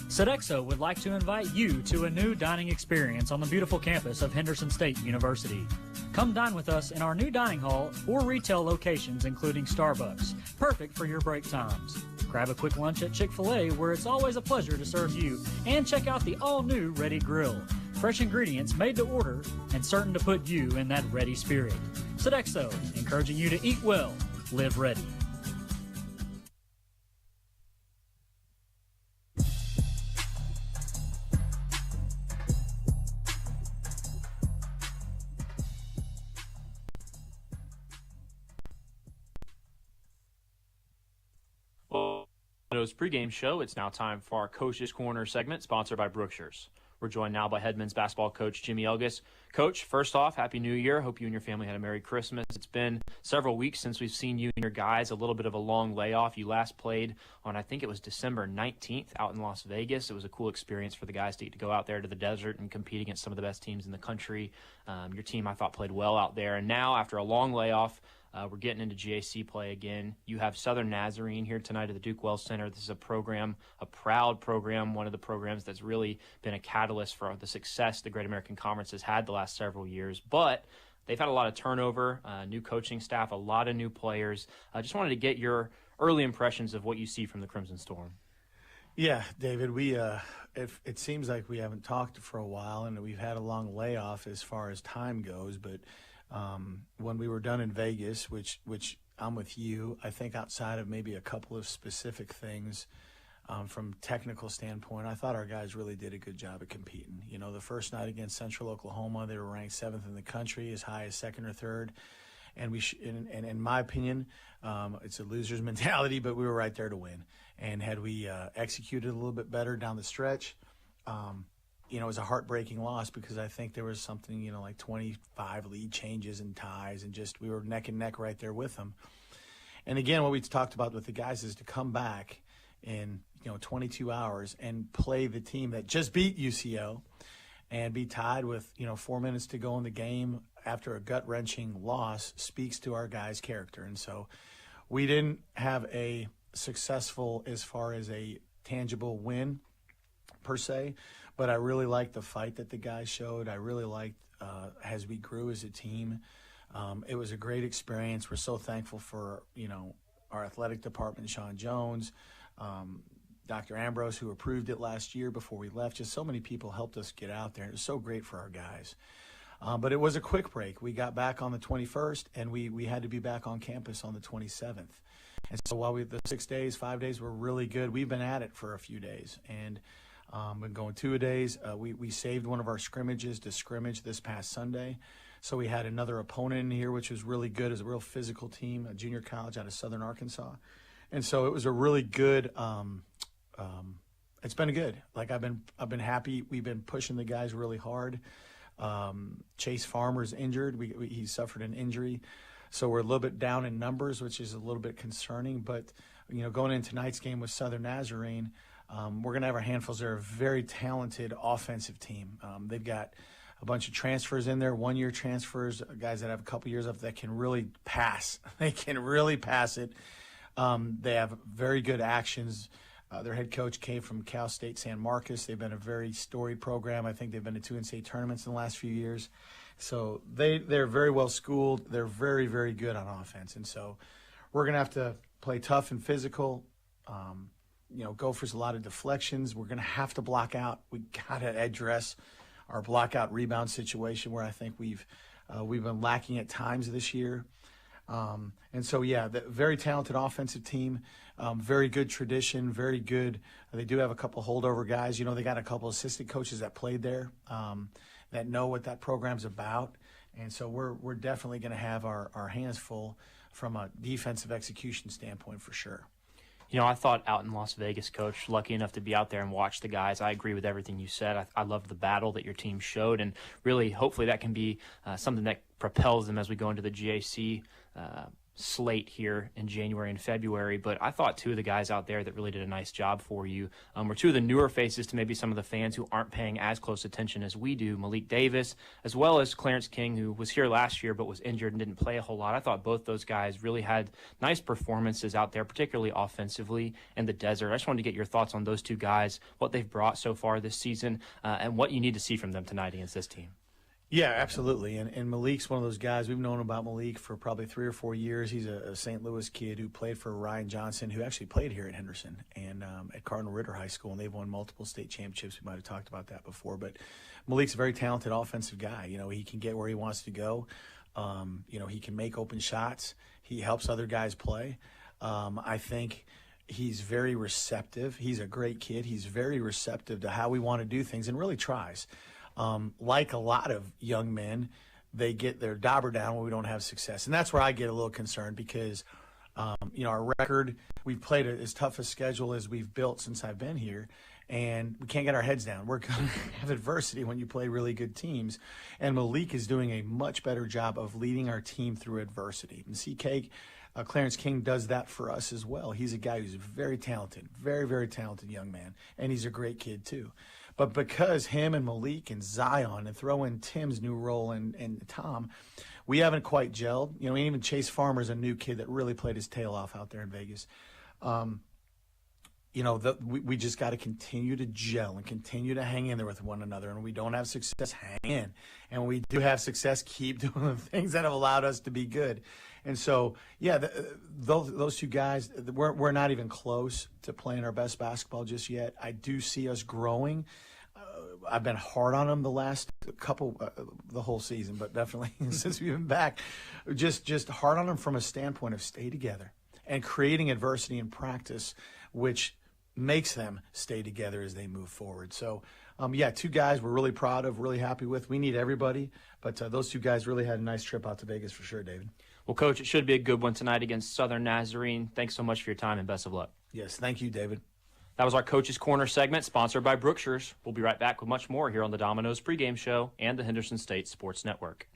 Sodexo would like to invite you to a new dining experience on the beautiful campus of Henderson State University. Come dine with us in our new dining hall or retail locations including Starbucks, perfect for your break times. Grab a quick lunch at Chick-fil-A where it's always a pleasure to serve you, and check out the all-new Ready Grill. Fresh ingredients made to order and certain to put you in that ready spirit. Sodexo, encouraging you to eat well, live ready. Pregame show. It's now time for our Coach's Corner segment, sponsored by Brookshire's. We're joined now by head men's basketball coach Jimmy Elgis. Coach, first off, Happy New Year. Hope you and your family had a Merry Christmas. It's been several weeks since we've seen you and your guys. A little bit of a long layoff. You last played on, I think it was December 19th out in Las Vegas. It was a cool experience for the guys to get to go out there to the desert and compete against some of the best teams in the country. Your team, I thought, played well out there. And now, after a long layoff, we're getting into GAC play again. You have Southern Nazarene here tonight at the Duke Wells Center. This is a program, a proud program, one of the programs that's really been a catalyst for the success the Great American Conference has had the last several years. But they've had a lot of turnover, new coaching staff, a lot of new players. I just wanted to get your early impressions of what you see from the Crimson Storm. Yeah, David, it seems like we haven't talked for a while, and we've had a long layoff as far as time goes, but when we were done in Vegas, which I'm with you, I think outside of maybe a couple of specific things from technical standpoint, I thought our guys really did a good job of competing. You know, the first night against Central Oklahoma, they were ranked 7th in the country, as high as 2nd or 3rd. And and in my opinion, it's a loser's mentality, but we were right there to win. And had we executed a little bit better down the stretch, it was a heartbreaking loss because I think there was something, like 25 lead changes and ties, and just we were neck and neck right there with them. And again, what we talked about with the guys is to come back in 22 hours and play the team that just beat UCO and be tied with 4 minutes to go in the game after a gut-wrenching loss speaks to our guys' character. And so we didn't have a successful as far as a tangible win per se, but I really liked the fight that the guys showed. I really liked as we grew as a team. It was a great experience. We're so thankful for, our athletic department, Sean Jones, Dr. Ambrose, who approved it last year before we left. Just so many people helped us get out there. It was so great for our guys. But it was a quick break. We got back on the 21st, and we had to be back on campus on the 27th. And so while the 5 days were really good, we've been at it for a few days. And been going 2 days. We saved one of our scrimmages to scrimmage this past Sunday. So we had another opponent in here, which was really good. It was a real physical team, a junior college out of Southern Arkansas. And so it was a really good it's been good. Like I've been happy. We've been pushing the guys really hard. Chase Farmer's injured. He suffered an injury. So we're a little bit down in numbers, which is a little bit concerning. But, going into tonight's game with Southern Nazarene, we're going to have our handfuls. They're a very talented offensive team. They've got a bunch of transfers in there, one-year transfers, guys that have a couple years up that can really pass. They can really pass it. They have very good actions. Their head coach came from Cal State San Marcos. They've been a very storied program. I think they've been to 2 NCAA tournaments in the last few years. So they're very well schooled. They're very, very good on offense. And so we're going to have to play tough and physical. Go for a lot of deflections. We're going to have to block out. We got to address our block-out rebound situation where I think we've been lacking at times this year. And so, the very talented offensive team, very good tradition, very good. They do have a couple holdover guys. They got a couple assistant coaches that played there that know what that program's about. And so we're definitely going to have our hands full from a defensive execution standpoint for sure. I thought out in Las Vegas, Coach, lucky enough to be out there and watch the guys. I agree with everything you said. I loved the battle that your team showed, and really, hopefully that can be something that propels them as we go into the GAC slate here in January and February. But I thought two of the guys out there that really did a nice job for you were two of the newer faces to maybe some of the fans who aren't paying as close attention as we do. Malik Davis, as well as Clarence King, who was here last year but was injured and didn't play a whole lot. I thought both those guys really had nice performances out there, particularly offensively in the desert. I just wanted to get your thoughts on those two guys, what they've brought so far this season, and what you need to see from them tonight against this team. Yeah, absolutely. And Malik's one of those guys. We've known about Malik for probably 3 or 4 years. He's a St. Louis kid who played for Ryan Johnson, who actually played here at Henderson and at Cardinal Ritter High School, and they've won multiple state championships. We might have talked about that before. But Malik's a very talented offensive guy. He can get where he wants to go. He can make open shots. He helps other guys play. I think he's very receptive. He's a great kid. He's very receptive to how we want to do things and really tries. Like a lot of young men, they get their dauber down when we don't have success. And that's where I get a little concerned because, our record, we've played as tough a schedule as we've built since I've been here, and we can't get our heads down. We're going to have adversity when you play really good teams. And Malik is doing a much better job of leading our team through adversity. And CK, Clarence King does that for us as well. He's a guy who's very talented, very, very talented young man, and he's a great kid too. But because him and Malik and Zion, and throw in Tim's new role and Tom, we haven't quite gelled. Even Chase Farmer's a new kid that really played his tail off out there in Vegas. We just got to continue to gel and continue to hang in there with one another. And when we don't have success, hang in. And when we do have success, keep doing the things that have allowed us to be good. And so, those two guys, we're not even close to playing our best basketball just yet. I do see us growing. I've been hard on them the last couple, the whole season, but definitely since we've been back, just hard on them from a standpoint of stay together and creating adversity in practice, which makes them stay together as they move forward. So, two guys we're really proud of, really happy with. We need everybody, but those two guys really had a nice trip out to Vegas for sure, David. Well, Coach, it should be a good one tonight against Southern Nazarene. Thanks so much for your time and best of luck. Yes, thank you, David. That was our Coach's Corner segment, sponsored by Brookshire's. We'll be right back with much more here on the Domino's Pregame Show and the Henderson State Sports Network.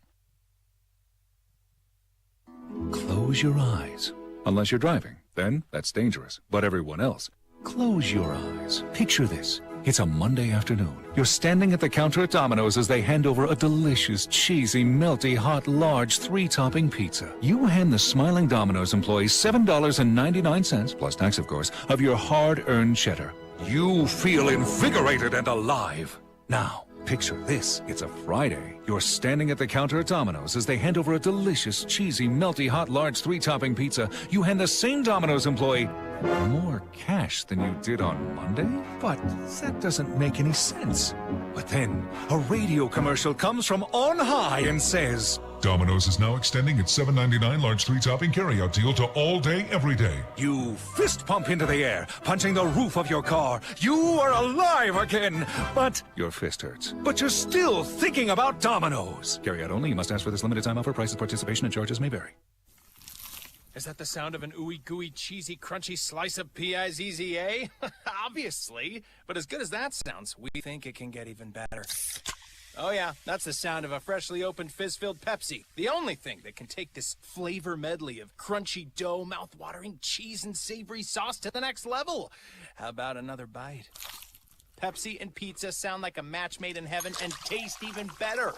Close your eyes. Unless you're driving, then that's dangerous. But everyone else, close your eyes. Picture this. It's a Monday afternoon. You're standing at the counter at Domino's as they hand over a delicious, cheesy, melty, hot, large, 3-topping pizza. You hand the smiling Domino's employee $7.99, plus tax, of course, of your hard-earned cheddar. You feel invigorated and alive. Now, picture this. It's a Friday. You're standing at the counter at Domino's as they hand over a delicious, cheesy, melty, hot, large, 3-topping pizza. You hand the same Domino's employee more cash than you did on Monday? But that doesn't make any sense. But then, a radio commercial comes from on high and says, Domino's is now extending its $7.99 large 3-topping carryout deal to all day, every day. You fist pump into the air, punching the roof of your car. You are alive again, but your fist hurts. But you're still thinking about Domino's. Carryout only. You must ask for this limited time offer. Prices, participation, and charges may vary. Is that the sound of an ooey gooey cheesy crunchy slice of P-I-Z-Z-A? Obviously, but as good as that sounds, we think it can get even better. Oh yeah, that's the sound of a freshly opened fizz-filled Pepsi. The only thing that can take this flavor medley of crunchy dough, mouth-watering cheese, and savory sauce to the next level. How about another bite? Pepsi and pizza sound like a match made in heaven and taste even better.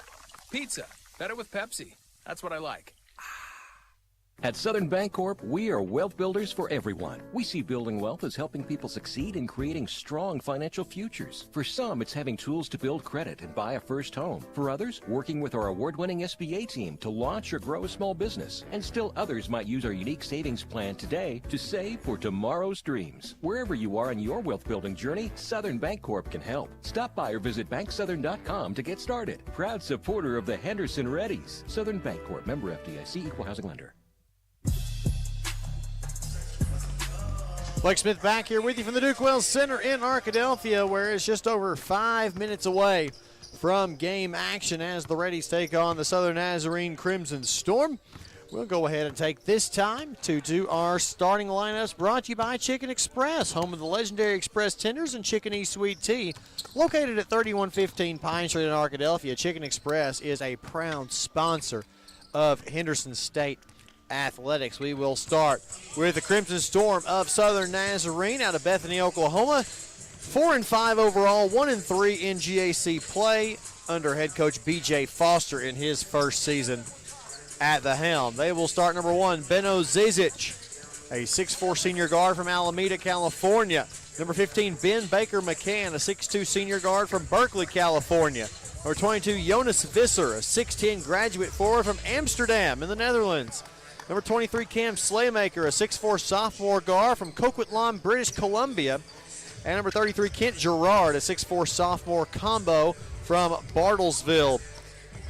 Pizza, better with Pepsi. That's what I like. At Southern Bancorp, we are wealth builders for everyone. We see building wealth as helping people succeed in creating strong financial futures. For some, it's having tools to build credit and buy a first home. For others, working with our award-winning SBA team to launch or grow a small business. And still others might use our unique savings plan today to save for tomorrow's dreams. Wherever you are in your wealth building journey, Southern Bancorp can help. Stop by or visit banksouthern.com to get started. Proud supporter of the Henderson Reddies. Southern Bancorp, member FDIC, equal housing lender. Blake Smith back here with you from the Duke Wells Center in Arkadelphia, where it's just over 5 minutes away from game action as the Reddies take on the Southern Nazarene Crimson Storm. We'll go ahead and take this time to do our starting lineups, brought to you by Chicken Express, home of the legendary Express Tenders and Chicken E Sweet Tea. Located at 3115 Pine Street in Arkadelphia, Chicken Express is a proud sponsor of Henderson State Athletics. We will start with the Crimson Storm of Southern Nazarene out of Bethany, Oklahoma. 4-5 overall, 1-3 in GAC play under head coach B.J. Foster in his first season at the helm. They will start number 1, Beno Zizic, a 6'4 senior guard from Alameda, California. Number 15, Ben Baker McCann, a 6'2 senior guard from Berkeley, California. Number 22, Jonas Visser, a 6'10 graduate forward from Amsterdam in the Netherlands. Number 23, Cam Slaymaker, a 6'4 sophomore guard from Coquitlam, British Columbia. And number 33, Kent Gerard, a 6'4 sophomore combo from Bartlesville,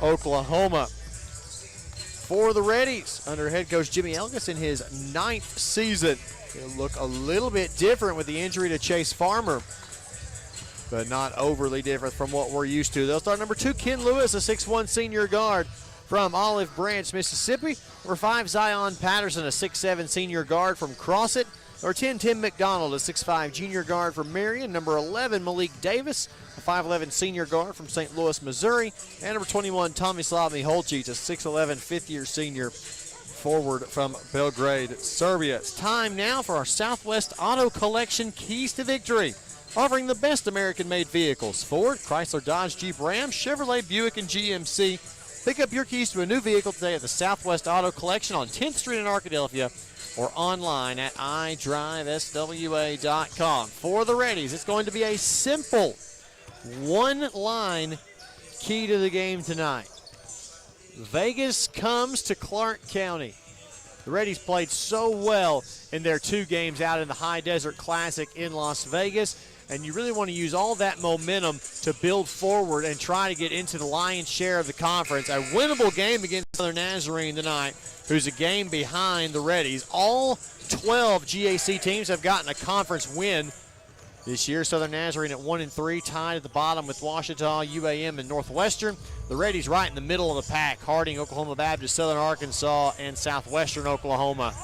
Oklahoma. For the Reddies, under head coach Jimmy Elgis in his 9th season. It'll look a little bit different with the injury to Chase Farmer, but not overly different from what we're used to. They'll start number 2, Ken Lewis, a 6'1 senior guard from Olive Branch, Mississippi. Number 5, Zion Patterson, a 6'7 senior guard from Crossett. Number 10, Tim McDonald, a 6'5 junior guard from Marion. Number 11, Malik Davis, a 5'11 senior guard from St. Louis, Missouri. And number 21, Tomislav Miholcic, a 6'11 fifth-year senior forward from Belgrade, Serbia. It's time now for our Southwest Auto Collection Keys to Victory, offering the best American-made vehicles: Ford, Chrysler, Dodge, Jeep, Ram, Chevrolet, Buick, and GMC. Pick up your keys to a new vehicle today at the Southwest Auto Collection on 10th Street in Arkadelphia or online at idriveswa.com. For the Reddies, it's going to be a simple one-line key to the game tonight. Vegas comes to Clark County. The Reddies played so well in their 2 games out in the High Desert Classic in Las Vegas, and you really want to use all that momentum to build forward and try to get into the lion's share of the conference. A winnable game against Southern Nazarene tonight, who's a game behind the Reddies. All 12 GAC teams have gotten a conference win this year. Southern Nazarene at 1-3, tied at the bottom with Ouachita, UAM, and Northwestern. The Reddies right in the middle of the pack: Harding, Oklahoma Baptist, Southern Arkansas, and Southwestern Oklahoma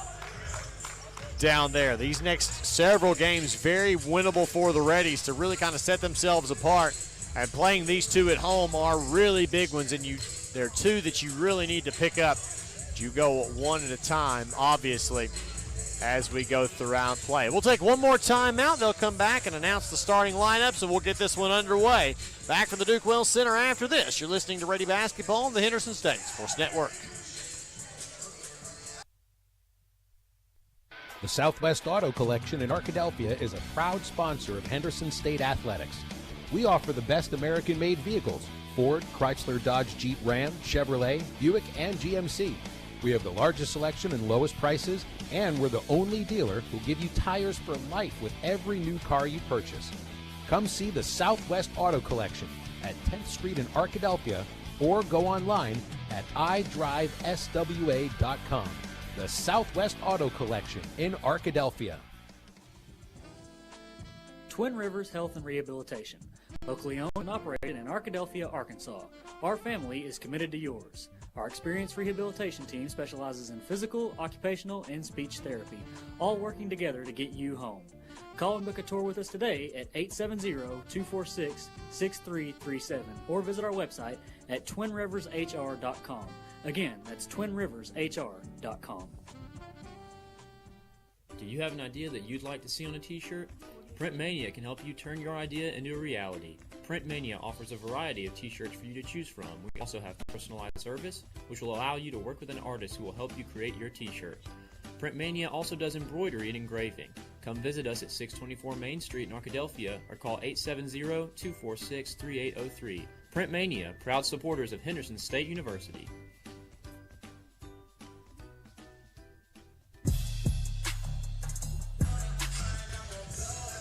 down there. These next several games very winnable for the Reddies to really kind of set themselves apart, and playing these 2 at home are really big ones, and they're 2 that you really need to pick up. You go one at a time, obviously, as we go throughout play. We'll take one more time out. They'll come back and announce the starting lineups, and we'll get this one underway. Back from the Duke Wells Center after this. You're listening to Ready Basketball on the Henderson State Sports Network. The Southwest Auto Collection in Arkadelphia is a proud sponsor of Henderson State Athletics. We offer the best American-made vehicles: Ford, Chrysler, Dodge, Jeep, Ram, Chevrolet, Buick, and GMC. We have the largest selection and lowest prices, and we're the only dealer who give you tires for life with every new car you purchase. Come see the Southwest Auto Collection at 10th Street in Arkadelphia, or go online at idriveswa.com. The Southwest Auto Collection in Arkadelphia. Twin Rivers Health and Rehabilitation, locally owned and operated in Arkadelphia, Arkansas. Our family is committed to yours. Our experienced rehabilitation team specializes in physical, occupational, and speech therapy, all working together to get you home. Call and book a tour with us today at 870-246-6337 or visit our website at twinrivershr.com. Again, that's twinrivershr.com. Do you have an idea that you'd like to see on a t-shirt? Print Mania can help you turn your idea into a reality. Print Mania offers a variety of t-shirts for you to choose from. We also have personalized service, which will allow you to work with an artist who will help you create your t-shirt. Print Mania also does embroidery and engraving. Come visit us at 624 Main Street in Arkadelphia or call 870-246-3803. Print Mania, proud supporters of Henderson State University.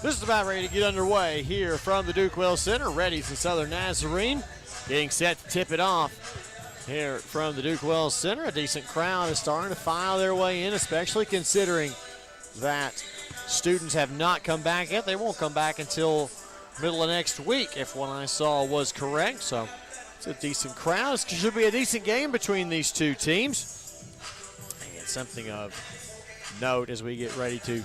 This is about ready to get underway here from the Duke Wells Center. Reddies and Southern Nazarene getting set to tip it off here from the Duke Wells Center. A decent crowd is starting to file their way in, especially considering that students have not come back yet. They won't come back until middle of next week, if what I saw was correct. So it's a decent crowd. It should be a decent game between these two teams. And something of note as we get ready to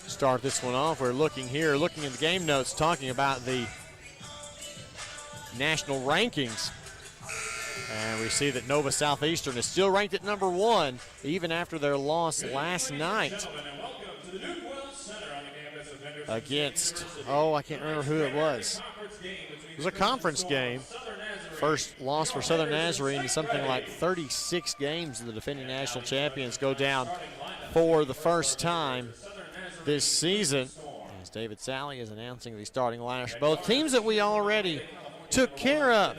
start this one off. We're looking at the game notes, talking about the national rankings. And we see that Nova Southeastern is still ranked at number 1, even after their loss last night against, I can't remember who it was. It was a conference game. First loss for Southern Nazarene in something like 36 games. The defending national champions go down for the first time this season, as David Sally is announcing the starting lineup for both teams that we already took care of.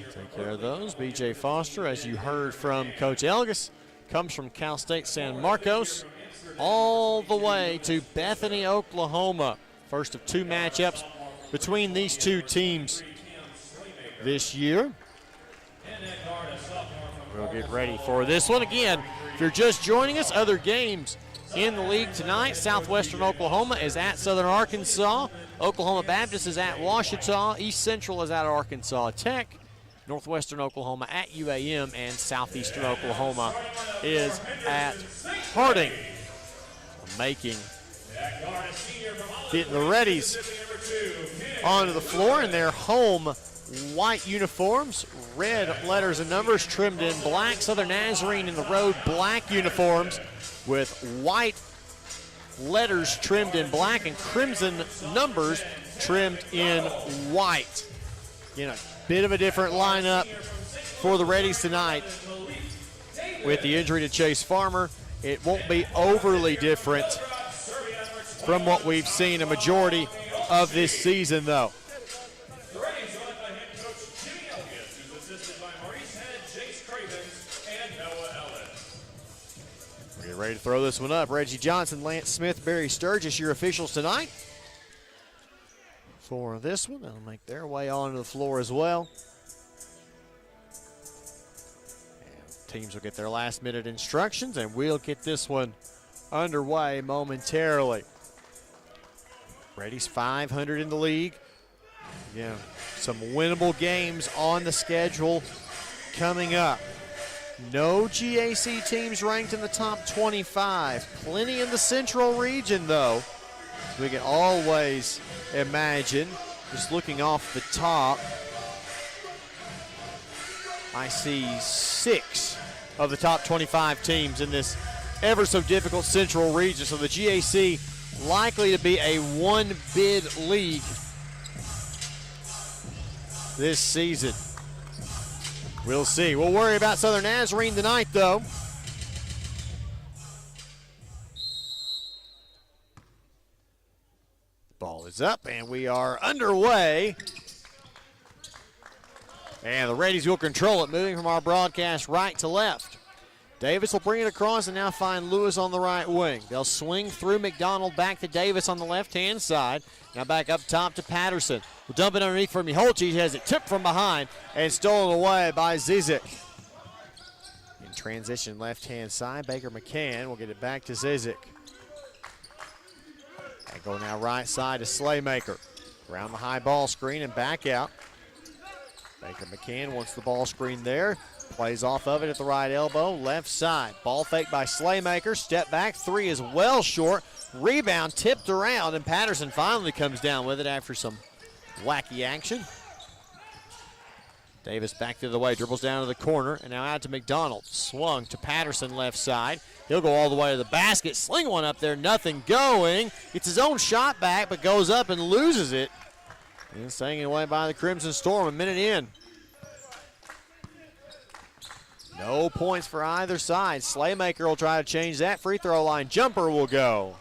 Take care of those. B.J. Foster, as you heard from Coach Elgis, comes from Cal State San Marcos all the way to Bethany, Oklahoma. First of 2 matchups between these two teams this year. We'll get ready for this one again. If you're just joining us, other games in the league tonight. Southwestern Oklahoma is at Southern Arkansas. Oklahoma Baptist is at Ouachita. East Central is at Arkansas Tech. Northwestern Oklahoma at UAM. And Southeastern Oklahoma is at Harding. Getting the Reddies onto the floor in their home white uniforms, red letters and numbers trimmed in black. Southern Nazarene in the road black uniforms with white letters trimmed in black and crimson numbers trimmed in white. A bit of a different lineup for the Reddies tonight. With the injury to Chase Farmer, it won't be overly different from what we've seen a majority of this season, though. We're ready to throw this one up. Reggie Johnson, Lance Smith, Barry Sturgis, your officials tonight for this one. They'll make their way onto the floor as well. And teams will get their last-minute instructions, and we'll get this one underway momentarily. Reddies 500 in the league. Some winnable games on the schedule coming up. No GAC teams ranked in the top 25. Plenty in the Central region, though. We can always imagine. Just looking off the top, I see 6 of the top 25 teams in this ever so difficult Central region. So the GAC likely to be a one-bid league this season. We'll see. We'll worry about Southern Nazarene tonight, though. Ball is up, and we are underway. And the Reddies will control it, moving from our broadcast right to left. Davis will bring it across and now find Lewis on the right wing. They'll swing through McDonald back to Davis on the left-hand side. Now back up top to Patterson. We'll dump it underneath for Miholci. He has it tipped from behind and stolen away by Zizic. In transition left-hand side, Baker McCann will get it back to Zizic. And go now right side to Slaymaker. Around the high ball screen and back out. Baker McCann wants the ball screen there. Plays off of it at the right elbow, left side. Ball fake by Slaymaker. Step back, three is well short. Rebound tipped around, and Patterson finally comes down with it after some wacky action. Davis back the other way, dribbles down to the corner, and now out to McDonald. Swung to Patterson left side. He'll go all the way to the basket. Sling one up there, nothing going. Gets his own shot back, but goes up and loses it. And it's taken away by the Crimson Storm, a minute in. No points for either side. Slaymaker will try to change that. Free throw line jumper will go.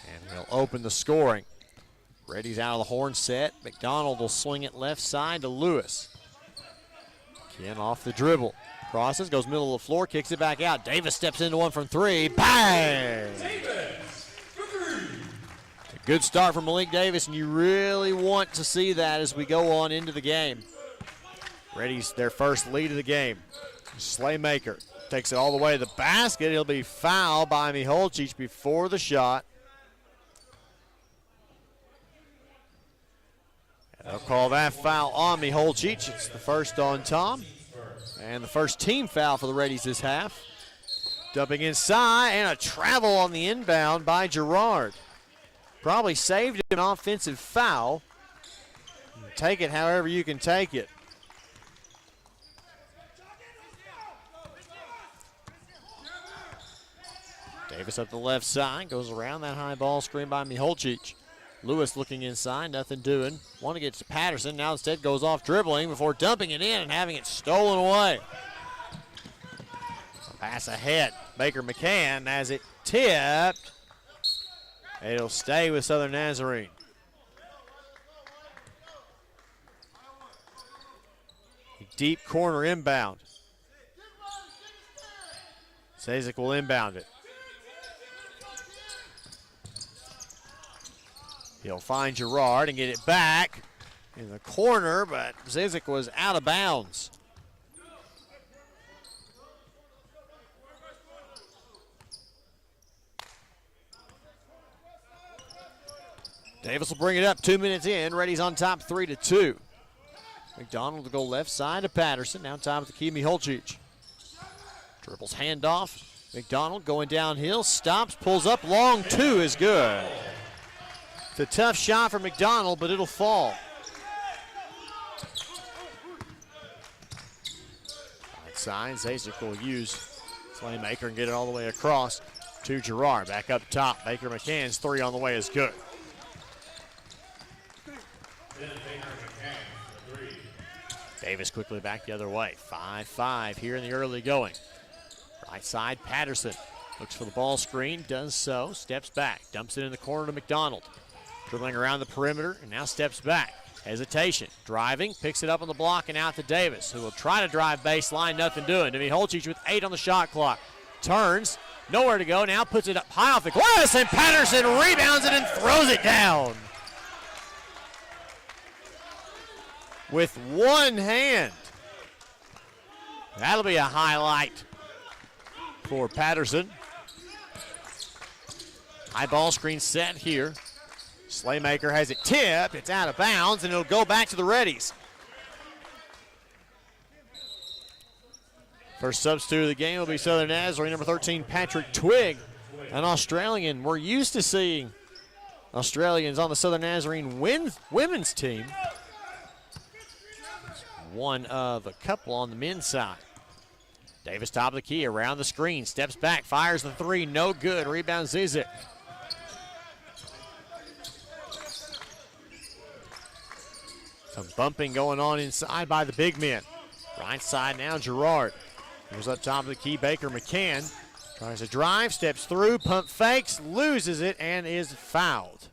And he'll open the scoring. Reddies out of the horn set. McDonald will swing it left side to Lewis. Ken off the dribble. Crosses, goes middle of the floor, kicks it back out. Davis steps into one from three. Bang! A good start from Malik Davis, and you really want to see that as we go on into the game. Reddies their first lead of the game. Slaymaker takes it all the way to the basket. He'll be fouled by Miholcic before the shot. They'll call that foul on Miholcic. It's the first on Tom. And the first team foul for the Reddies this half. Dumping inside, and a travel on the inbound by Gerard. Probably saved an offensive foul. Take it however you can take it. Davis up the left side, goes around that high ball screen by Miholcic. Lewis looking inside, nothing doing. Want to get to Patterson, now instead goes off dribbling before dumping it in and having it stolen away. Pass ahead, Baker McCann has it tipped. It'll stay with Southern Nazarene. Deep corner inbound. Zazik will inbound it. He'll find Gerard and get it back in the corner, but Zizik was out of bounds. Davis will bring it up 2 minutes in. Reddies on top 3-2. McDonald will go left side to Patterson. Now top of the key, Miholcic. Dribbles handoff. McDonald going downhill, stops, pulls up, long two is good. It's a tough shot for McDonald, but it'll fall. Outside, Zazik will use Slaymaker and get it all the way across to Gerard. Back up top, Baker McCann's three on the way is good. Davis quickly back the other way. 5-5 here in the early going. Right side, Patterson looks for the ball screen, does so, steps back, dumps it in the corner to McDonald. Dribbling around the perimeter and now steps back. Hesitation, driving, picks it up on the block and out to Davis, who will try to drive baseline, nothing doing. Miholcic with 8 on the shot clock. Turns, nowhere to go, now puts it up high off the glass, and Patterson rebounds it and throws it down. With one hand. That'll be a highlight for Patterson. High ball screen set here. Slaymaker has it tipped. It's out of bounds, and it'll go back to the Reddies. First substitute of the game will be Southern Nazarene, number 13, Patrick Twigg, an Australian. We're used to seeing Australians on the Southern Nazarene women's team. One of a couple on the men's side. Davis top of the key, around the screen, steps back, fires the three, no good. Rebound Zizik. Some bumping going on inside by the big men. Right side now, Gerard. Goes up top of the key, Baker McCann. Tries to drive, steps through, pump fakes, loses it, and is fouled.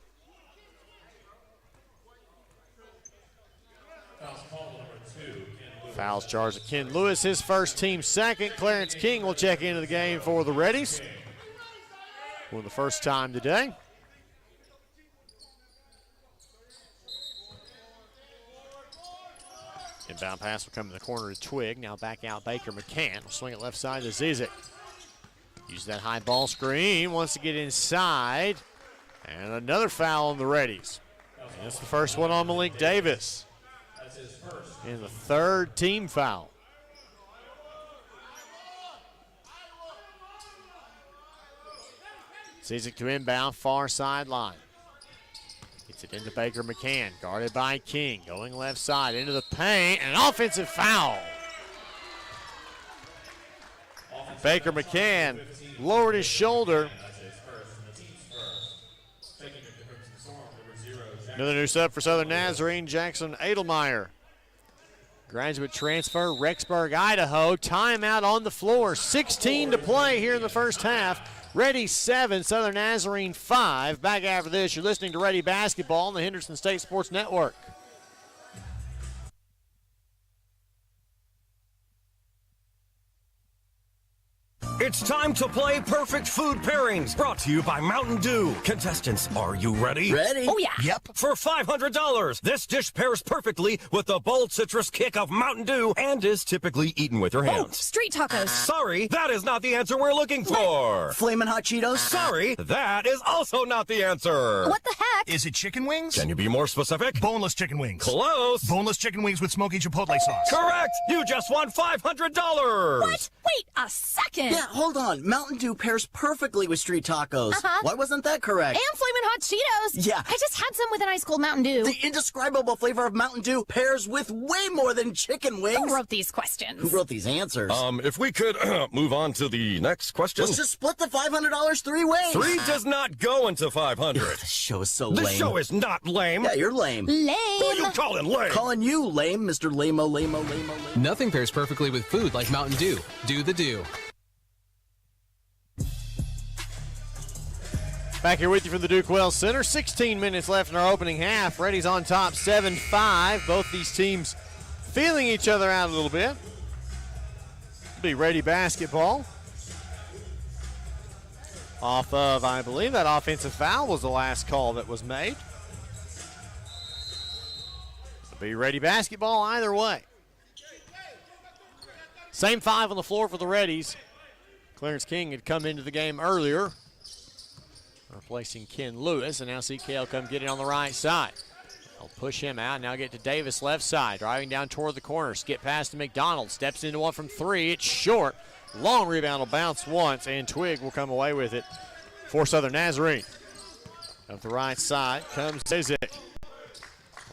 Fouls charged to Ken Lewis, his first, team second. Clarence King will check into the game for the Reddies for the first time today. Inbound pass will come in the corner to Twigg. Now back out Baker McCann. Will swing it left side to Zizik. Use that high ball screen. Wants to get inside. And another foul on the Reddies. And that's the first one on Malik Davis. And the third team foul. Cizik to inbound, far sideline. Gets it into Baker McCann, guarded by King. Going left side into the paint, and an offensive foul. Baker McCann lowered his shoulder. Another new sub for Southern Nazarene, Jackson Edelmeyer. Graduate transfer, Rexburg, Idaho. Timeout on the floor. 16 to play here in the first half. Reddies 7, Southern Nazarene 5. Back after this, you're listening to Ready Basketball on the Henderson State Sports Network. It's time to play Perfect Food Pairings, brought to you by Mountain Dew. Contestants, are you ready? Ready? Oh, yeah. Yep. For $500, this dish pairs perfectly with the bold citrus kick of Mountain Dew and is typically eaten with your hands. Oh, street tacos. Sorry, that is not the answer we're looking for. Flamin' Hot Cheetos. Sorry, that is also not the answer. What the heck? Is it chicken wings? Can you be more specific? Boneless chicken wings. Close. Boneless chicken wings with smoky chipotle sauce. Correct. You just won $500. What? Wait a second. Yeah, hold on. Mountain Dew pairs perfectly with street tacos. Why wasn't that correct? And Flamin' Hot Cheetos. Yeah. I just had some with an ice cold Mountain Dew. The indescribable flavor of Mountain Dew pairs with way more than chicken wings. Who wrote these questions? Who wrote these answers? If we could move on to the next question. Let's just split the $500 three ways. 3 does not go into 500. This show is so lame. This show is not lame. Yeah, you're lame. Lame. Who are you calling lame? Calling you lame, Mr. Lame-o, lame-o, lame-o, lame-o. Nothing pairs perfectly with food like Mountain Dew. Do the Dew. Back here with you from the Duke Wells Center. 16 minutes left in our opening half. Reddies on top 7-5. Both these teams feeling each other out a little bit. Be Ready Basketball. Off of, I believe, that offensive foul was the last call that was made. Be Ready Basketball either way. Same 5 on the floor for the Reddies. Clarence King had come into the game earlier, replacing Ken Lewis, and now CK will come get it on the right side. They'll push him out, now get to Davis left side, driving down toward the corner, skip past to McDonald, steps into one from 3, it's short. Long rebound will bounce once, and Twig will come away with it for Southern Nazarene. Up the right side comes Zazik.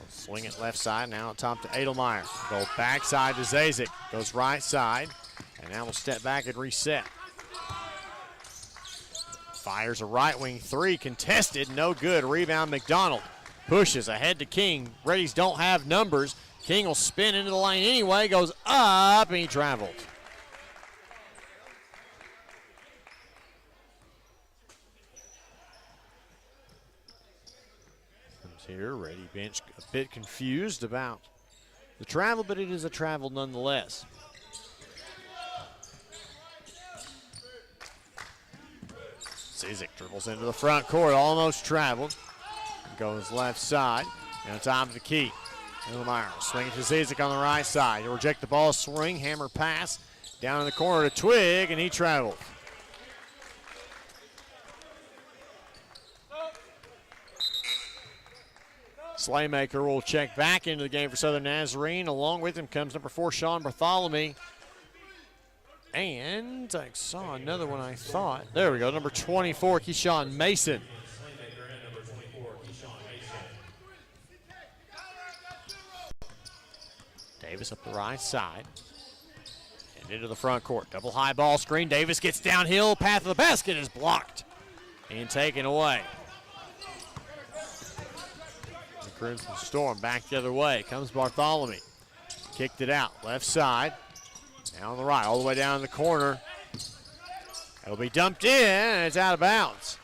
Swing it left side, now up top to Edelmeyer. Go backside to Zazik, goes right side, and now we'll step back and reset. Fires a right wing 3, contested, no good. Rebound McDonald. Pushes ahead to King. Reddies don't have numbers. King will spin into the lane anyway, goes up, and he traveled. Comes here, Reddy bench a bit confused about the travel, but it is a travel nonetheless. Cizik dribbles into the front court, almost traveled. Goes left side, and top of the key. Edelmeyer will swing it to Cizik on the right side. He'll reject the ball, swing, hammer pass. Down in the corner to Twig, and he traveled. Slaymaker will check back into the game for Southern Nazarene. Along with him comes number 4, Sean Bartholomew. And I saw another one, I thought. There we go, number 24, Keyshawn Mason. Davis up the right side. And into the front court. Double high ball screen. Davis gets downhill. Path of the basket is blocked and taken away. The Crimson Storm back the other way. Comes Bartholomew. Kicked it out. Left side. Now on the right, all the way down in the corner. It'll be dumped in, and it's out of bounds.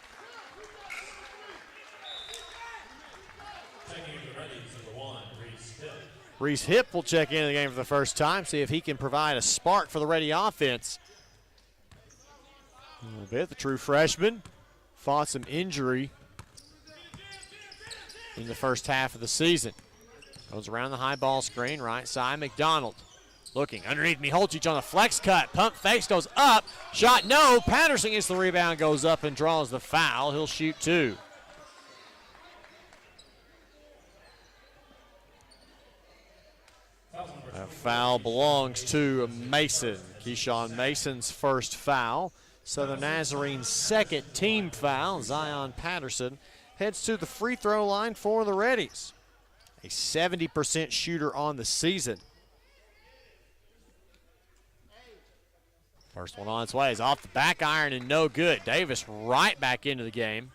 Reese Hipp will check into the game for the first time, see if he can provide a spark for the Ready offense. A little bit, the true freshman fought some injury in the first half of the season. Goes around the high ball screen, right side, McDonald. Looking underneath Miholcic on a flex cut. Pump fakes, goes up. Shot, no. Patterson gets the rebound, goes up and draws the foul. He'll shoot 2. Foul belongs to Mason. Keyshawn Mason's first foul. Southern Nazarene's second team foul. Zion Patterson heads to the free throw line for the Reddies. A 70% shooter on the season. First one on its way is off the back iron and no good. Davis right back into the game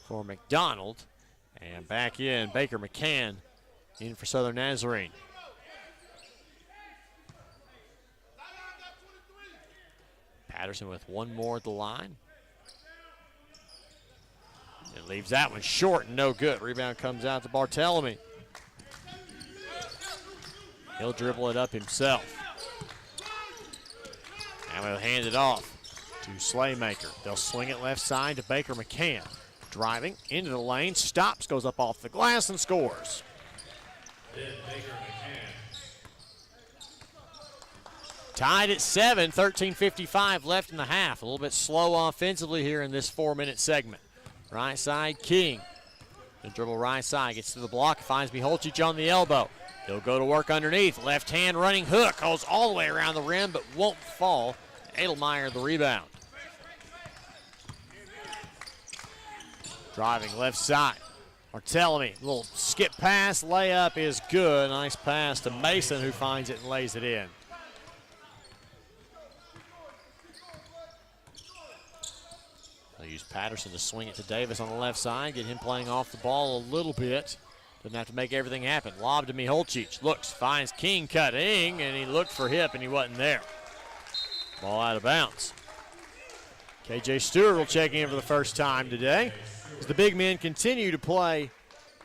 for McDonald. And back in, Baker McCann in for Southern Nazarene. Patterson with one more at the line. And leaves that one short and no good. Rebound comes out to Barthelemy. He'll dribble it up himself. Now he'll hand it off to Slaymaker. They'll swing it left side to Baker McCann. Driving into the lane, stops, goes up off the glass and scores. Tied at 7, 13:55 left in the half. A little bit slow offensively here in this 4-minute segment. Right side, King. The dribble right side, gets to the block, finds Miholcic on the elbow. He'll go to work underneath. Left hand running hook, goes all the way around the rim but won't fall. Edelmeyer the rebound. Driving left side. Barthelemy, little skip pass, layup is good. Nice pass to Mason who finds it and lays it in. They'll use Patterson to swing it to Davis on the left side, get him playing off the ball a little bit. Doesn't have to make everything happen. Lob to Miholcic, looks, finds King cutting, and he looked for hip and he wasn't there. Ball out of bounds. KJ Stewart will check in for the first time today as the big men continue to play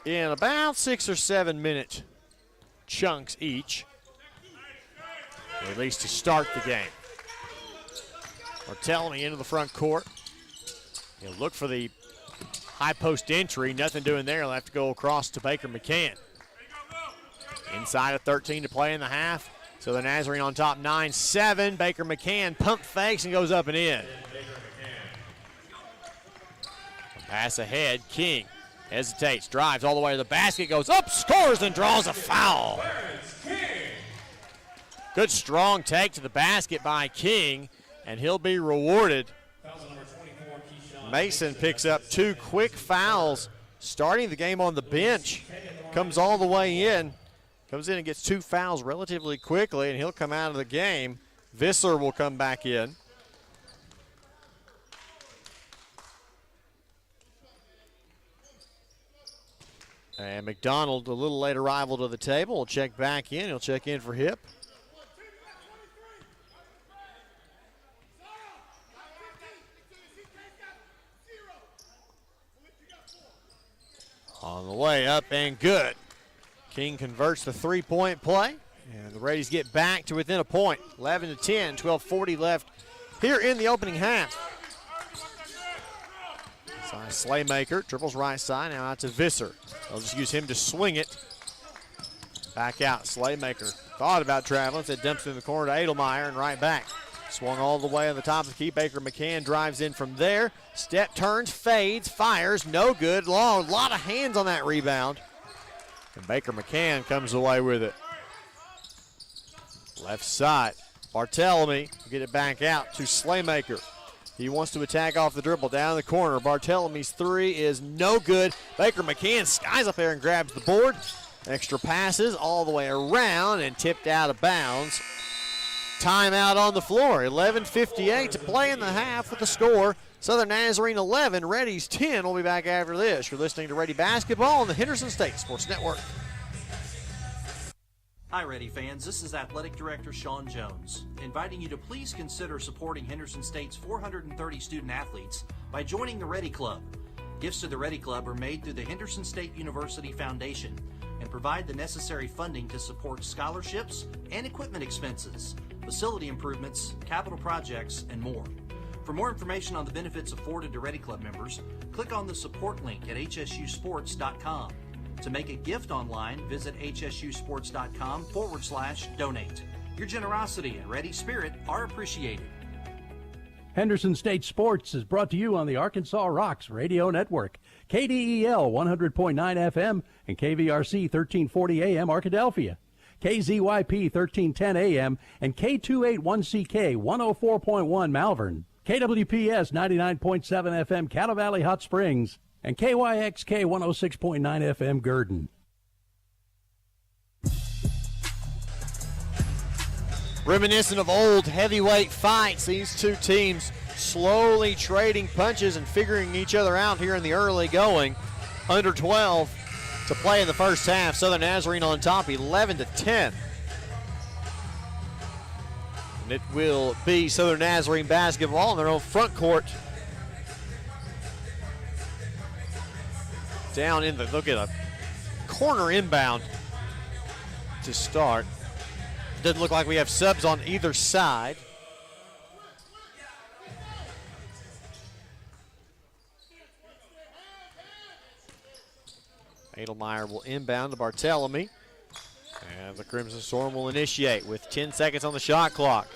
in about 6 or 7 minute chunks each, or at least to start the game. Barthelemy into the front court. He'll look for the high post entry. Nothing doing there. He'll have to go across to Baker McCann. Inside of 13 to play in the half. So the Nazarene on top 9-7. Baker McCann pump fakes and goes up and in. Pass ahead. King hesitates, drives all the way to the basket, goes up, scores, and draws a foul. Good strong take to the basket by King, and he'll be rewarded. Mason picks up 2 quick fouls, starting the game on the bench. Comes all the way in. Comes in and gets 2 fouls relatively quickly, and he'll come out of the game. Visser will come back in. And McDonald, a little late arrival to the table, will check back in. He'll check in for Hip. On the way up and good. King converts the 3-point play, and the Reddies get back to within a point. 11-10, 12:40 left here in the opening half. Slaymaker dribbles right side, now out to Visser. They'll just use him to swing it. Back out, Slaymaker thought about traveling, said dumps it in the corner to Edelmeyer and right back. Swung all the way on the top of the key. Baker McCann drives in from there. Step turns, fades, fires, no good. Long, a lot of hands on that rebound. And Baker McCann comes away with it. Left side, Barthelemy will get it back out to Slaymaker. He wants to attack off the dribble down the corner. Barthelemy's 3 is no good. Baker McCann skies up there and grabs the board. Extra passes all the way around and tipped out of bounds. Timeout on the floor. 11:58 to play in the half with the score. Southern Nazarene 11, Reddies 10. We'll be back after this. You're listening to Ready Basketball on the Henderson State Sports Network. Hi, Ready fans. This is Athletic Director Sean Jones, inviting you to please consider supporting Henderson State's 430 student athletes by joining the Ready Club. Gifts to the Ready Club are made through the Henderson State University Foundation and provide the necessary funding to support scholarships and equipment expenses, facility improvements, capital projects, and more. For more information on the benefits afforded to Ready Club members, click on the support link at hsusports.com. To make a gift online, visit hsusports.com/donate. Your generosity and ready spirit are appreciated. Henderson State Sports is brought to you on the Arkansas Rocks Radio Network, KDEL 100.9 FM and KVRC 1340 AM Arkadelphia. KZYP 1310 AM, and K281CK 104.1 Malvern, KWPS 99.7 FM Cattle Valley Hot Springs, and KYXK 106.9 FM Gurdon. Reminiscent of old heavyweight fights, these two teams slowly trading punches and figuring each other out here in the early going. Under 12 to play in the first half. Southern Nazarene on top, 11-10. And it will be Southern Nazarene basketball on their own front court. Down in the, look at a corner inbound to start. Doesn't look like we have subs on either side. Edelmeyer will inbound to Barthelemy. And the Crimson Storm will initiate with 10 seconds on the shot clock.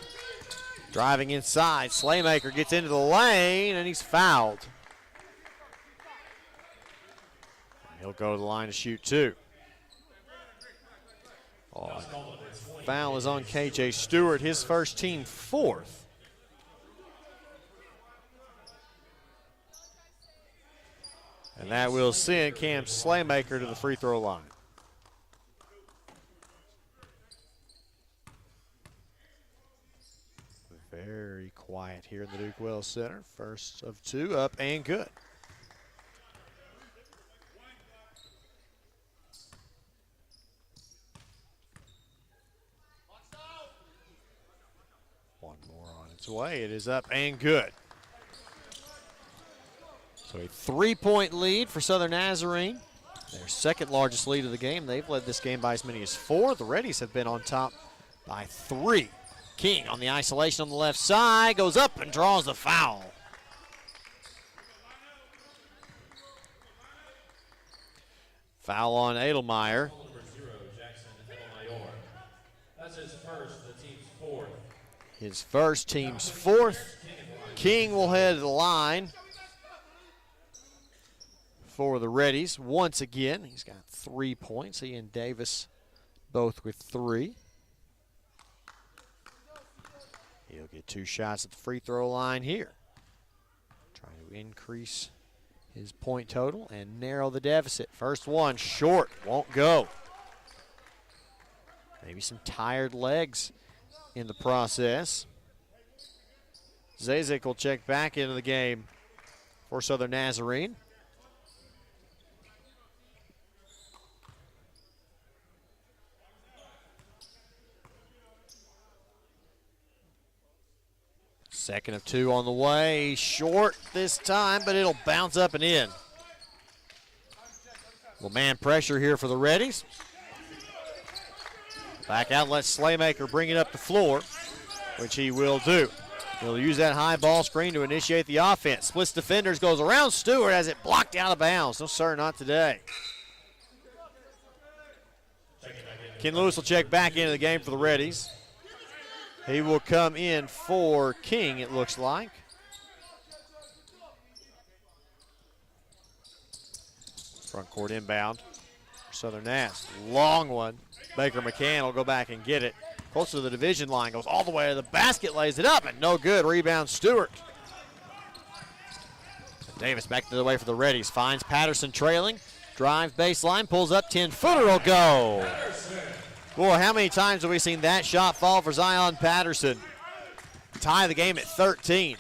Driving inside, Slaymaker gets into the lane and he's fouled. He'll go to the line to shoot two. Oh, foul is on KJ Stewart, his first, team fourth. And that will send Cam Slaymaker to the free throw line. Very quiet here in the Duke Wells Center. First of two, up and good. One more on its way. It is up and good. So a 3-point lead for Southern Nazarene. Their second largest lead of the game. They've led this game by as many as 4. The Reddies have been on top by 3. King on the isolation on the left side, goes up and draws the foul. Foul on Edelmeyer. That's his first, the team's fourth. His first, team's fourth. King will head to the line for the Reddies once again. He's got 3 points. He and Davis both with 3. He'll get 2 shots at the free throw line here. Trying to increase his point total and narrow the deficit. First one short, won't go. Maybe some tired legs in the process. Zazik will check back into the game for Southern Nazarene. Second of 2 on the way. Short this time, but it'll bounce up and in. Little man pressure here for the Reddies. Back out, let Slaymaker bring it up the floor, which he will do. He'll use that high ball screen to initiate the offense. Splits defenders, goes around Stewart, has it blocked out of bounds. No, sir, not today. Ken Lewis will check back into the game for the Reddies. He will come in for King, it looks like. Front court inbound for Southern Naz. Long one. Baker McCann will go back and get it. Close to the division line, goes all the way to the basket, lays it up, and no good. Rebound Stewart. Davis back to the way for the Reddies. Finds Patterson trailing. Drives baseline, pulls up, 10-footer will go. Boy, how many times have we seen that shot fall for Zion Patterson? Tie the game at 13.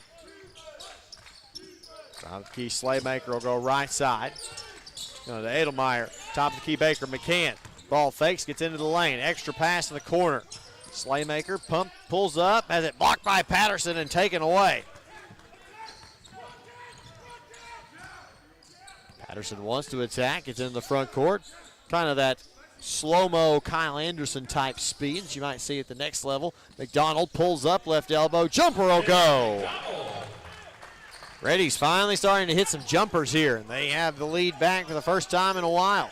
Top of the key, Slaymaker will go right side. Going to Edelmeyer. Top of the key, Baker McCann. Ball fakes, gets into the lane. Extra pass in the corner. Slaymaker pulls up, has it blocked by Patterson and taken away. Patterson wants to attack. It's in the front court. Kind of that slow-mo Kyle Anderson type speed that you might see at the next level. McDonald pulls up, left elbow. Jumper will go. Reddies finally starting to hit some jumpers here, and they have the lead back for the first time in a while.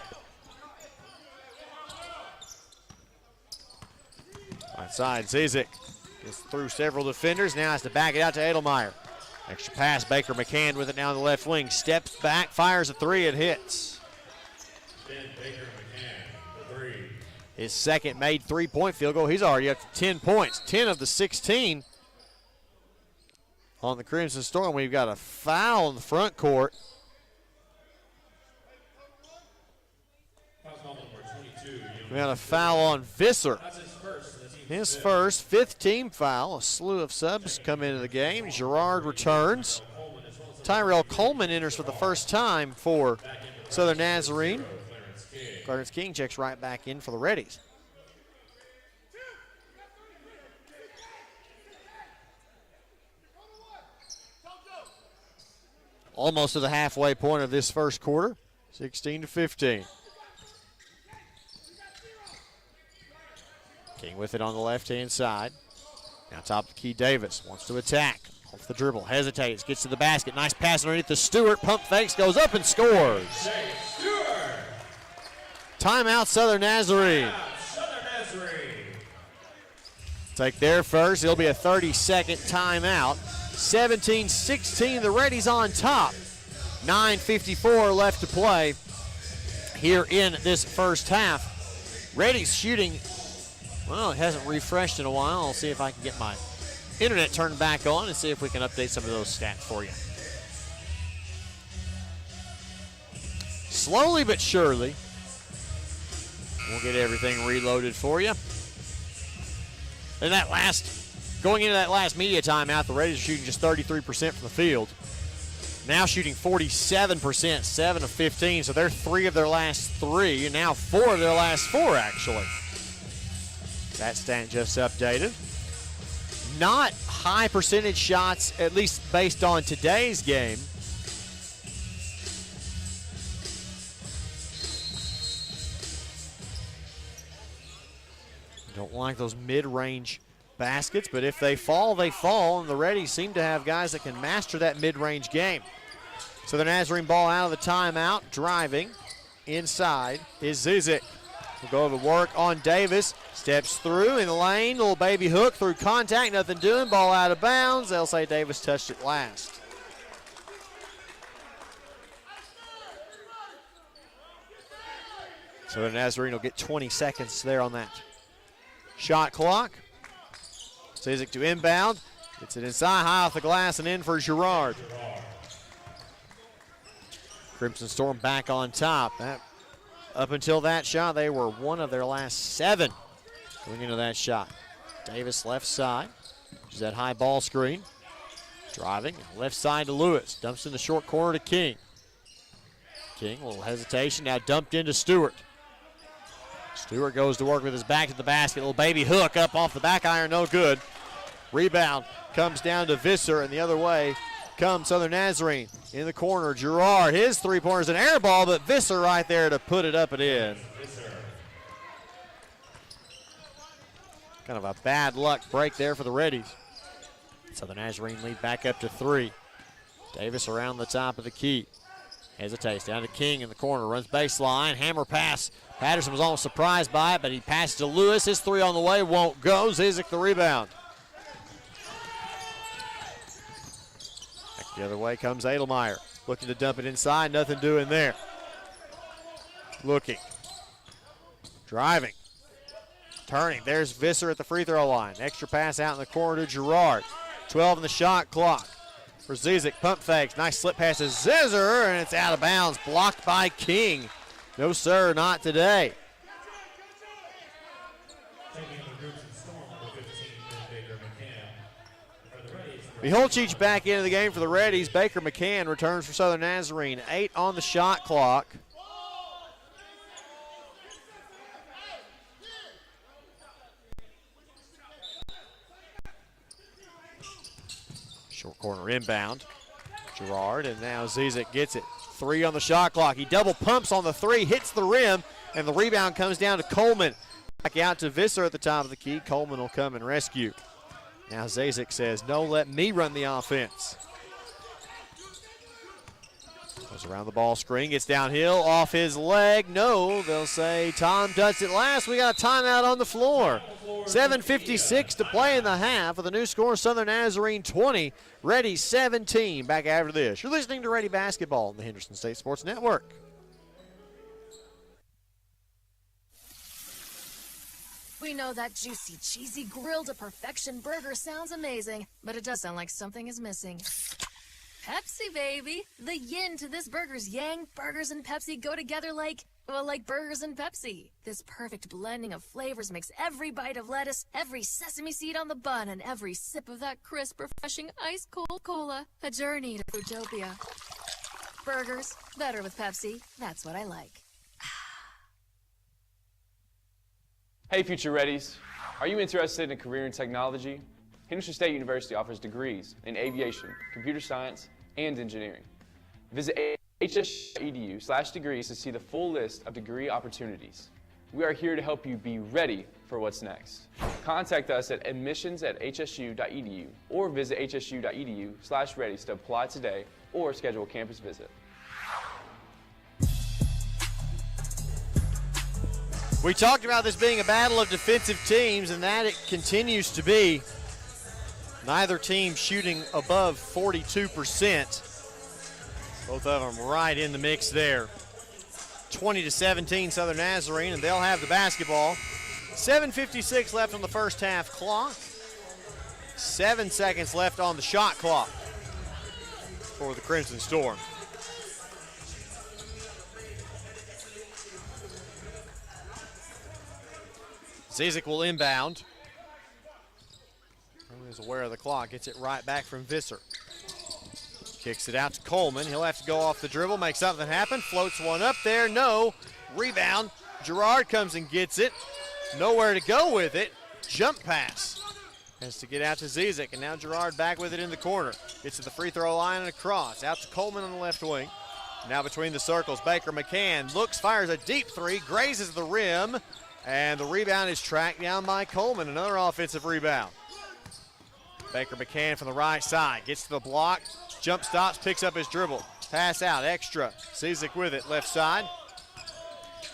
Right side, Zizik gets through several defenders. Now has to back it out to Edelmeyer. Extra pass, Baker McCann with it now on the left wing. Steps back, fires a 3, it hits. His second made three-point field goal. He's already up to 10 points, 10 of the 16 on the Crimson Storm. We've got a foul in the front court. We got a foul on Visser. His first, fifth team foul. A slew of subs come into the game. Girard returns. Tyrell Coleman enters for the first time for Southern Nazarene. Clarence King checks right back in for the Reddies. Almost to the halfway point of this first quarter, 16-15. King with it on the left-hand side. Now top of the key, Davis wants to attack. Off the dribble, hesitates, gets to the basket. Nice pass underneath to Stewart. Pump fakes, goes up and scores. Timeout, Southern Nazarene. Take their first. It'll be a 30-second timeout. 17-16, the Reddies on top. 9:54 left to play here in this first half. Reddies shooting, well, it hasn't refreshed in a while. I'll see if I can get my internet turned back on and see if we can update some of those stats for you. Slowly but surely, we'll get everything reloaded for you. And going into that last media timeout, the Reddies are shooting just 33% from the field. Now shooting 47%, 7 of 15, so they're 3 of their last 3, and now 4 of their last 4, actually. That stat just updated. Not high percentage shots, at least based on today's game. Don't like those mid-range baskets, but if they fall, they fall, and the Reddies seem to have guys that can master that mid-range game. So the Nazarene ball out of the timeout, driving inside is Zizik. We'll go over work on Davis, steps through in the lane, little baby hook through contact, nothing doing, ball out of bounds. They'll say Davis touched it last. So the Nazarene will get 20 seconds there on that shot clock. Zizik to inbound, gets it inside, high off the glass, and in for Girard. Crimson Storm back on top. Up until that shot, they were 1 of their last 7 going into that shot. Davis left side, uses that high ball screen. Driving, left side to Lewis. Dumps in the short corner to King. King, a little hesitation, now dumped into Stewart. Stewart goes to work with his back to the basket. Little baby hook up off the back iron, no good. Rebound comes down to Visser, and the other way comes Southern Nazarene. In the corner, Girard, his three-pointer's an air ball, but Visser right there to put it up and in. Kind of a bad luck break there for the Reddies. Southern Nazarene lead back up to 3. Davis around the top of the key. Hesitates, down to King in the corner, runs baseline, hammer pass. Patterson was almost surprised by it, but he passed to Lewis. His 3 on the way, won't go. Zizik the rebound. Back the other way comes Edelmeyer. Looking to dump it inside, nothing doing there. Looking. Driving. Turning, there's Visser at the free throw line. Extra pass out in the corner to Girard. 12 in the shot clock. For Zizik, pump fakes, nice slip pass to Zizzer, and it's out of bounds, blocked by King. No, sir, not today. Miholcic back into the game for the Reddies. Baker McCann returns for Southern Nazarene. 8 on the shot clock. Short corner inbound. Girard, and now Zizik gets it. 3 on the shot clock. He double pumps on the 3, hits the rim, and the rebound comes down to Coleman. Back out to Visser at the top of the key. Coleman will come and rescue. Now Zizik says, no, let me run the offense. Goes around the ball screen, gets downhill, off his leg. No, they'll say Tom touched it last. We got a timeout on the floor. 7:56 to play in the half with a new score, Southern Nazarene 20, Reddies 17. Back after this. You're listening to Ready Basketball on the Henderson State Sports Network. We know that juicy, cheesy, grilled to perfection burger sounds amazing, but it does sound like something is missing. Pepsi, baby. The yin to this burger's yang. Burgers and Pepsi go together like burgers and Pepsi. This perfect blending of flavors makes every bite of lettuce, every sesame seed on the bun, and every sip of that crisp, refreshing, ice-cold cola a journey to Fruitopia. Burgers, better with Pepsi. That's what I like. Hey, future Reddies. Are you interested in a career in technology? Henderson State University offers degrees in aviation, computer science, and engineering. Visit hsu.edu/degrees to see the full list of degree opportunities. We are here to help you be ready for what's next. Contact us at admissions@hsu.edu or visit hsu.edu/reddies to apply today or schedule a campus visit. We talked about this being a battle of defensive teams, and that it continues to be. Neither team shooting above 42%. Both of them right in the mix there. 20-17 Southern Nazarene, and they'll have the basketball. 7:56 left on the first half clock. 7 seconds left on the shot clock for the Crimson Storm. Zizik will inbound. Is aware of the clock, gets it right back from Visser. Kicks it out to Coleman. He'll have to go off the dribble, make something happen, floats one up there, no. Rebound, Gerard comes and gets it. Nowhere to go with it. Jump pass. Has to get out to Zizik, and now Gerard back with it in the corner. Gets to the free throw line and across. Out to Coleman on the left wing. Now between the circles, Baker McCann looks, fires a deep three, grazes the rim, and the rebound is tracked down by Coleman. Another offensive rebound. Baker McCann from the right side, gets to the block, jump stops, picks up his dribble. Pass out, extra. Zizik with it, left side.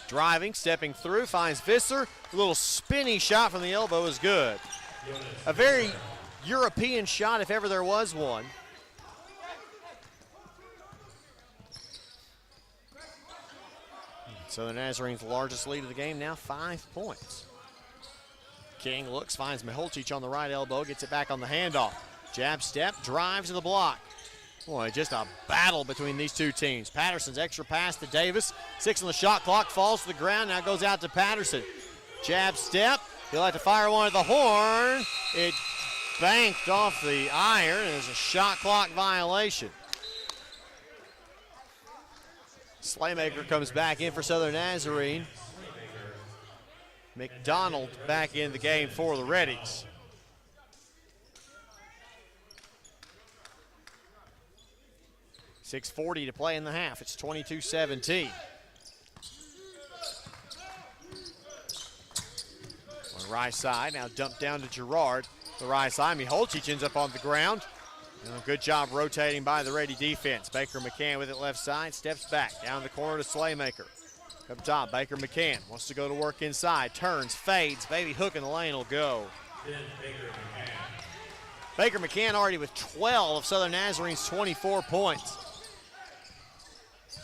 Driving, stepping through, finds Visser. A little spinny shot from the elbow is good. A very European shot if ever there was one. Southern Nazarene's largest lead of the game now, 5 points. King looks, finds Miholcic on the right elbow, gets it back on the handoff. Jab step, drives to the block. Boy, just a battle between these two teams. Patterson's extra pass to Davis. 6 on the shot clock, falls to the ground, now goes out to Patterson. Jab step, he'll have to fire one at the horn. It banked off the iron, and there's a shot clock violation. Slaymaker comes back in for Southern Nazarene. McDonald back in the game for the Reddies. .640 to play in the half. It's 22-17. On the right side, now dumped down to Gerard. The right side, Miholcic ends up on the ground. Good job rotating by the Reddy defense. Baker McCann with it left side, steps back. Down the corner to Slaymaker. Up top, Baker McCann wants to go to work inside. Turns, fades, baby hook in the lane will go. Baker McCann already with 12 of Southern Nazarene's 24 points.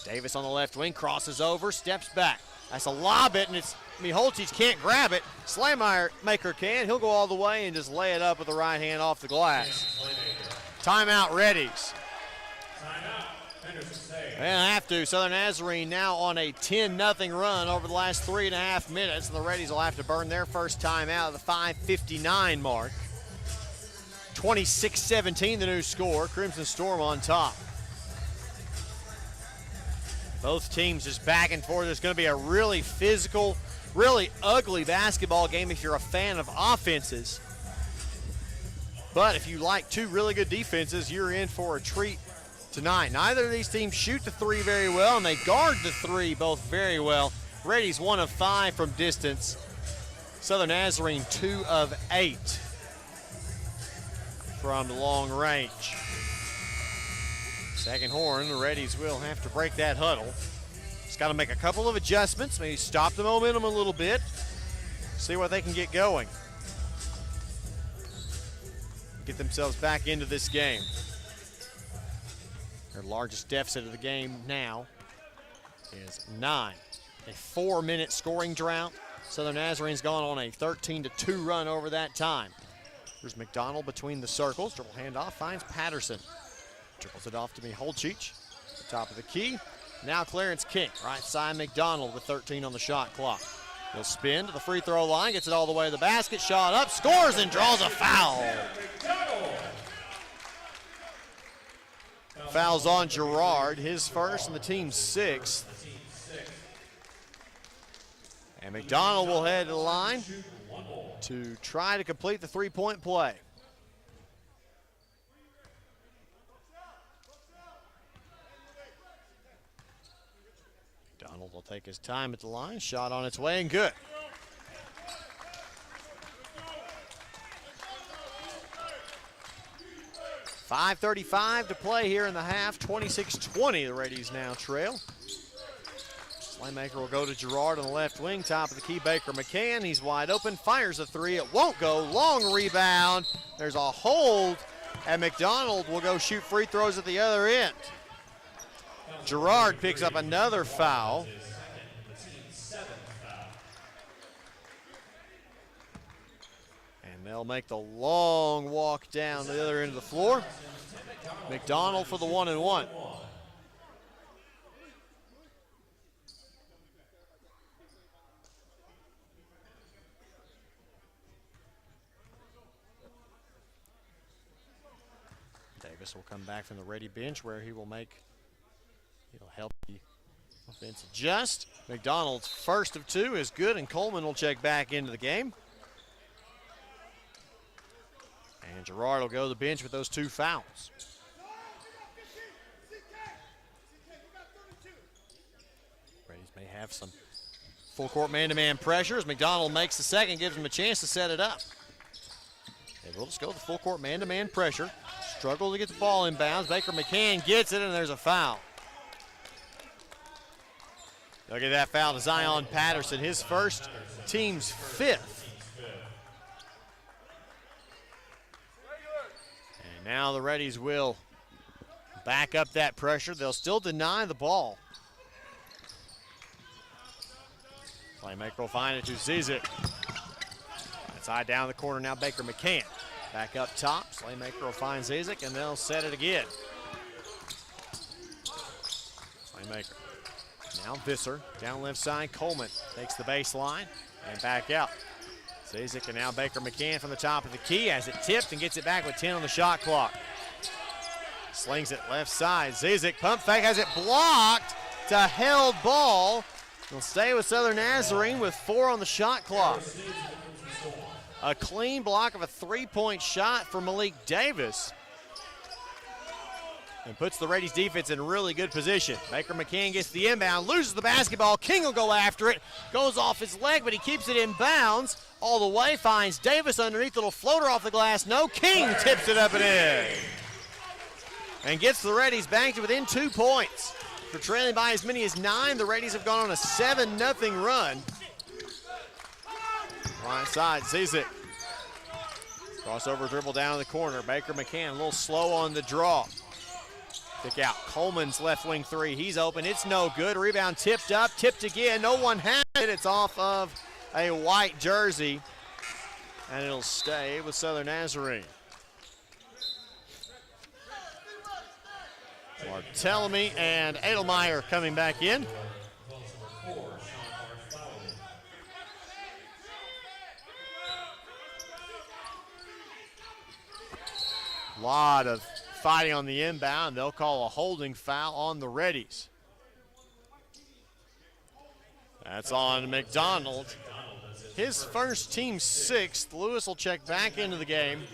Davis on the left wing, crosses over, steps back. That's a lob it, and it's Miholcic can't grab it. Slaymaker can. He'll go all the way and just lay it up with the right hand off the glass. Timeout, Reddies. They have to. Southern Nazarene now on a 10-0 run over the last 3.5 minutes, and the Reddies will have to burn their first timeout at the 5:59 mark. 26-17 the new score. Crimson Storm on top. Both teams just back and forth. It's going to be a really physical, really ugly basketball game if you're a fan of offenses. But if you like two really good defenses, you're in for a treat tonight. Neither of these teams shoot the three very well, and they guard the three both very well. Reddies 1 of 5 from distance. Southern Nazarene 2 of 8 from long range. Second horn, the Reddies will have to break that huddle. Just got to make a couple of adjustments, maybe stop the momentum a little bit, see what they can get going. Get themselves back into this game. Their largest deficit of the game now is 9. A 4-minute scoring drought Southern Nazarene's gone on a 13-2 run over that time. Here's McDonald between the circles. Dribble handoff, finds Patterson. Dribbles it off to Miholcic. Top of the key. Now Clarence King. Right side McDonald with 13 on the shot clock. He'll spin to the free throw line, gets it all the way to the basket, shot up, scores and draws a foul. Foul's on Gerard, his first and the team's sixth. And McDonald will head to the line to try to complete the three-point play. McDonald will take his time at the line. Shot on its way and good. .5:35 to play here in the half. 26-20, the Reddies now trail. Slaymaker will go to Gerard on the left wing. Top of the key, Baker McCann. He's wide open, fires a three. It won't go. Long rebound. There's a hold, and McDonald will go shoot free throws at the other end. Gerard picks up another foul. And they'll make the long walk down to the other end of the floor. McDonald for the 1-and-1. Davis will come back from the ready bench where he'll help the offense adjust. McDonald's first of two is good, and Coleman will check back into the game. And Gerard will go to the bench with those two fouls. Reddies may have some full court man-to-man pressure as McDonald makes the second, gives him a chance to set it up. They will just go with the full court man-to-man pressure. Struggle to get the ball inbounds. Baker McCann gets it, and there's a foul. Look at that foul to Zion Patterson, his first, team's fifth. And now the Reddies will back up that pressure. They'll still deny the ball. Playmaker will find it to Zizic. Inside down the corner now, Baker McCann. Back up top, Slaymaker will find Zizic, and they'll set it again. Slaymaker. Now Visser, down left side, Coleman takes the baseline and back out. Zizic and now Baker McCann from the top of the key has it tipped and gets it back with 10 on the shot clock. Slings it left side, Zizic, pump fake, has it blocked to held ball. He'll stay with Southern Nazarene with 4 on the shot clock. A clean block of a three-point shot for Malik Davis. And puts the Reddies defense in really good position. Baker McCann gets the inbound, loses the basketball. King will go after it. Goes off his leg, but he keeps it in bounds all the way. Finds Davis underneath, little floater off the glass. No, King tips it up and in. And gets the Reddies back to within 2 points. For trailing by as many as 9, the Reddies have gone on a 7-0 run. Right side, Zizic. Crossover dribble down in the corner. Baker McCann a little slow on the draw. Kick out Coleman's left wing three. He's open. It's no good. Rebound tipped up. Tipped again. No one has it. It's off of a white jersey. And it'll stay with Southern Nazarene. Barthelemy and Edelmeyer coming back in. A lot of fighting on the inbound. They'll call a holding foul on the Reddies. That's on McDonald. His first, team sixth. Lewis will check back into the game.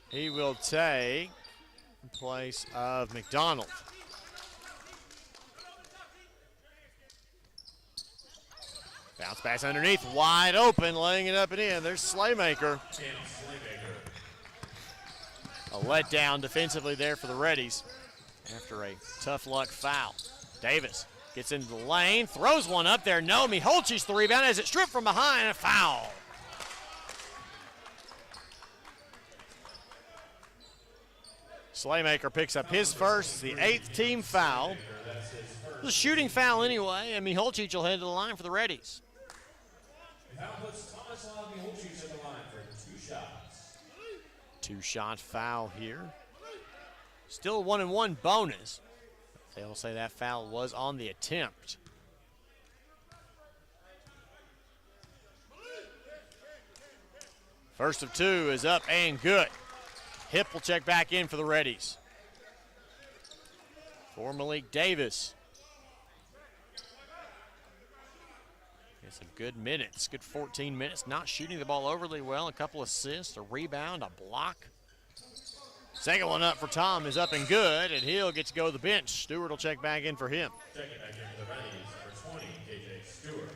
He will take in place of McDonald. Bounce pass underneath, wide open, laying it up and in. There's Slaymaker. A letdown defensively there for the Reddies after a tough luck foul. Davis gets into the lane, throws one up there. No, Miholcic the rebound as it stripped from behind, a foul. Slaymaker picks up his first, the 8th team foul. It was a shooting foul anyway, and Miholcic will head to the line for the Reddies. The foul puts Thomas Miholcic at the line for 2 shots. 2-shot foul here. Still a 1-and-1 bonus. They'll say that foul was on the attempt. First of 2 is up and good. Hip will check back in for the Reddies. For Malik Davis. Get some good minutes, good 14 minutes. Not shooting the ball overly well. A couple assists, a rebound, a block. Second one up for Tom is up and good, and he'll get to go to the bench. Stewart will check back in for him. Checking back in for the Reddies, number 20, KJ Stewart.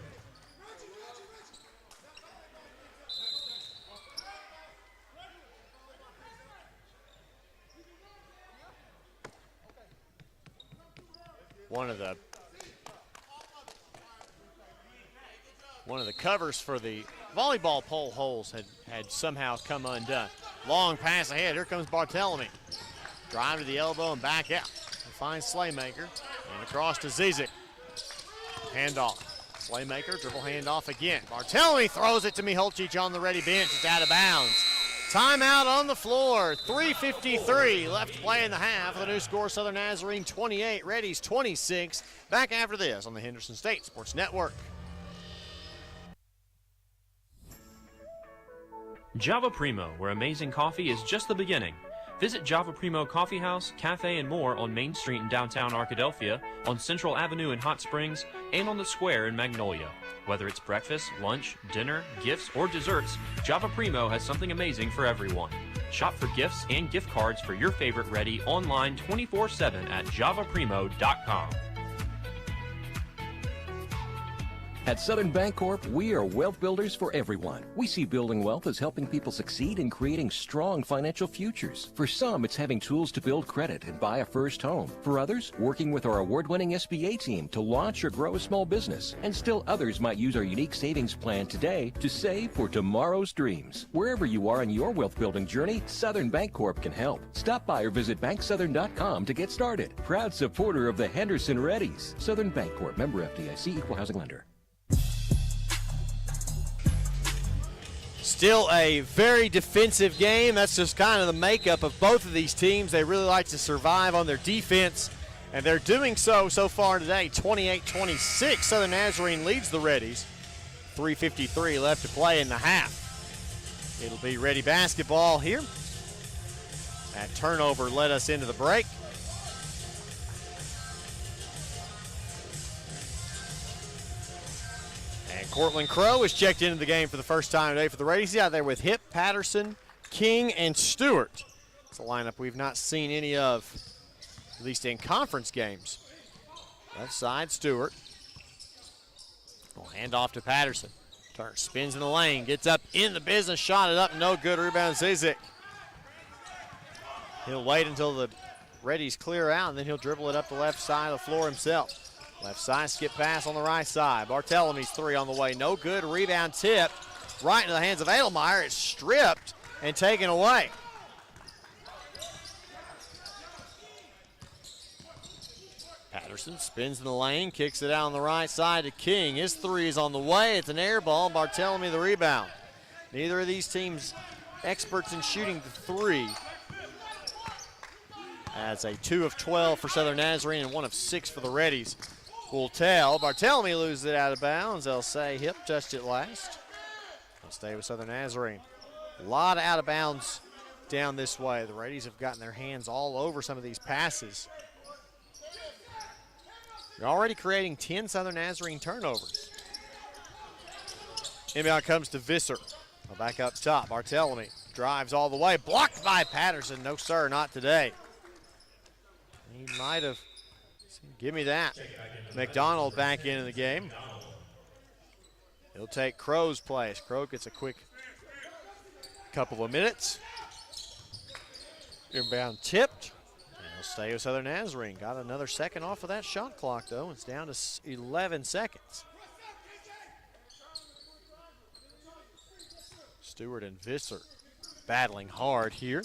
One of the covers for the volleyball pole holes had somehow come undone. Long pass ahead. Here comes Barthelemy. Drive to the elbow and back out. Finds Slaymaker. And across to Zizic. Handoff. Slaymaker, dribble handoff again. Barthelemy throws it to Miholcic on the ready bench. It's out of bounds. Timeout on the floor. 3:53 left to play in the half. The new score, Southern Nazarene 28, Reddies 26. Back after this on the Henderson State Sports Network. Java Primo, where amazing coffee is just the beginning. Visit Java Primo Coffee House, Cafe, and more on Main Street in downtown Arkadelphia, on Central Avenue in Hot Springs, and on the Square in Magnolia. Whether it's breakfast, lunch, dinner, gifts, or desserts, Java Primo has something amazing for everyone. Shop for gifts and gift cards for your favorite Reddy online 24/7 at javaprimo.com. At Southern Bancorp, we are wealth builders for everyone. We see building wealth as helping people succeed in creating strong financial futures. For some, it's having tools to build credit and buy a first home. For others, working with our award-winning SBA team to launch or grow a small business. And still others might use our unique savings plan today to save for tomorrow's dreams. Wherever you are in your wealth building journey, Southern Bancorp can help. Stop by or visit banksouthern.com to get started. Proud supporter of the Henderson Reddies. Southern Bancorp, member FDIC, equal housing lender. Still a very defensive game. That's just kind of the makeup of both of these teams. They really like to survive on their defense, and they're doing so far today. 28-26, Southern Nazarene leads the Reddies. 3:53 left to play in the half. It'll be Reddy basketball here. That turnover led us into the break. And Cortland Crow is checked into the game for the first time today for the Reddies. He's out there with Hip, Patterson, King, and Stewart. It's a lineup we've not seen any of, at least in conference games. Left side, Stewart. We'll hand off to Patterson. Turns, spins in the lane, gets up in the business, shot it up, no good. Rebound, Zizic. He'll wait until the Reddies clear out, and then he'll dribble it up the left side of the floor himself. Left side, skip pass on the right side. Barthelemy's three on the way, no good. Rebound tip right into the hands of Edelmeyer. It's stripped and taken away. Patterson spins in the lane, kicks it out on the right side to King. His three is on the way. It's an air ball. Barthelemy the rebound. Neither of these teams experts in shooting the three. That's a 2 of 12 for Southern Nazarene and 1 of 6 for the Reddies. We'll tell. Barthelemy loses it out of bounds. They'll say Hip touched it last. They'll stay with Southern Nazarene. A lot of out of bounds down this way. The Reddies have gotten their hands all over some of these passes. They're already creating 10 Southern Nazarene turnovers. Inbound comes to Visser. Back up top. Barthelemy drives all the way. Blocked by Patterson. No, sir, not today. He might have. Give me that. McDonald back into the game. He'll take Crow's place. Crow gets a quick couple of minutes. Inbound tipped. And he'll stay with Southern Nazarene. Got another second off of that shot clock, though. It's down to 11 seconds. Stewart and Visser battling hard here.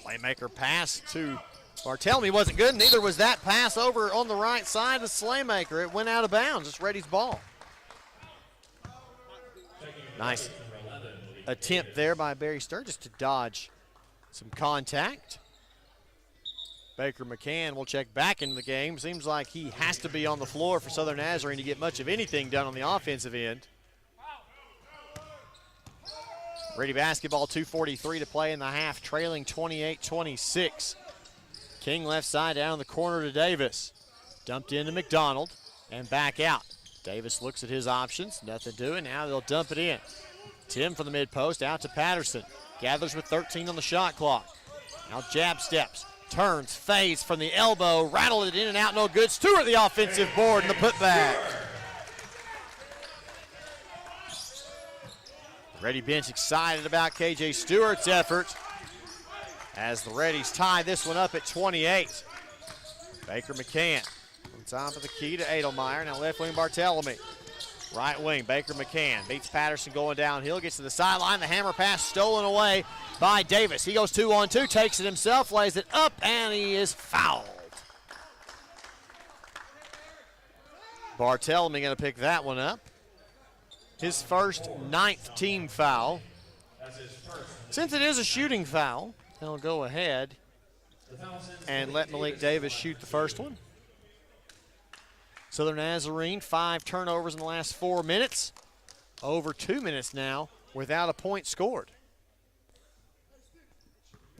Playmaker pass to Bartelme wasn't good, neither was that pass over on the right side of Slaymaker. It went out of bounds. It's Reddy's ball. Nice attempt there by Barry Sturgis to dodge some contact. Baker McCann will check back into the game. Seems like he has to be on the floor for Southern Nazarene to get much of anything done on the offensive end. Ready basketball, 2:43 to play in the half, trailing 28-26. King left side down in the corner to Davis. Dumped into McDonald and back out. Davis looks at his options, nothing doing. Now they'll dump it in. Tim from the mid post out to Patterson. Gathers with 13 on the shot clock. Now jab steps, turns, fades from the elbow, rattled it in and out, no good. Stewart the offensive board and the putback. Ready bench excited about KJ Stewart's effort as the Reddies tie this one up at 28. Baker McCann on top of the key to Edelmeyer. Now left wing Bartelme. Right wing, Baker McCann beats Patterson going downhill, gets to the sideline. The hammer pass stolen away by Davis. He goes 2-on-2, takes it himself, lays it up, and he is fouled. Bartelme going to pick that one up. His first 9th team foul. Since it is a shooting foul, they'll go ahead and let Malik Davis shoot the first one. Southern Nazarene, 5 turnovers in the last 4 minutes. Over 2 minutes now without a point scored.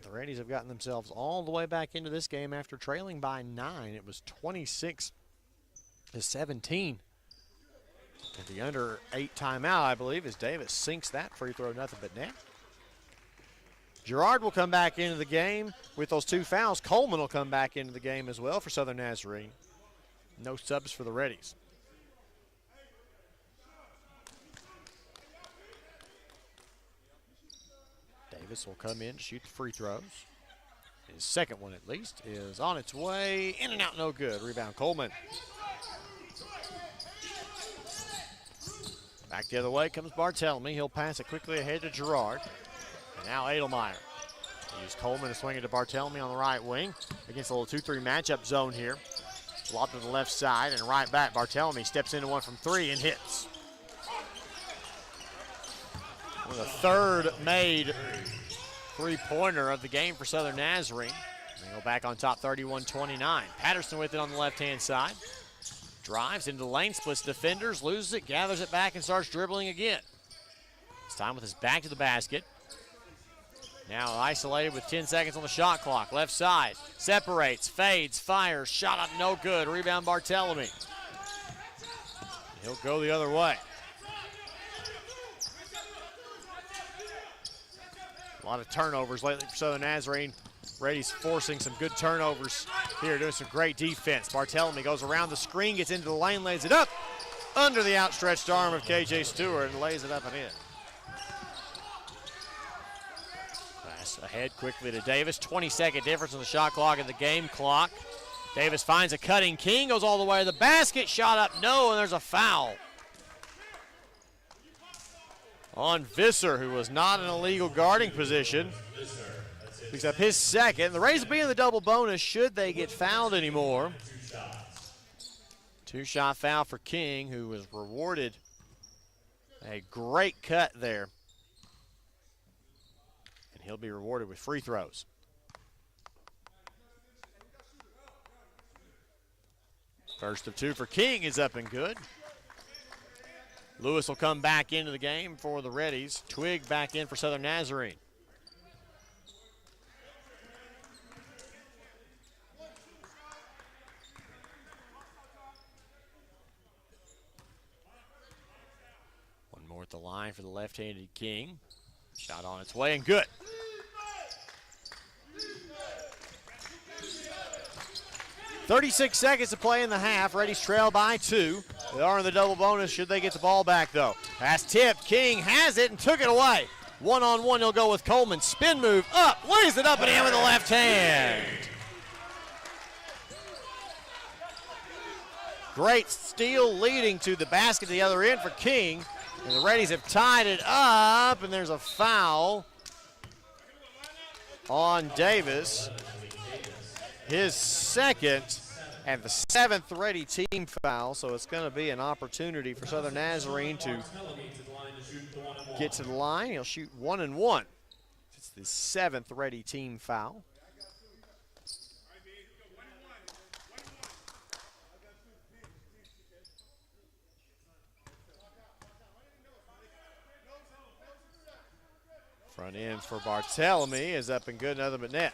The Reddies have gotten themselves all the way back into this game after trailing by 9. It was 26-17. At the under 8 timeout, I believe, as Davis sinks that free throw, nothing but net. Gerard will come back into the game with those 2 fouls. Coleman will come back into the game as well for Southern Nazarene. No subs for the Reddies. Davis will come in to shoot the free throws. His second one, at least, is on its way. In and out, no good. Rebound, Coleman. Back the other way comes Bartelme. He'll pass it quickly ahead to Gerard. And now Edelmeyer. He used Coleman to swing it to Bartelme on the right wing against a little 2-3 matchup zone here. Lob to the left side and right back. Bartelme steps into one from 3 and hits. Well, the third made three-pointer of the game for Southern Nazarene. They go back on top 31-29. Patterson with it on the left-hand side. Drives into the lane, splits defenders, loses it, gathers it back, and starts dribbling again. This time with his back to the basket. Now isolated with 10 seconds on the shot clock. Left side, separates, fades, fires, shot up, no good. Rebound Bartelme. He'll go the other way. A lot of turnovers lately for Southern Nazarene. Reddies forcing some good turnovers here, doing some great defense. Bartelme goes around the screen, gets into the lane, lays it up under the outstretched arm of KJ Stewart and lays it up and in. Pass ahead quickly to Davis. 20-second difference in the shot clock and the game clock. Davis finds a cutting King, goes all the way to the basket, shot up, no, and there's a foul on Visser, who was not in a legal guarding position. Picks up his second. The Rays will be in the double bonus should they get fouled anymore. 2-shot foul for King, who was rewarded a great cut there. And he'll be rewarded with free throws. First of 2 for King is up and good. Lewis will come back into the game for the Reddies. Twig back in for Southern Nazarene. One more at the line for the left-handed King. Shot on its way and good. .36 seconds to play in the half. Reddies trail by 2. They are in the double bonus should they get the ball back, though. Pass tipped. King has it and took it away. One-on-one, he'll go with Coleman. Spin move up, lays it up and in with the left hand. Great steal leading to the basket at the other end for King. And the Reddies have tied it up, and there's a foul on Davis. his second and the 7th Ready team foul, so it's going to be an opportunity for Southern Nazarene to get to the line. He'll shoot 1 and 1. It's the 7th Ready team foul. Front end for Barthelemy is up and good, nothing but net.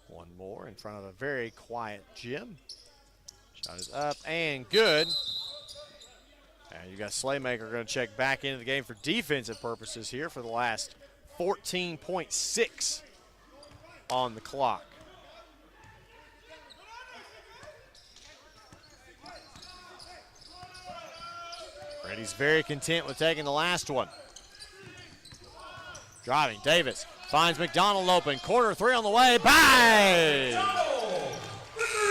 One more in front of a very quiet Jim. Shot is up and good. And you got Slaymaker going to check back into the game for defensive purposes here for the last 14.6 on the clock. Reddy's very content with taking the last one. Driving, Davis finds McDonald open. Corner three on the way. Bang!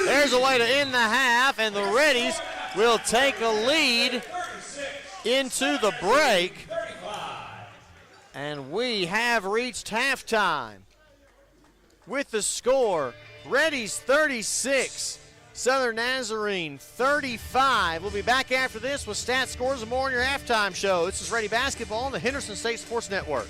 There's a way to end the half, and the Reddies will take a lead into the break. And we have reached halftime with the score, Reddies 36, Southern Nazarene 35. We'll be back after this with stats, scores, and more on your halftime show. This is Reddy Basketball on the Henderson State Sports Network.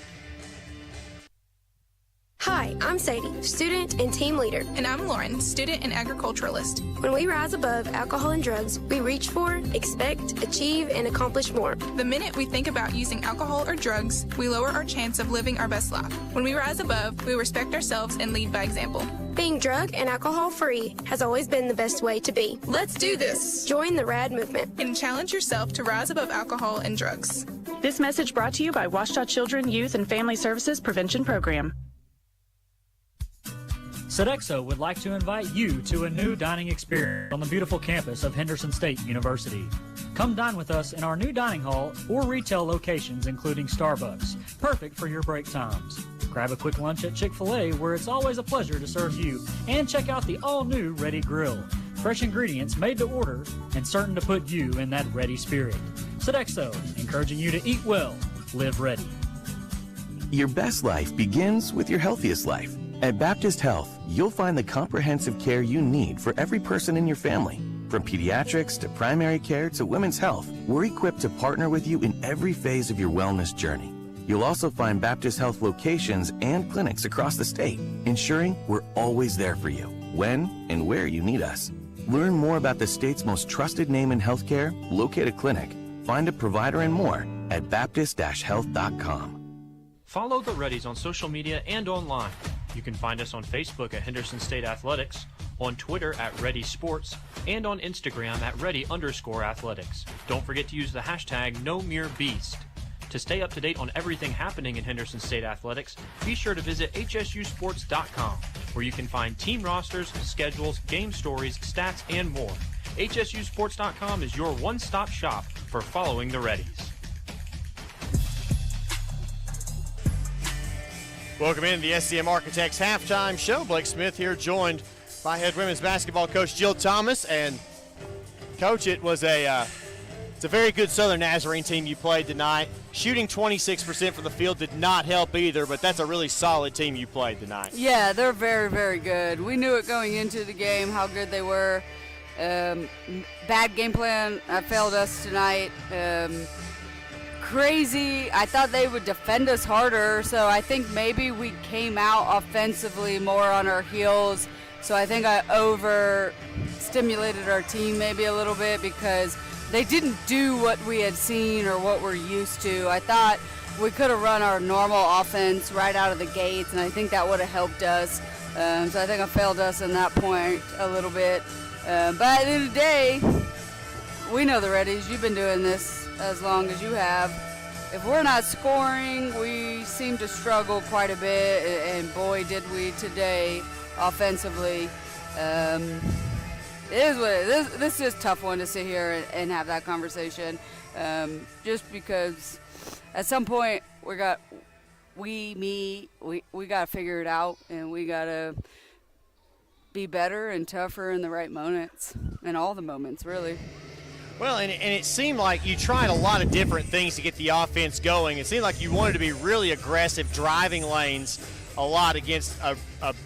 Hi, I'm Sadie, student and team leader. And I'm Lauren, student and agriculturalist. When we rise above alcohol and drugs, we reach for, expect, achieve, and accomplish more. The minute we think about using alcohol or drugs, we lower our chance of living our best life. When we rise above, we respect ourselves and lead by example. Being drug and alcohol free has always been the best way to be. Let's do this. Join the RAD movement and challenge yourself to rise above alcohol and drugs. This message brought to you by Washita Children, Youth, and Family Services Prevention Program. Sodexo would like to invite you to a new dining experience on the beautiful campus of Henderson State University. Come dine with us in our new dining hall or retail locations, including Starbucks, perfect for your break times. Grab a quick lunch at Chick-fil-A, where it's always a pleasure to serve you, and check out the all-new Reddy Grill. Fresh ingredients made to order and certain to put you in that ready spirit. Sodexo, encouraging you to eat well, live ready. Your best life begins with your healthiest life. At Baptist Health, you'll find the comprehensive care you need for every person in your family. From pediatrics to primary care to women's health, we're equipped to partner with you in every phase of your wellness journey. You'll also find Baptist Health locations and clinics across the state, ensuring we're always there for you, when and where you need us. Learn more about the state's most trusted name in healthcare, locate a clinic, find a provider, and more at baptist-health.com. Follow the Reddies on social media and online. You can find us on Facebook at Henderson State Athletics, on Twitter at Reddy Sports, and on Instagram at Reddy_athletics. Don't forget to use the hashtag #NoMereBeast. To stay up to date on everything happening in Henderson State Athletics, be sure to visit hsusports.com, where you can find team rosters, schedules, game stories, stats, and more. hsusports.com is your one-stop shop for following the Reddies. Welcome in to the SCM Architects halftime show. Blake Smith here, joined by head women's basketball coach Jill Thomas. And coach, it's a very good Southern Nazarene team you played tonight. Shooting 26% from the field did not help either, but that's a really solid team you played tonight. Yeah, they're very, very good. We knew it going into the game how good they were. Bad game plan failed us tonight. Crazy. I thought they would defend us harder, so I think maybe we came out offensively more on our heels. So I think I overstimulated our team maybe a little bit because they didn't do what we had seen or what we're used to. I thought we could have run our normal offense right out of the gates, and I think that would have helped us. So I think I failed us in that point a little bit. But at the end of the day, we know the Reddies. You've been doing this as long as you have. If we're not scoring, we seem to struggle quite a bit, and boy did we today offensively. It is what it is. This is a tough one to sit here and have that conversation, just because at some point we got to figure it out, and we got to be better and tougher in the right moments, in all the moments really. Well, and it seemed like you tried a lot of different things to get the offense going. It seemed like you wanted to be really aggressive, driving lanes a lot against a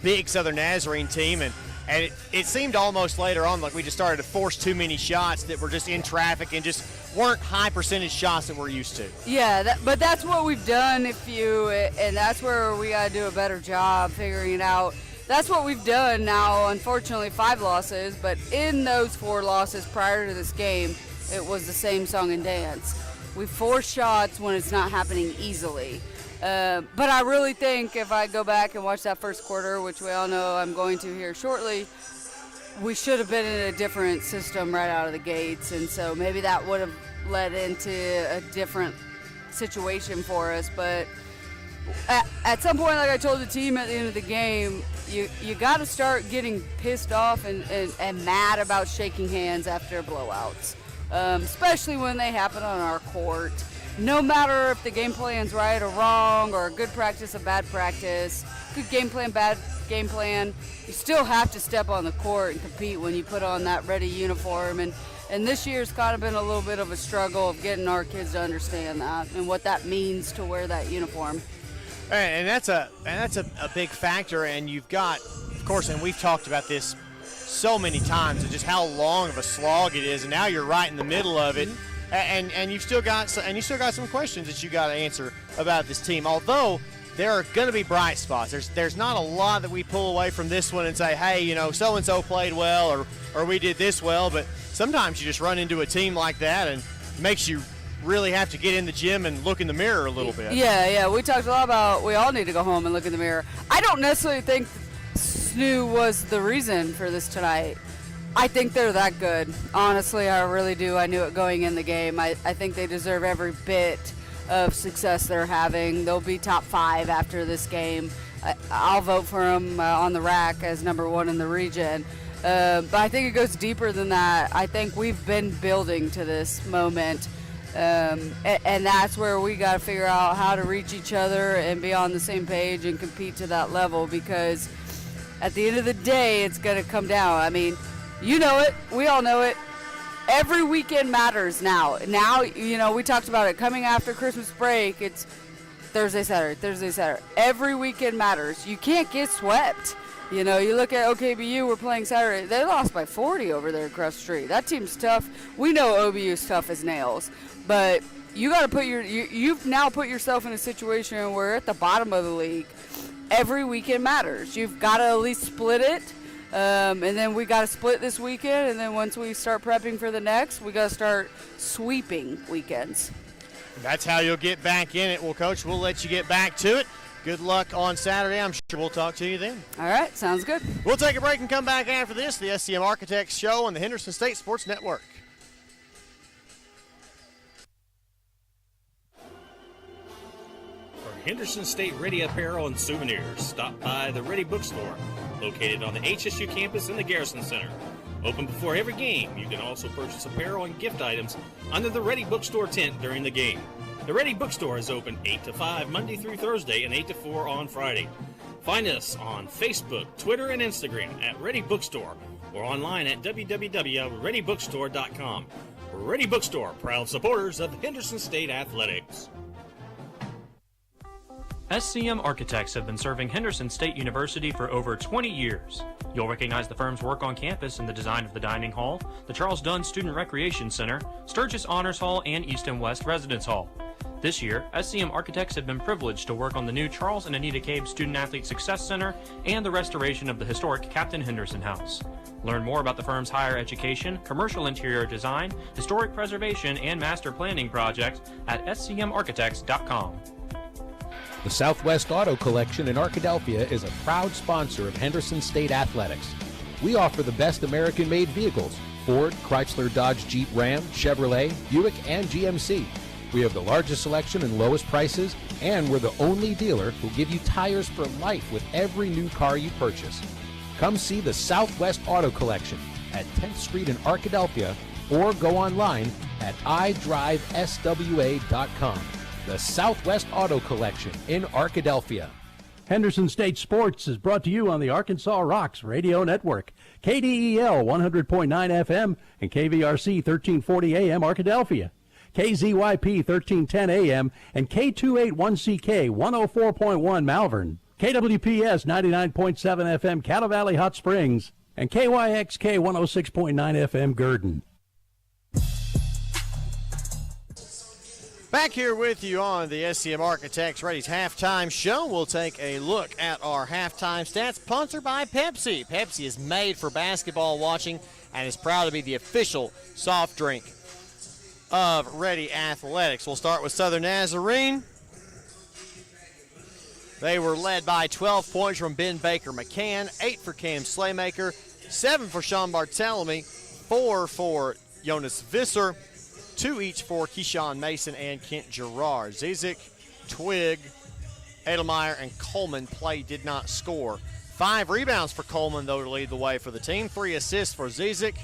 big Southern Nazarene team, and it seemed almost later on like we just started to force too many shots that were just in traffic and just weren't high percentage shots that we're used to. Yeah, but that's what we've done. And that's where we got to do a better job figuring it out. That's what we've done now. Unfortunately, 5 losses, but in those 4 losses prior to this game, it was the same song and dance. We force shots when it's not happening easily. But I really think if I go back and watch that first quarter, which we all know I'm going to here shortly, we should have been in a different system right out of the gates. And so maybe that would have led into a different situation for us. But at some point, like I told the team at the end of the game, you got to start getting pissed off and mad about shaking hands after blowouts, especially when they happen on our court. No matter if the game plan's right or wrong, or a good practice, a bad practice, good game plan, bad game plan, you still have to step on the court and compete when you put on that Ready uniform. And this year's kind of been a little bit of a struggle of getting our kids to understand that and what that means to wear that uniform. And that's a big factor, and you've got, of course, and we've talked about this so many times, and just how long of a slog it is, and now you're right in the middle of it, and you've still got some questions that you got to answer about this team. Although there are going to be bright spots. There's not a lot that we pull away from this one and say, hey, so and so played well, or we did this well. But sometimes you just run into a team like that, and it makes you really have to get in the gym and look in the mirror a little bit. Yeah, we talked a lot about we all need to go home and look in the mirror. I don't necessarily think SNU was the reason for this tonight. I think they're that good. Honestly, I really do. I knew it going in the game. I think they deserve every bit of success they're having. They'll be top 5 after this game. I'll vote for them on the rack as number 1 in the region. But I think it goes deeper than that. I think we've been building to this moment. And that's where we got to figure out how to reach each other and be on the same page and compete to that level, because at the end of the day, it's going to come down. I mean, you know it. We all know it. Every weekend matters now. Now, we talked about it coming after Christmas break. It's Thursday, Saturday. Every weekend matters. You can't get swept. You look at OKBU, we're playing Saturday. They lost by 40 over there across the street. That team's tough. We know OBU's tough as nails. But you got to you've now put yourself in a situation where at the bottom of the league, every weekend matters. You've got to at least split it. And then we got to split this weekend. And then once we start prepping for the next, we got to start sweeping weekends. That's how you'll get back in it. Well, Coach, we'll let you get back to it. Good luck on Saturday. I'm sure we'll talk to you then. All right, sounds good. We'll take a break and come back after this. The SCM Architects Show on the Henderson State Sports Network. For Henderson State Ready apparel and souvenirs, stop by the Ready Bookstore, located on the HSU campus in the Garrison Center. Open before every game, you can also purchase apparel and gift items under the Ready Bookstore tent during the game. The Ready Bookstore is open 8 to 5 Monday through Thursday and 8 to 4 on Friday. Find us on Facebook, Twitter, and Instagram at Ready Bookstore or online at www.readybookstore.com. Ready Bookstore, proud supporters of Henderson State Athletics. SCM Architects have been serving Henderson State University for over 20 years. You'll recognize the firm's work on campus in the design of the dining hall, the Charles Dunn Student Recreation Center, Sturgis Honors Hall, and East and West Residence Hall. This year, SCM Architects have been privileged to work on the new Charles and Anita Cabe Student Athlete Success Center and the restoration of the historic Captain Henderson House. Learn more about the firm's higher education, commercial interior design, historic preservation, and master planning projects at scmarchitects.com. The Southwest Auto Collection in Arkadelphia is a proud sponsor of Henderson State Athletics. We offer the best American-made vehicles: Ford, Chrysler, Dodge, Jeep, Ram, Chevrolet, Buick, and GMC. We have the largest selection and lowest prices, and we're the only dealer who'll give you tires for life with every new car you purchase. Come see the Southwest Auto Collection at 10th Street in Arkadelphia, or go online at idriveswa.com. The Southwest Auto Collection in Arkadelphia. Henderson State Sports is brought to you on the Arkansas Rocks Radio Network, KDEL 100.9 FM and KVRC 1340 AM Arkadelphia, KZYP 1310 AM and K281CK 104.1 Malvern, KWPS 99.7 FM Cattle Valley Hot Springs, and KYXK 106.9 FM Gurdon. Back here with you on the SCM Architects Reddies halftime show. We'll take a look at our halftime stats, sponsored by Pepsi. Pepsi is made for basketball watching and is proud to be the official soft drink of Ready Athletics. We'll start with Southern Nazarene. They were led by 12 points from Ben Baker McCann, 8 for Cam Slaymaker, 7 for Sean Barthelemy, 4 for Jonas Visser, 2 each for Keyshawn Mason and Kent Gerard. Zizik, Twig, Edelmeyer, and Coleman did not score. 5 rebounds for Coleman, though, to lead the way for the team. 3 assists for Zizik.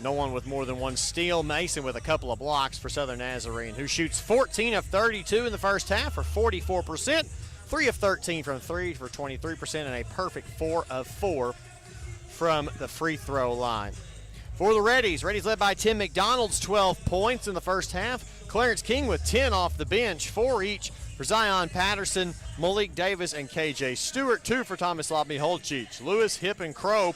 No one with more than 1 steal. Mason with a couple of blocks for Southern Nazarene, who shoots 14 of 32 in the first half for 44%, 3 of 13 from 3 for 23%, and a perfect 4 of 4 from the free throw line. For the Reddies led by Tim McDonald's 12 points in the first half. Clarence King with 10 off the bench, 4 each for Zion Patterson, Malik Davis, and KJ Stewart, 2 for Tomislav Miholcic. Lewis, Hip, and Crow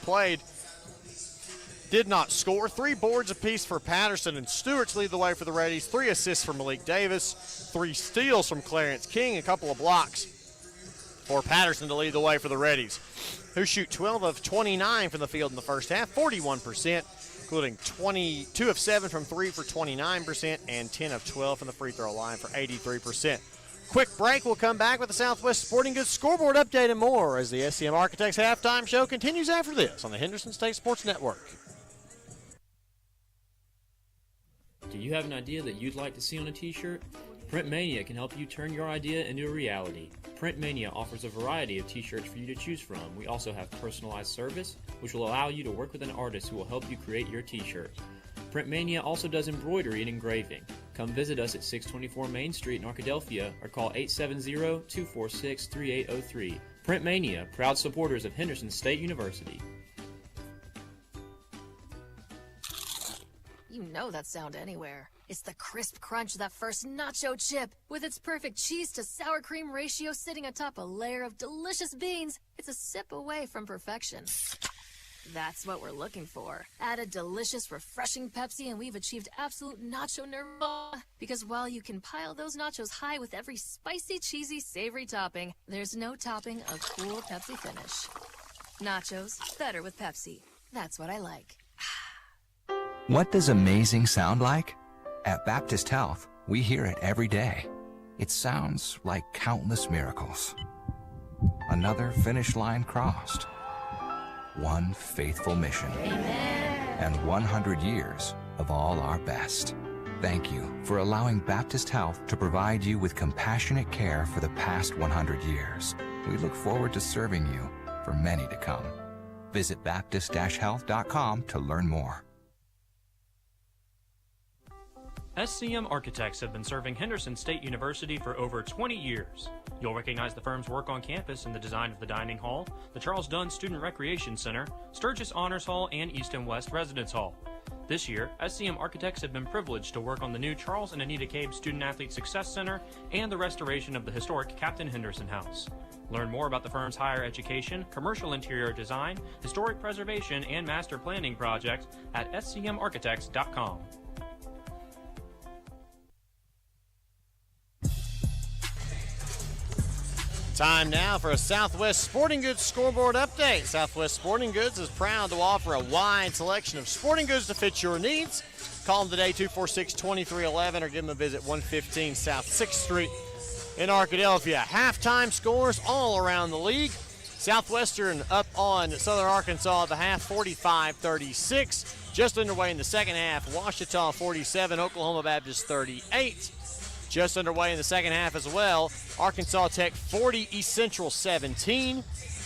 did not score. 3 boards apiece for Patterson and Stewart to lead the way for the Reddies. 3 assists for Malik Davis, 3 steals from Clarence King, a couple of blocks for Patterson to lead the way for the Reddies, who shoot 12 of 29 from the field in the first half, 41%, including 22 of 7 from 3 for 29% and 10 of 12 from the free throw line for 83%. Quick break. We'll come back with the Southwest Sporting Goods scoreboard update and more as the SCM Architects halftime show continues after this on the Henderson State Sports Network. Do you have an idea that you'd like to see on a t-shirt? Print Mania can help you turn your idea into a reality. Print Mania offers a variety of t-shirts for you to choose from. We also have personalized service, which will allow you to work with an artist who will help you create your t-shirt. Print Mania also does embroidery and engraving. Come visit us at 624 Main Street in Arkadelphia or call 870-246-3803. Print Mania, proud supporters of Henderson State University. You know that sound anywhere. It's the crisp crunch of that first nacho chip. With its perfect cheese to sour cream ratio sitting atop a layer of delicious beans, it's a sip away from perfection. That's what we're looking for. Add a delicious, refreshing Pepsi and we've achieved absolute nacho nirvana. Because while you can pile those nachos high with every spicy, cheesy, savory topping, there's no topping a cool Pepsi finish. Nachos, better with Pepsi. That's what I like. What does amazing sound like? At Baptist Health, we hear it every day. It sounds like countless miracles. Another finish line crossed. One faithful mission. Amen. And 100 years of all our best. Thank you for allowing Baptist Health to provide you with compassionate care for the past 100 years. We look forward to serving you for many to come. Visit Baptist-Health.com to learn more. SCM Architects have been serving Henderson State University for over 20 years. You'll recognize the firm's work on campus in the design of the dining hall, the Charles Dunn Student Recreation Center, Sturgis Honors Hall, and East and West Residence Hall. This year, SCM Architects have been privileged to work on the new Charles and Anita Cabe Student Athlete Success Center and the restoration of the historic Captain Henderson House. Learn more about the firm's higher education, commercial interior design, historic preservation, and master planning projects at scmarchitects.com. Time now for a Southwest Sporting Goods scoreboard update. Southwest Sporting Goods is proud to offer a wide selection of sporting goods to fit your needs. Call them today, 246-2311, or give them a visit, 115 South 6th Street in Arkadelphia. Halftime scores all around the league. Southwestern up on Southern Arkansas at the half, 45-36. Just underway in the second half, Ouachita 47, Oklahoma Baptist 38. Just underway in the second half as well. Arkansas Tech 40, East Central 17.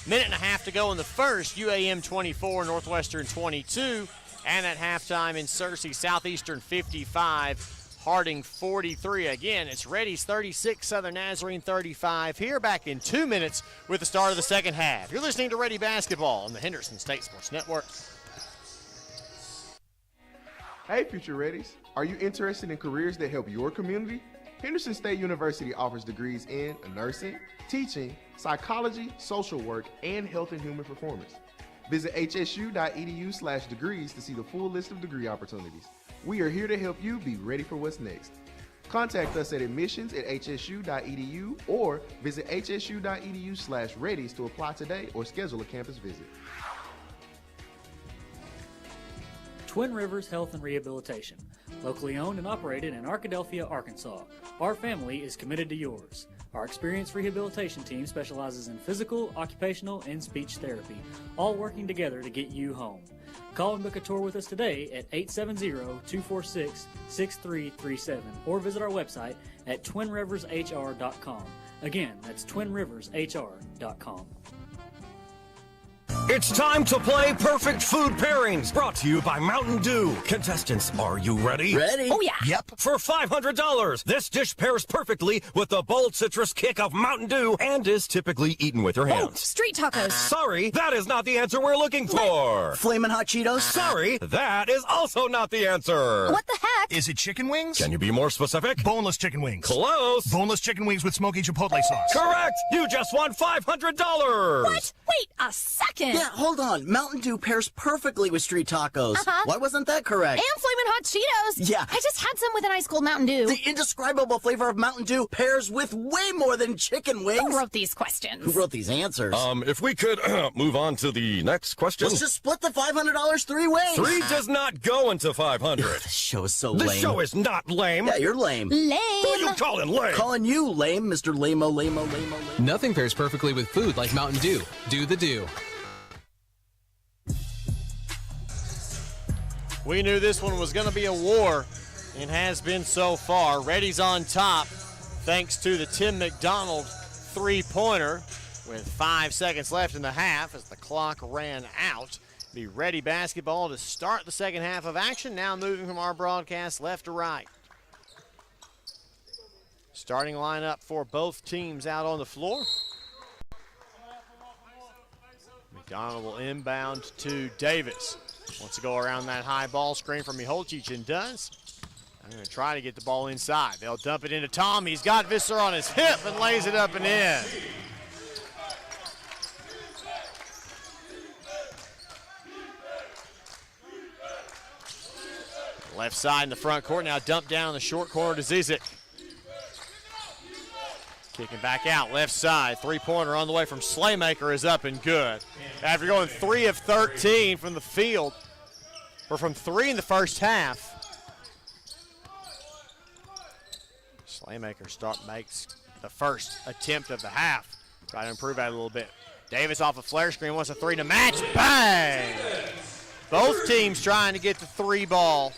Minute and a half to go in the first. UAM 24, Northwestern 22. And at halftime in Searcy, Southeastern 55, Harding 43. Again, it's Reddies 36, Southern Nazarene 35. Here back in 2 minutes with the start of the second half. You're listening to Ready Basketball on the Henderson State Sports Network. Hey, future Reddies. Are you interested in careers that help your community? Henderson State University offers degrees in nursing, teaching, psychology, social work, and health and human performance. Visit hsu.edu/degrees to see the full list of degree opportunities. We are here to help you be ready for what's next. Contact us at admissions@hsu.edu or visit hsu.edu/reddies to apply today or schedule a campus visit. Twin Rivers Health and Rehabilitation, locally owned and operated in Arkadelphia, Arkansas. Our family is committed to yours. Our experienced rehabilitation team specializes in physical, occupational, and speech therapy, all working together to get you home. Call and book a tour with us today at 870-246-6337 or visit our website at twinrivershr.com. Again, that's twinrivershr.com. It's time to play Perfect Food Pairings, brought to you by Mountain Dew. Contestants, are you ready? Ready? Oh, yeah. Yep. For $500, this dish pairs perfectly with the bold citrus kick of Mountain Dew and is typically eaten with your hands. Oh, street tacos. Sorry, that is not the answer we're looking for. Flamin' Hot Cheetos. Sorry, that is also not the answer. What the heck? Is it chicken wings? Can you be more specific? Boneless chicken wings. Close. Boneless chicken wings with smoky chipotle sauce. Correct. You just won $500. What? Wait a second. Yeah, hold on. Mountain Dew pairs perfectly with street tacos. Why wasn't that correct? And Flamin' Hot Cheetos. Yeah. I just had some with an ice cold Mountain Dew. The indescribable flavor of Mountain Dew pairs with way more than chicken wings. Who wrote these questions? Who wrote these answers? If we could move on to the next question. Let's just split the $500 three ways. 3 does not go into 500. This show is so lame. This show is not lame. Yeah, you're lame. Lame. Who are you calling lame? Calling you lame, Mr. Lame-o, lame-o, lame-o, lame-o. Nothing pairs perfectly with food like Mountain Dew. Do the Dew. We knew this one was going to be a war, and has been so far. Reddies on top, thanks to the Tim McDonald three-pointer, with 5 seconds left in the half as the clock ran out. Be Ready Basketball to start the second half of action, now moving from our broadcast left to right. Starting lineup for both teams out on the floor. McDonald will inbound to Davis. Wants to go around that high ball screen from Miholcic and does. I'm going to try to get the ball inside. They'll dump it into Tom. He's got Visser on his hip and lays it up and in. Left side in the front court, now dumped down in the short corner to Zizic. Kicking back out, left side, three-pointer on the way from Slaymaker is up and good. After going 3 of 13 from the field, or from 3 in the first half. Slaymaker makes the first attempt of the half. Try to improve that a little bit. Davis off a flare screen, wants a 3 to match, bang! Both teams trying to get the 3 ball.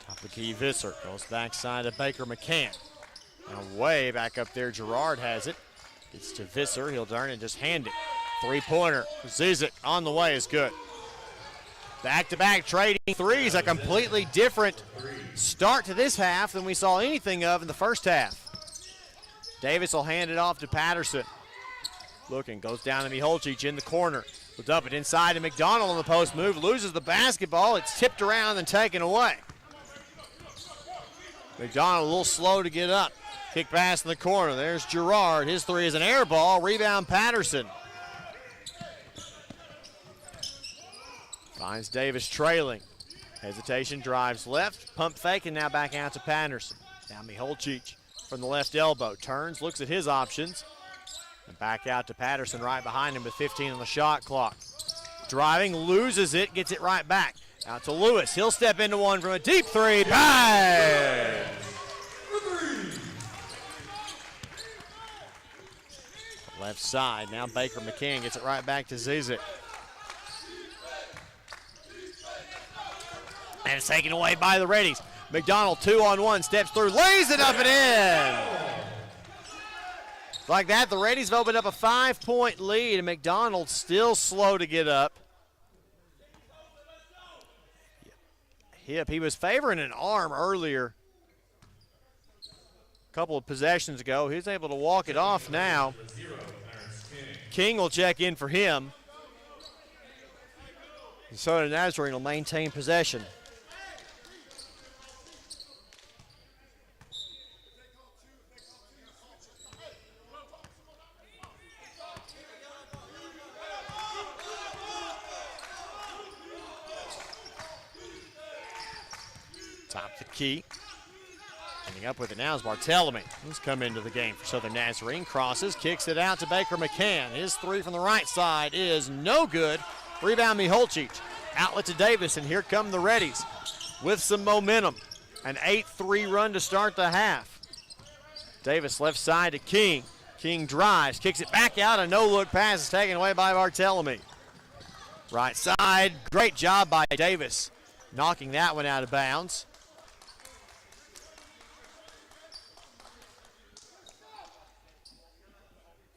Top of key, Visser goes backside to Baker McCann. Now way back up there, Gerard has it. Gets to Visser, he'll turn and just hand it. Three-pointer, Zizic on the way is good. Back-to-back trading threes, a completely different start to this half than we saw anything of in the first half. Davis will hand it off to Patterson. Looking, goes down to Miholcic in the corner. Will dump it inside to McDonald on the post move, loses the basketball. It's tipped around and taken away. McDonald a little slow to get up. Kick pass in the corner. There's Gerard. His 3 is an air ball. Rebound Patterson. Finds Davis trailing. Hesitation, drives left. Pump fake, and now back out to Patterson. Now Miholcic from the left elbow. Turns, looks at his options. And back out to Patterson right behind him with 15 on the shot clock. Driving, loses it, gets it right back. Out to Lewis. He'll step into one from a deep 3. Bang! Left side, now Baker McCann gets it right back to Zizic. And it's taken away by the Reddies. McDonald 2-on-1, steps through, lays it up and in. Like that, the Reddies have opened up a 5-point lead, and McDonald still slow to get up. hip. He was favoring an arm earlier, a couple of possessions ago. He's able to walk it off now. King will check in for him. So Nazarene will maintain possession. Top the key. Ending up with it now is Barthelemy, who's come into the game for Southern Nazarene. Crosses, kicks it out to Baker McCann. His three from the right side is no good. Rebound Miholcic. Outlet to Davis, and here come the Reddies with some momentum. An 8-3 run to start the half. Davis left side to King. King drives, kicks it back out. A no-look pass is taken away by Barthelemy. Right side, great job by Davis, knocking that one out of bounds.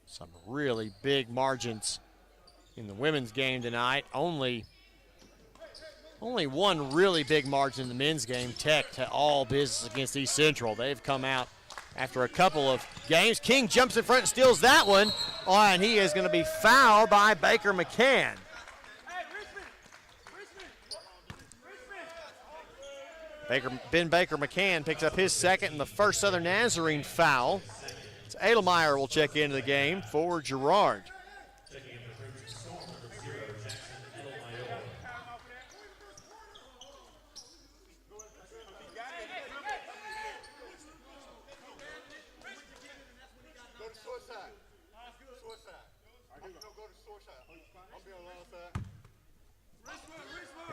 Some really big margins in the women's game tonight. Only one really big margin in the men's game. Tech to all business against East Central. They've come out after a couple of games. King jumps in front and steals that one. Oh, and he is going to be fouled by Baker McCann. Ben Baker McCann picks up his second and the first Southern Nazarene foul. So Edelmeyer will check into the game for Girard.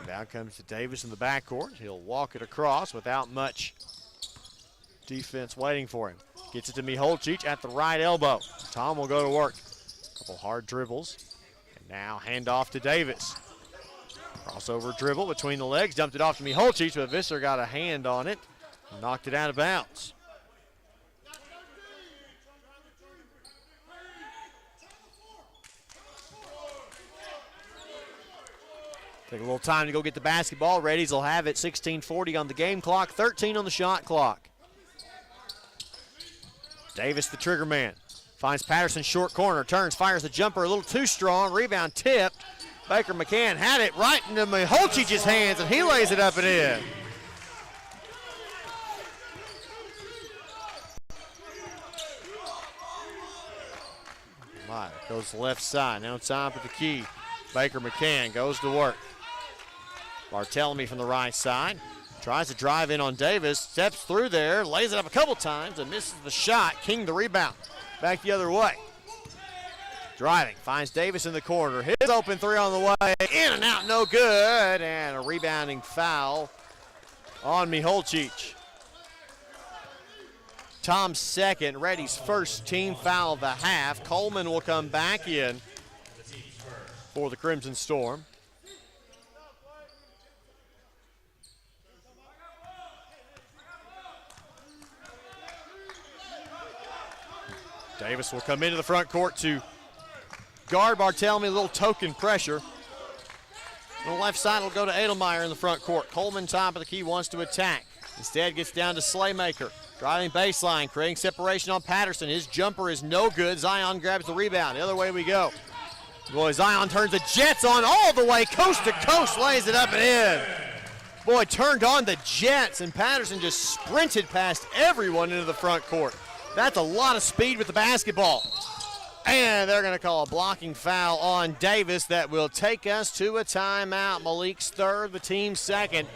Now comes to Davis in the backcourt. He'll walk it across without much defense waiting for him. Gets it to Miholcic at the right elbow. Tom will go to work. Couple hard dribbles. And now handoff to Davis. Crossover dribble between the legs. Dumped it off to Miholcic, but Visser got a hand on it. And knocked it out of bounds. Take a little time to go get the basketball. Reddies will have it. 16:40 on the game clock, 13 on the shot clock. Davis, the trigger man, finds Patterson short corner, turns, fires the jumper a little too strong. Rebound tipped. Baker McCann had it right into Miholcic's hands, and he lays it up and in. Goes to the left side. Now top of the key. Baker McCann goes to work. Barthelemy from the right side. Tries to drive in on Davis. Steps through there. Lays it up a couple times and misses the shot. King the rebound. Back the other way. Driving. Finds Davis in the corner. His open three on the way. In and out. No good. And a rebounding foul on Miholcic. Tom's second. Reddy's first team foul of the half. Coleman will come back in for the Crimson Storm. Davis will come into the front court to guard Barthelemy, a little token pressure. On the left side, will go to Edelmeyer in the front court. Coleman, top of the key, wants to attack. Instead, gets down to Slaymaker. Driving baseline, creating separation on Patterson. His jumper is no good. Zion grabs the rebound. The other way we go. Boy, Zion turns the Jets on all the way, coast to coast, lays it up and in. Boy, turned on the Jets, and Patterson just sprinted past everyone into the front court. That's a lot of speed with the basketball. And they're going to call a blocking foul on Davis that will take us to a timeout. Malik's third, the team's second.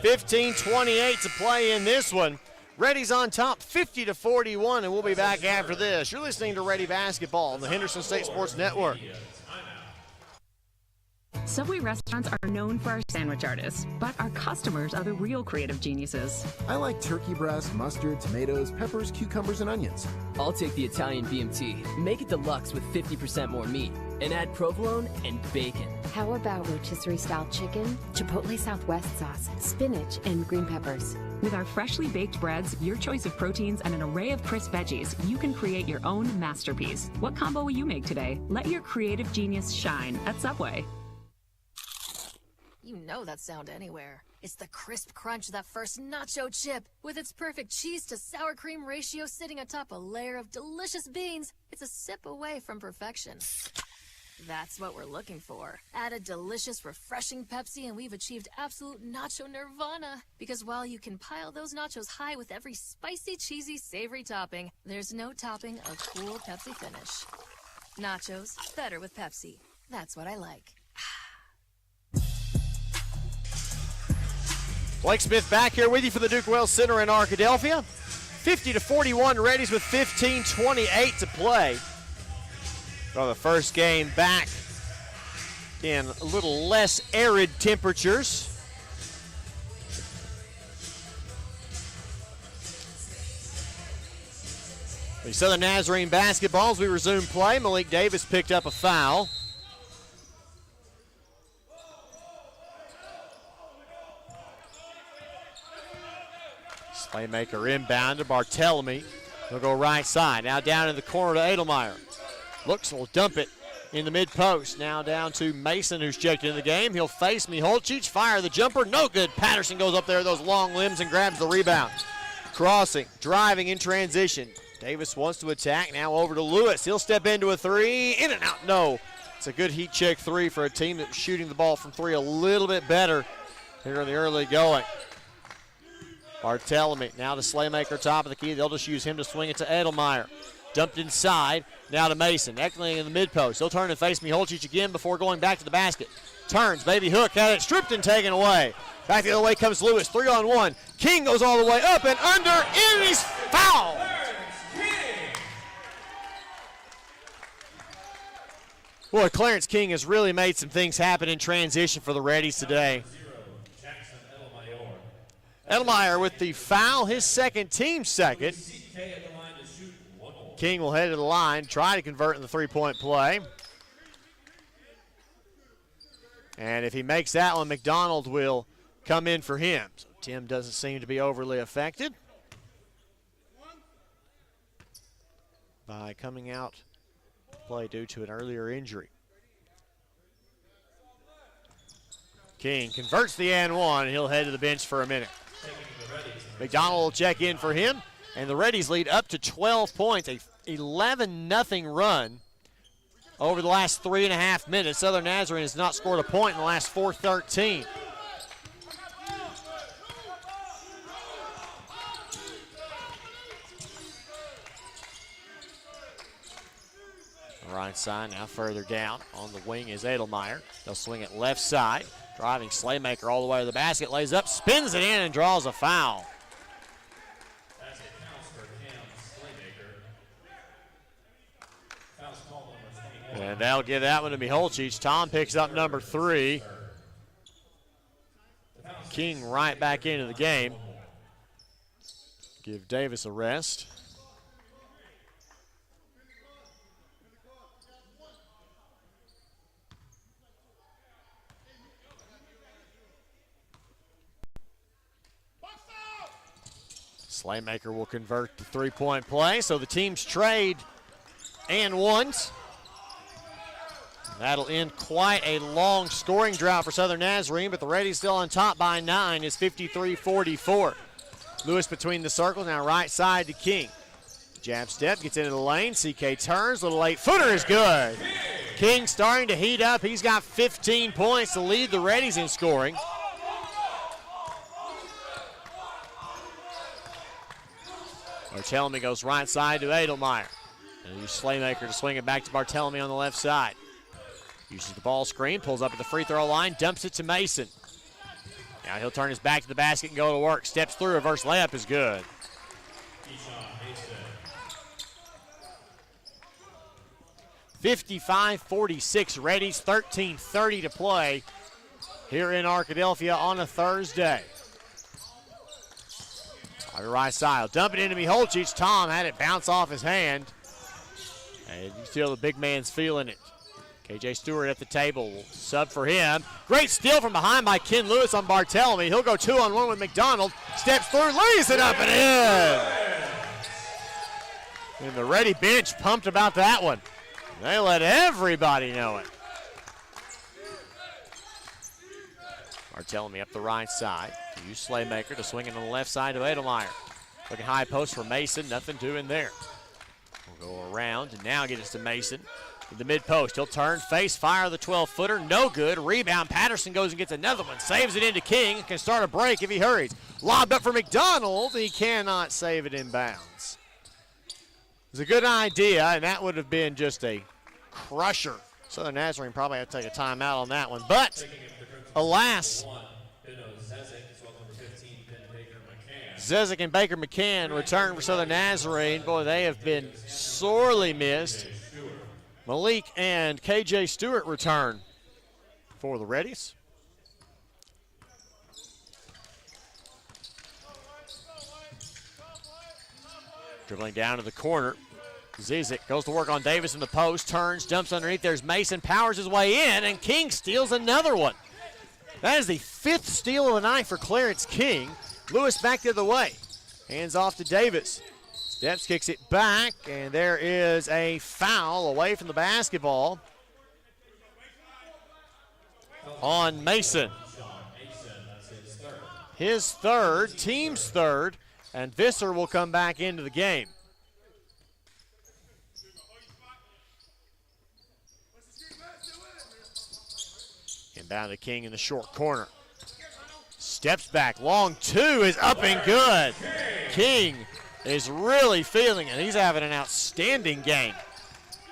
15:28 to play in this one. Reddy's on top 50-41, and we'll be back after this. You're listening to Reddy Basketball on the Henderson State Sports Network. Subway restaurants are known for our sandwich artists, but our customers are the real creative geniuses. I like turkey breast, mustard, tomatoes, peppers, cucumbers, and onions. I'll take the Italian BMT. Make it deluxe with 50% more meat. And add provolone and bacon. How about rotisserie-style chicken, Chipotle Southwest sauce, spinach, and green peppers? With our freshly baked breads, your choice of proteins, and an array of crisp veggies, you can create your own masterpiece. What combo will you make today? Let your creative genius shine at Subway. You You know that sound anywhere. It's the crisp crunch of that first nacho chip. With its perfect cheese to sour cream ratio sitting atop a layer of delicious beans, it's a sip away from perfection. That's what we're looking for. Add a delicious, refreshing Pepsi and we've achieved absolute nacho nirvana. Because while you can pile those nachos high with every spicy, cheesy, savory topping, there's no topping a cool Pepsi finish. Nachos, better with Pepsi. That's what I like. Blake Smith back here with you for the Duke Wells Center in Arkadelphia. 50-41 Reddies with 15:28 to play. Well, the first game back in a little less arid temperatures. The Southern Nazarene basketball as we resume play. Malik Davis picked up a foul. Playmaker inbound to Barthelemy. He'll go right side. Now down in the corner to Edelmeyer. Looks, will dump it in the mid-post. Now down to Mason, who's checked in the game. He'll face Miholcic, fire the jumper. No good. Patterson goes up there with those long limbs and grabs the rebound. Crossing, driving in transition. Davis wants to attack. Now over to Lewis. He'll step into a three. In and out. No. It's a good heat check three for a team that's shooting the ball from three a little bit better here in the early going. Barthelemy now to Slaymaker, top of the key. They'll just use him to swing it to Edelmeyer. Dumped inside, now to Mason. Eckling in the mid-post. He'll turn and face Miholcic again before going back to the basket. Turns, baby hook, had it stripped and taken away. Back the other way comes Lewis, 3-on-1. King goes all the way up and under, and he's fouled. Boy, Clarence King has really made some things happen in transition for the Reddies today. Edelmeyer with the foul, his second, team second. King will head to the line, try to convert in the three-point play. And if he makes that one, McDonald will come in for him. So Tim doesn't seem to be overly affected by coming out to play due to an earlier injury. King converts the and one, and he'll head to the bench for a minute. McDonald will check in for him, and the Reddies lead up to 12 points, a 11-0 run over the last 3.5 minutes. Southern Nazarene has not scored a point in the last 4:13. Right side now further down on the wing is Edelmeyer. They'll swing it left side. Driving Slaymaker all the way to the basket, lays up, spins it in, and draws a foul. And they'll give that one to Miholcic. Tom picks up number 3. King right back into the game. Give Davis a rest. Slaymaker will convert the three-point play, so the teams trade and ones. That'll end quite a long scoring drought for Southern Nazarene, but the Reddies still on top by 9. It's 53-44. Lewis between the circles, now right side to King. Jab step, gets into the lane. CK turns, little 8-footer is good. King starting to heat up. He's got 15 points to lead the Reddies in scoring. Barthelemy goes right side to Edelmeyer. And uses Slaymaker to swing it back to Barthelemy on the left side. Uses the ball screen, pulls up at the free throw line, dumps it to Mason. Now he'll turn his back to the basket and go to work. Steps through, reverse layup is good. 55-46 Reddies, 13:30 to play here in Arkadelphia on a Thursday. On the right side, dump it into Miholcic. Tom had it bounce off his hand. And you feel the big man's feeling it. KJ Stewart at the table will sub for him. Great steal from behind by Ken Lewis on Barthelemy. He'll go 2-on-1 with McDonald. Steps through, lays it up and in. And the Reddy bench pumped about that one. They let everybody know it. Barthelemy up the right side. To use Slaymaker to swing it on the left side to Edelmeyer. Looking high post for Mason. Nothing doing there. We'll go around and now get us to Mason. In the mid post. He'll turn, face, fire the 12-footer. No good. Rebound. Patterson goes and gets another one. Saves it into King. Can start a break if he hurries. Lobbed up for McDonald. He cannot save it in bounds. It's a good idea, and that would have been just a crusher. Southern Nazarene probably had to take a timeout on that one. But, alas, Zezik and Baker McCann return for Southern Nazarene. Boy, they have been sorely missed. Malik and KJ Stewart return for the Reddies. Dribbling down to the corner. Zizik goes to work on Davis in the post, turns, jumps underneath. There's Mason, powers his way in, and King steals another one. That is the 5th steal of the night for Clarence King. Lewis back the other way. Hands off to Davis. Steps, kicks it back, and there is a foul away from the basketball on Mason. His third, team's third, and Visser will come back into the game. Inbound to King in the short corner. Steps back, long two is up and good. King is really feeling it. He's having an outstanding game.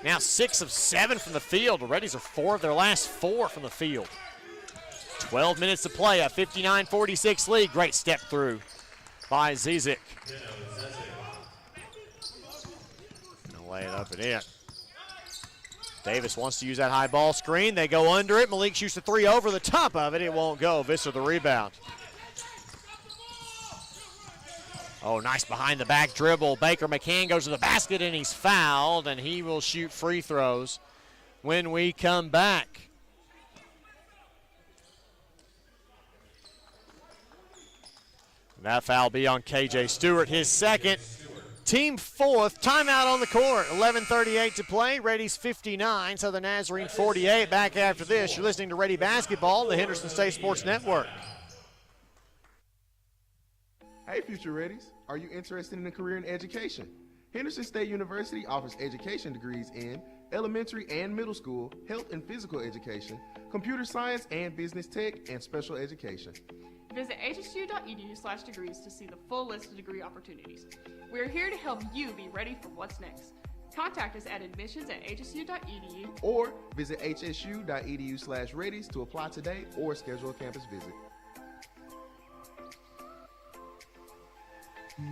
Now 6 of 7 from the field. The Reddies are 4 of their last 4 from the field. 12 minutes to play, a 59-46 lead. Great step through by Zizik. Gonna lay it up and in. Davis wants to use that high ball screen. They go under it. Malik shoots the 3 over the top of it. It won't go. Visser the rebound. Oh, nice behind the back dribble. Baker McCann goes to the basket and he's fouled, and he will shoot free throws when we come back. That foul be on KJ Stewart, his second. Team 4th, timeout on the court. 11:38 to play. Reddies 59, Southern Nazarene 48. Back after this, you're listening to Ready Basketball, the Henderson State Sports Network. Hey, future Reddies. Are you interested in a career in education? Henderson State University offers education degrees in elementary and middle school, health and physical education, computer science and business tech, and special education. Visit hsu.edu/degrees to see the full list of degree opportunities. We are here to help you be ready for what's next. Contact us at admissions@hsu.edu or visit hsu.edu/Reddies to apply today or schedule a campus visit.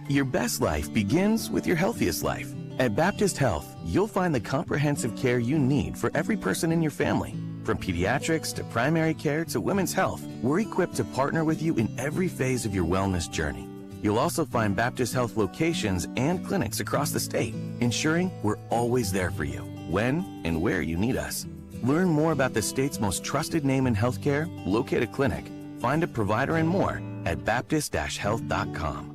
Your best life begins with your healthiest life. At Baptist Health, you'll find the comprehensive care you need for every person in your family. From pediatrics to primary care to women's health, we're equipped to partner with you in every phase of your wellness journey. You'll also find Baptist Health locations and clinics across the state, ensuring we're always there for you, when and where you need us. Learn more about the state's most trusted name in healthcare, locate a clinic, find a provider, and more at baptist-health.com.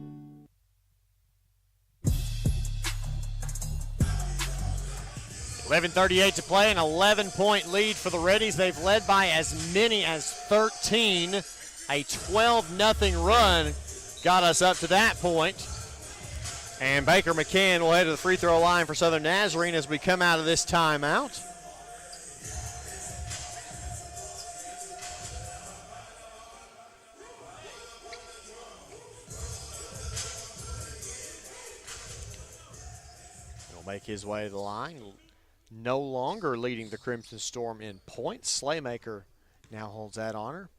11:38 to play, an 11-point lead for the Reddies. They've led by as many as 13. A 12-0 run got us up to that point. And Baker McCann will head to the free throw line for Southern Nazarene as we come out of this timeout. He'll make his way to the line. No longer leading the Crimson Storm in points. Slaymaker now holds that honor.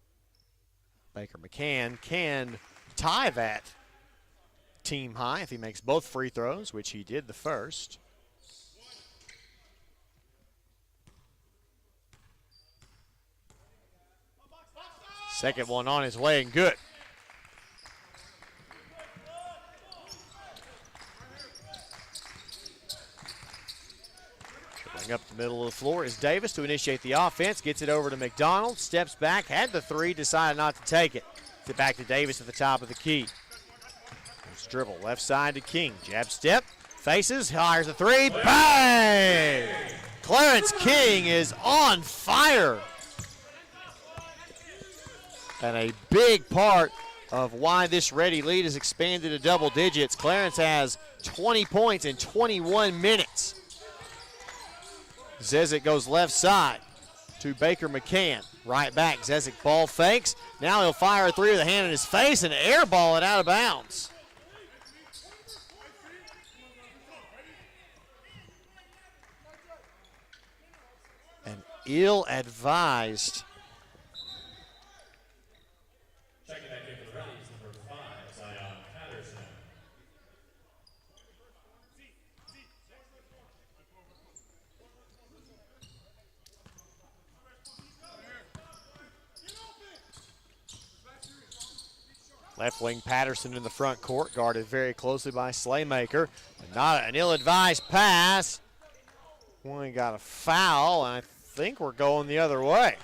Baker McCann can tie that team high if he makes both free throws, which he did the first. Second one on his way and good. Up the middle of the floor is Davis to initiate the offense. Gets it over to McDonald. Steps back, had the 3, decided not to take it. Gets it back to Davis at the top of the key. Let's dribble left side to King. Jab step, faces, fires a 3. Bang! Clarence King is on fire. And a big part of why this Ready lead has expanded to double digits. Clarence has 20 points in 21 minutes. Zezik goes left side to Baker McCann. Right back, Zezik ball fakes. Now he'll fire a three with a hand in his face and airball it out of bounds. An ill-advised left wing Patterson in the front court, guarded very closely by Slaymaker. And not an ill-advised pass. We got a foul, and I think we're going the other way.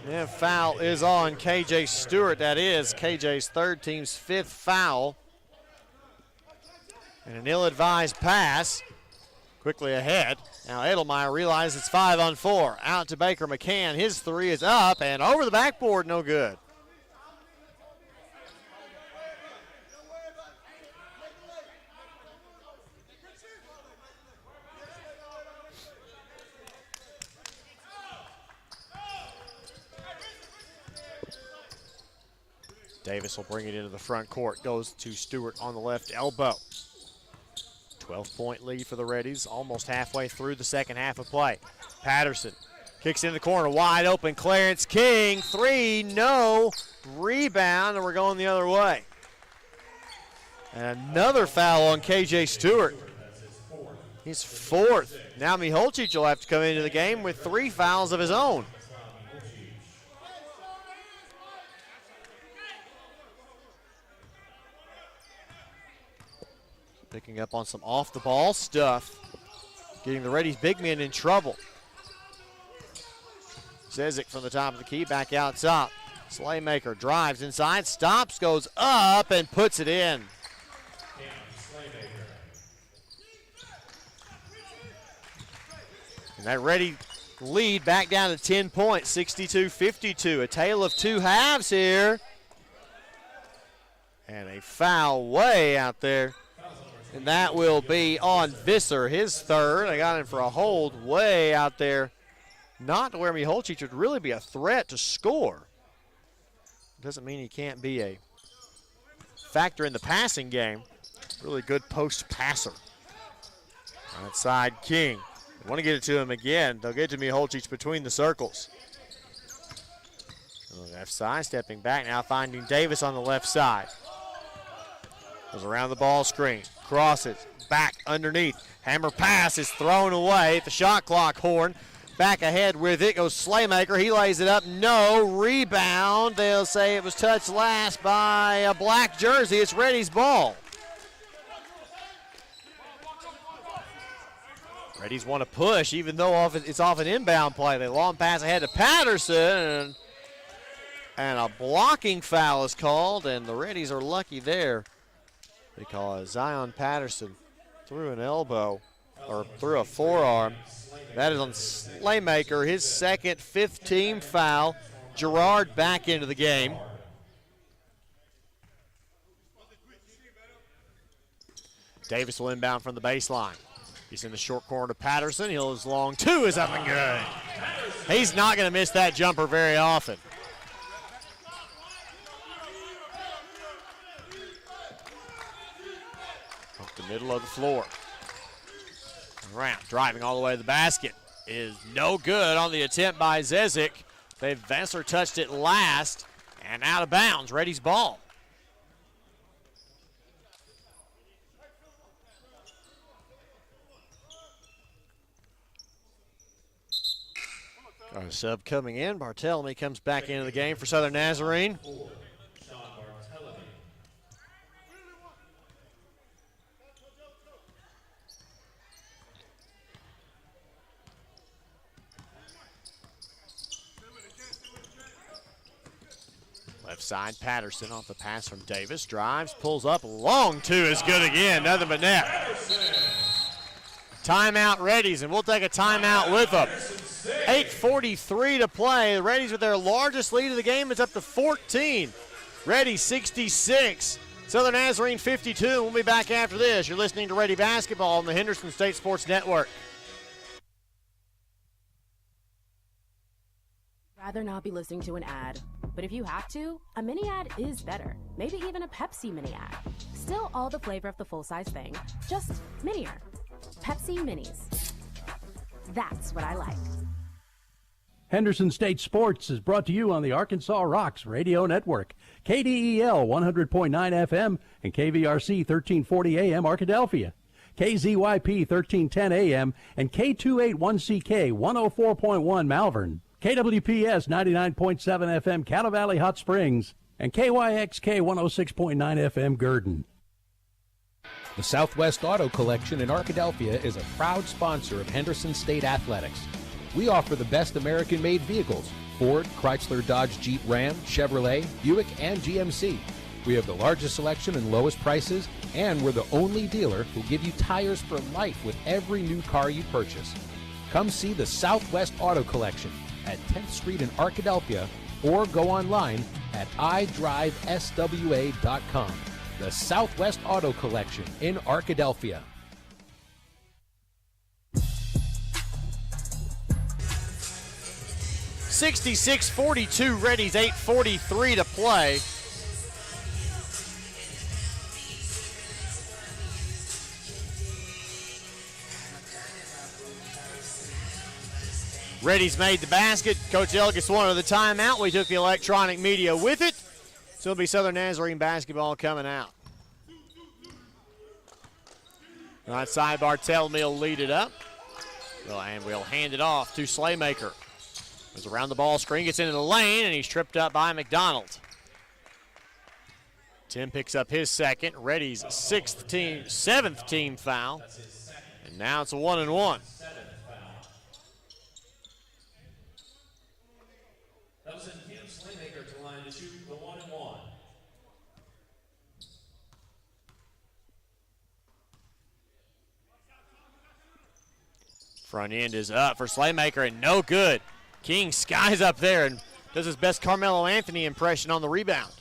Yeah, foul is on KJ Stewart. That is KJ's third, team's fifth foul. And an ill-advised pass. Quickly ahead. Now Edelmeyer realizes it's 5-on-4. Out to Baker McCann. His three is up and over the backboard, no good. Davis will bring it into the front court. Goes to Stewart on the left elbow. 12-point lead for the Reddies, almost halfway through the second half of play. Patterson kicks in the corner, wide open. Clarence King, three, no. Rebound, and we're going the other way. And another foul on KJ Stewart. His fourth. Now Miholcic will have to come into the game with 3 fouls of his own. Picking up on some off-the-ball stuff, getting the Reddies big men in trouble. Zezik from the top of the key, back out top. Slaymaker drives inside, stops, goes up, and puts it in. And that Reddy lead back down to 10 points, 62-52. A tale of two halves here. And a foul way out there. And that will be on Visser, his third. I got him for a hold way out there. Not to where Miholcic would really be a threat to score. Doesn't mean he can't be a factor in the passing game. Really good post passer. Outside King. They want to get it to him again. They'll get to Miholcic between the circles. Left side, stepping back now, finding Davis on the left side. Goes around the ball screen. Crosses, back underneath. Hammer pass is thrown away at the shot clock horn. Back ahead with it goes Slaymaker. He lays it up. No rebound. They'll say it was touched last by a black jersey. It's Reddy's ball. Reddies want to push, even though it's off an inbound play. They long pass ahead to Patterson, and a blocking foul is called, and the Reddies are lucky there because Zion Patterson threw an elbow, or threw a forearm. That is on Slaymaker, his second, fifth team foul. Gerard back into the game. Davis will inbound from the baseline. He's in the short corner to Patterson. He'll long two is up and good. He's not going to miss that jumper very often. Up the middle of the floor. Around, driving all the way to the basket is no good on the attempt by Zezik. Vesser touched it last and out of bounds. Reddy's ball. Got a sub coming in. Barthelemy comes back into the game for Southern Nazarene. Left side, Patterson off the pass from Davis. Drives, pulls up, long two is good again. Nothing but net. Timeout Reddies, and we'll take a timeout with them. 8:43 to play. The Reddies with their largest lead of the game. It's up to 14. Reddies 66. Southern Nazarene 52. We'll be back after this. You're listening to Ready Basketball on the Henderson State Sports Network. Rather not be listening to an ad, but if you have to, a mini ad is better. Maybe even a Pepsi mini ad. Still all the flavor of the full-size thing, just minier. Pepsi Minis. That's what I like. Henderson State Sports is brought to you on the Arkansas Rocks Radio Network, KDEL 100.9 FM and KVRC 1340 AM Arkadelphia, KZYP 1310 AM and K281CK 104.1 Malvern, KWPS 99.7 FM Cattle Valley Hot Springs, and KYXK 106.9 FM Gurdon. The Southwest Auto Collection in Arkadelphia is a proud sponsor of Henderson State Athletics. We offer the best American-made vehicles: Ford, Chrysler, Dodge, Jeep, Ram, Chevrolet, Buick, and GMC. We have the largest selection and lowest prices, and we're the only dealer who give you tires for life with every new car you purchase. Come see the Southwest Auto Collection at 10th Street in Arkadelphia, or go online at idriveswa.com. The Southwest Auto Collection in Arkadelphia. 66-42 Reddies, 8:43 to play. Reddies made the basket. Coach Elgis wanted the timeout. We took the electronic media with it. So it'll be Southern Nazarene basketball coming out. Right side, Bartholomew will lead it up. And we'll hand it off to Slaymaker. Goes around the ball screen, gets into the lane, and he's tripped up by McDonald. Tim picks up his second. Reddy's seventh team foul. And now it's a 1-and-1. That was in Kim Slaymaker to line to shoot the 1-and-1. Front end is up for Slaymaker and no good. King skies up there and does his best Carmelo Anthony impression on the rebound.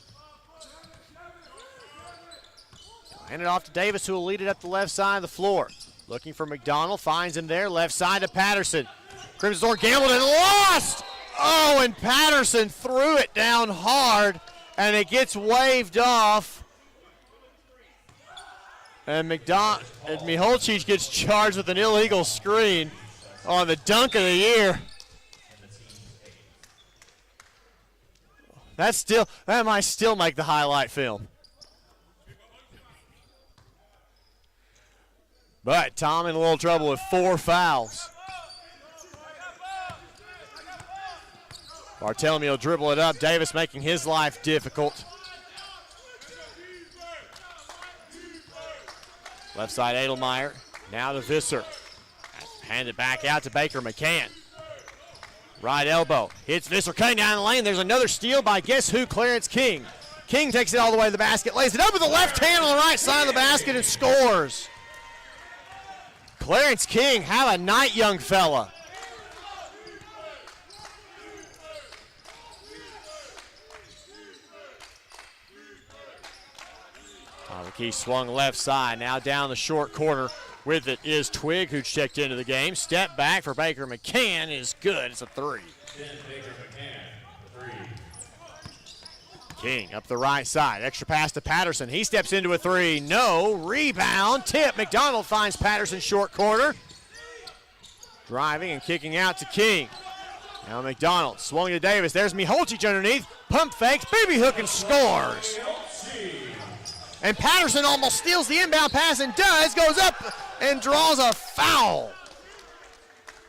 Hand it off to Davis, who will lead it up the left side of the floor. Looking for McDonald, finds him there, left side to Patterson. Crimson Thorn gambled and lost! Oh, and Patterson threw it down hard, and it gets waved off. And Miholcic gets charged with an illegal screen on the dunk of the year. That might still make the highlight film. But Tom in a little trouble with 4 fouls. Bartholomew will dribble it up. Davis making his life difficult. Left side, Edelmeyer. Now to Visser. Hand it back out to Baker McCann. Right elbow. Hits Visser cutting down the lane. There's another steal by guess who? Clarence King. King takes it all the way to the basket. Lays it up with the left hand on the right side of the basket and scores. Clarence King, have a night, young fella. He swung left side, now down the short corner. With it is Twig, who checked into the game. Step back for Baker McCann is good. It's a 3. King up the right side. Extra pass to Patterson. He steps into a 3. No. Rebound. Tip. McDonald finds Patterson short corner. Driving and kicking out to King. Now McDonald swung to Davis. There's Miholcic underneath. Pump fakes. Baby hook and scores. And Patterson almost steals the inbound pass and does. Goes up and draws a foul.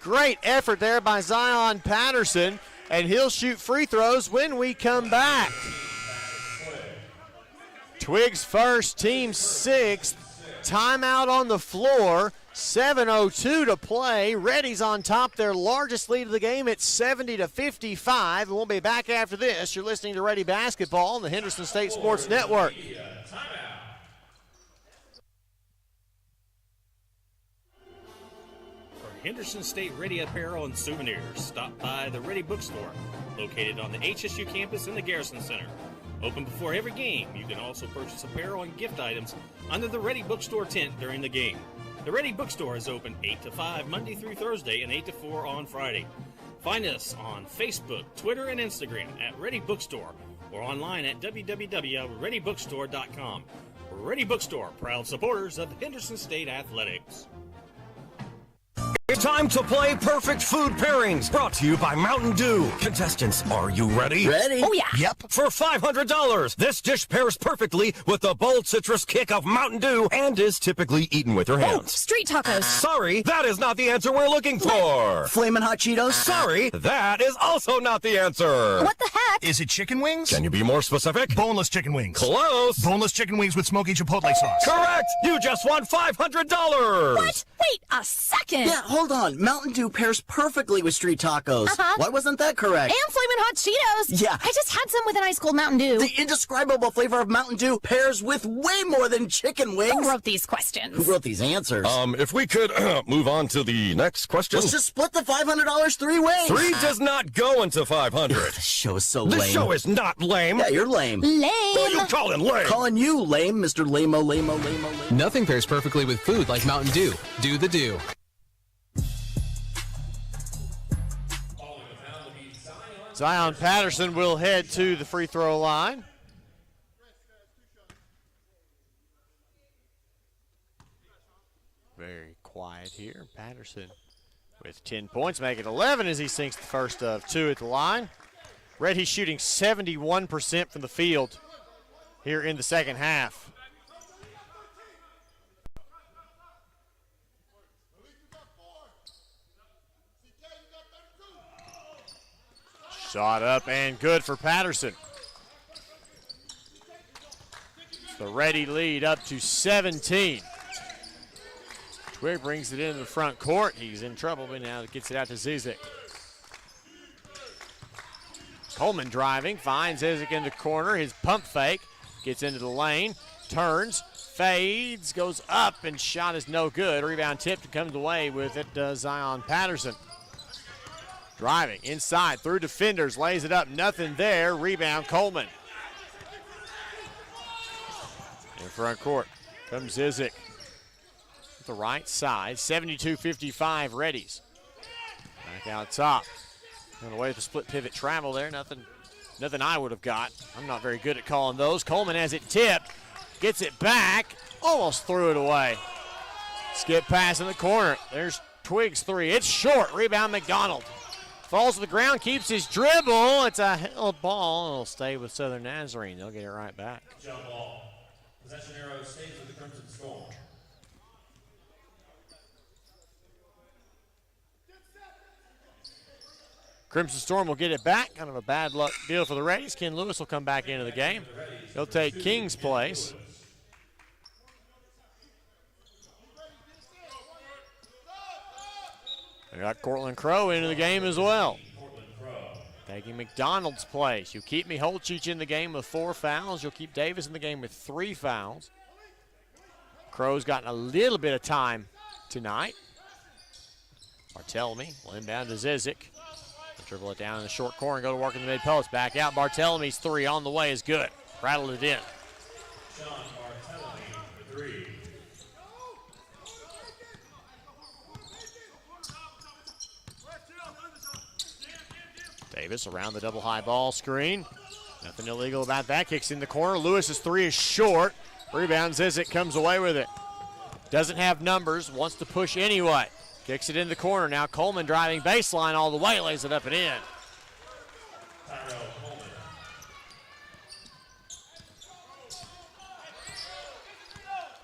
Great effort there by Zion Patterson. And he'll shoot free throws when we come back. Twig's first, team 6th. Timeout on the floor. 7:02 to play. Reddies on top, their largest lead of the game at 70-55. And we'll be back after this. You're listening to Ready Basketball on the Henderson State Sports Network. Henderson State Ready apparel and souvenirs, stop by the Ready Bookstore, located on the HSU campus in the Garrison Center. Open before every game, you can also purchase apparel and gift items under the Ready Bookstore tent during the game. The Ready Bookstore is open 8 to 5 Monday through Thursday and 8 to 4 on Friday. Find us on Facebook, Twitter, and Instagram at Ready Bookstore or online at www.readybookstore.com. Ready Bookstore, proud supporters of Henderson State Athletics. It's time to play Perfect Food Pairings, brought to you by Mountain Dew. Contestants, are you ready? Ready? Oh, yeah. Yep. For $500, this dish pairs perfectly with the bold citrus kick of Mountain Dew and is typically eaten with your Oh, hands. street tacos. Sorry, that is not the answer we're looking for. Flamin' Hot Cheetos? Sorry, that is also not the answer. What the heck? Is it chicken wings? Can you be more specific? Boneless chicken wings. Close. Boneless chicken wings with smoky chipotle sauce. Correct. You just won $500. What? Wait a second. Yeah, hold on. Mountain Dew pairs perfectly with street tacos. Why wasn't that correct? And Flamin' Hot Cheetos. Yeah. I just had some with an ice cold Mountain Dew. The indescribable flavor of Mountain Dew pairs with way more than chicken wings. Who wrote these questions? Who wrote these answers? If we could move on to the next question. Let's just split the $500 three ways. 3 does not go into 500. This show is so lame. This show is not lame. Yeah, you're lame. Lame. Who are you calling lame? Calling you lame, Mr. Lame-o, lame-o, lame-o, lame-o. Nothing pairs perfectly with food like Mountain Dew. Do the do. Zion Patterson will head to the free throw line. Very quiet here. Patterson with 10 points, make it 11 as he sinks the first of 2 at the line. Reddies shooting 71% from the field here in the second half. Shot up and good for Patterson. The Ready lead up to 17. Twig brings it into the front court. He's in trouble, but now gets it out to Zizic. Coleman driving, finds Zizic in the corner. His pump fake gets into the lane, turns, fades, goes up, and shot is no good. Rebound tipped and comes away with it, Zion Patterson. Driving inside through defenders, lays it up, nothing there. Rebound, Coleman. In front court comes Zizic. The right side, 72-55 Reddies. Back out top. And away with the split pivot travel there. Nothing I would have got. I'm not very good at calling those. Coleman has it tipped, gets it back, almost threw it away. Skip pass in the corner. There's Twig's three. It's short. Rebound McDonald. Falls to the ground, keeps his dribble. It's a held ball. It'll stay with Southern Nazarene. They'll get it right back. Jump ball. Possession arrow stays with the Crimson Storm. Crimson Storm will get it back. Kind of a bad luck deal for the Reddies. Ken Lewis will come back into the game. He'll take King's place. They got Cortland Crow into the game as well. Taking McDonald's place. You keep Miholcic in the game with 4 fouls. You'll keep Davis in the game with 3 fouls. Crow's gotten a little bit of time tonight. Barthelemy will inbound to Zizic. Dribble it down in the short corner and go to work in the mid-post. Back out. Barthelemi's 3 on the way is good. Rattled it in. Sean Barthelemy for 3. Davis around the double high ball screen. Nothing illegal about that. Kicks in the corner. Lewis's 3 is short. Rebound, Zizic comes away with it. Doesn't have numbers. Wants to push anyway. Kicks it in the corner. Now Coleman driving baseline all the way. Lays it up and in.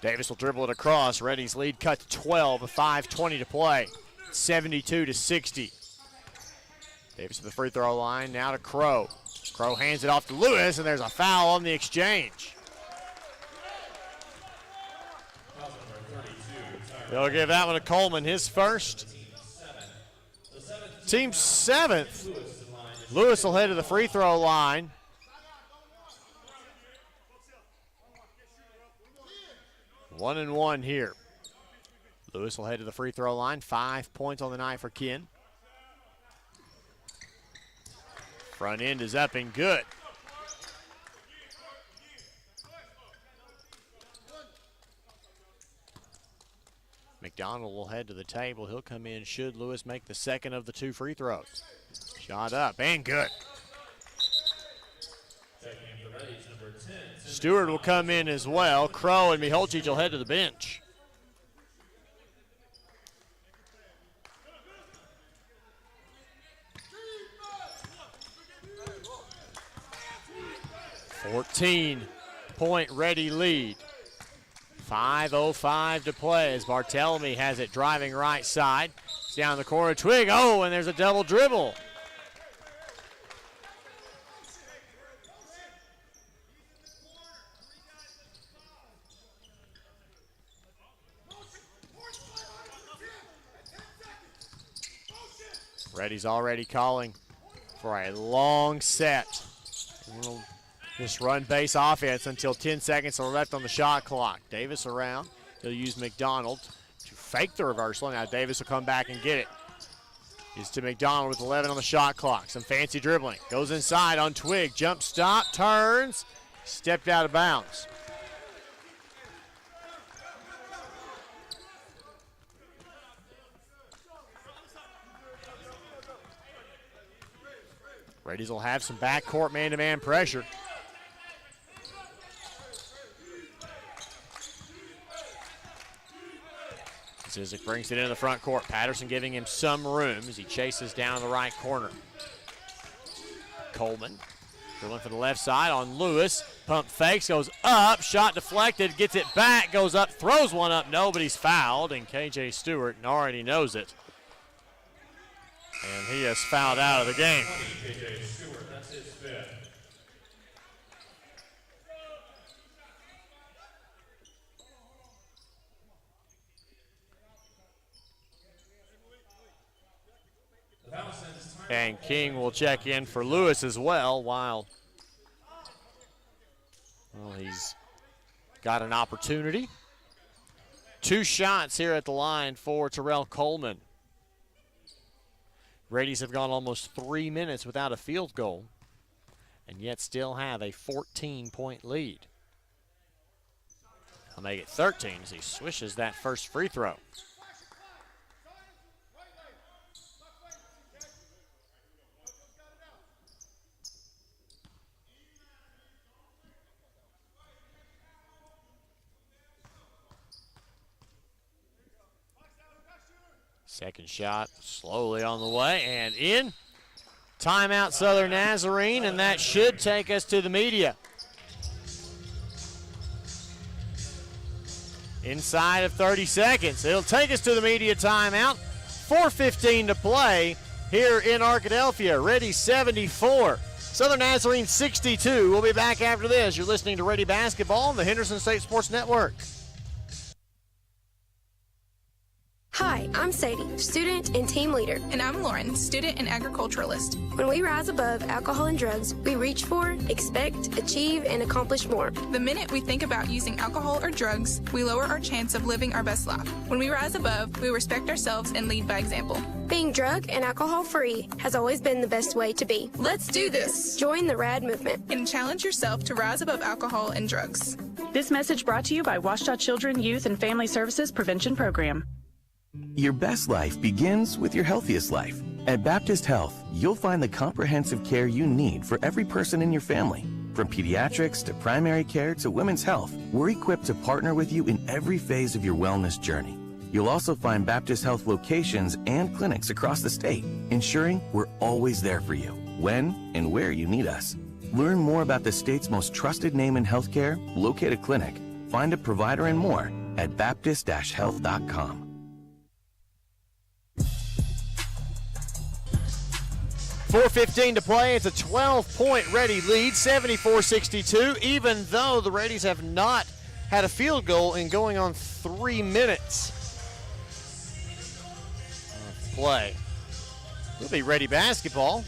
Davis will dribble it across. Reddies lead cut to 12 with 5:20 to play. 72-60. Davis to the free throw line. Now to Crow. Crow hands it off to Lewis, and there's a foul on the exchange. They'll give that one to Coleman, his first. Team 7th. Lewis will head to the free throw line. One and one here. Lewis will head to the free throw line. 5 points on the night for Ken. Front end is up and good. McDonald will head to the table. He'll come in should Lewis make the second of the 2 free throws. Shot up and good. Stewart will come in as well. Crow and Miholcic will head to the bench. .14 Ready lead. 5:05 to play as Barthelemy has it driving right side. It's down the corner. Twig. Oh, and there's a double dribble. Reddy's already calling for a long set. We'll just run base offense until 10 seconds are left on the shot clock. Davis around. He'll use McDonald to fake the reversal. Now Davis will come back and get it. Is to McDonald with 11 on the shot clock. Some fancy dribbling. Goes inside on Twig. Jump stop. Turns. Stepped out of bounds. Reddies will have some backcourt man-to-man pressure. Zizic brings it into the front court. Patterson giving him some room as he chases down the right corner. Coleman dribbling for the left side on Lewis. Pump fakes, goes up, shot deflected, gets it back, goes up, throws one up. Nobody's fouled, and KJ Stewart already knows it. And he is fouled out of the game. KJ Stewart, that's his fifth. And King will check in for Lewis as well while he's got an opportunity. 2 shots here at the line for Terrell Coleman. Reddies have gone almost 3 minutes without a field goal and yet still have a 14-point lead. He'll make it 13 as he swishes that first free throw. Second shot slowly on the way and in. Timeout Southern Nazarene, and that should take us to the media. Inside of 30 seconds. It'll take us to the media timeout. 4:15 to play here in Arkadelphia. Reddy 74. Southern Nazarene 62. We'll be back after this. You're listening to Reddy Basketball on the Henderson State Sports Network. Hi, I'm Sadie, student and team leader. And I'm Lauren, student and agriculturalist. When we rise above alcohol and drugs, we reach for, expect, achieve, and accomplish more. The minute we think about using alcohol or drugs, we lower our chance of living our best life. When we rise above, we respect ourselves and lead by example. Being drug and alcohol free has always been the best way to be. Let's do this! Join the RAD movement and challenge yourself to rise above alcohol and drugs. This message brought to you by Washita Children, Youth, and Family Services Prevention Program. Your best life begins with your healthiest life. At Baptist Health, you'll find the comprehensive care you need for every person in your family. From pediatrics to primary care to women's health, we're equipped to partner with you in every phase of your wellness journey. You'll also find Baptist Health locations and clinics across the state, ensuring we're always there for you, when and where you need us. Learn more about the state's most trusted name in healthcare, locate a clinic, find a provider, and more at baptist-health.com. 4:15 to play. It's a 12-point Reddy lead, 74-62, even though the Reddies have not had a field goal in going on 3 minutes of play. It'll be Reddy basketball.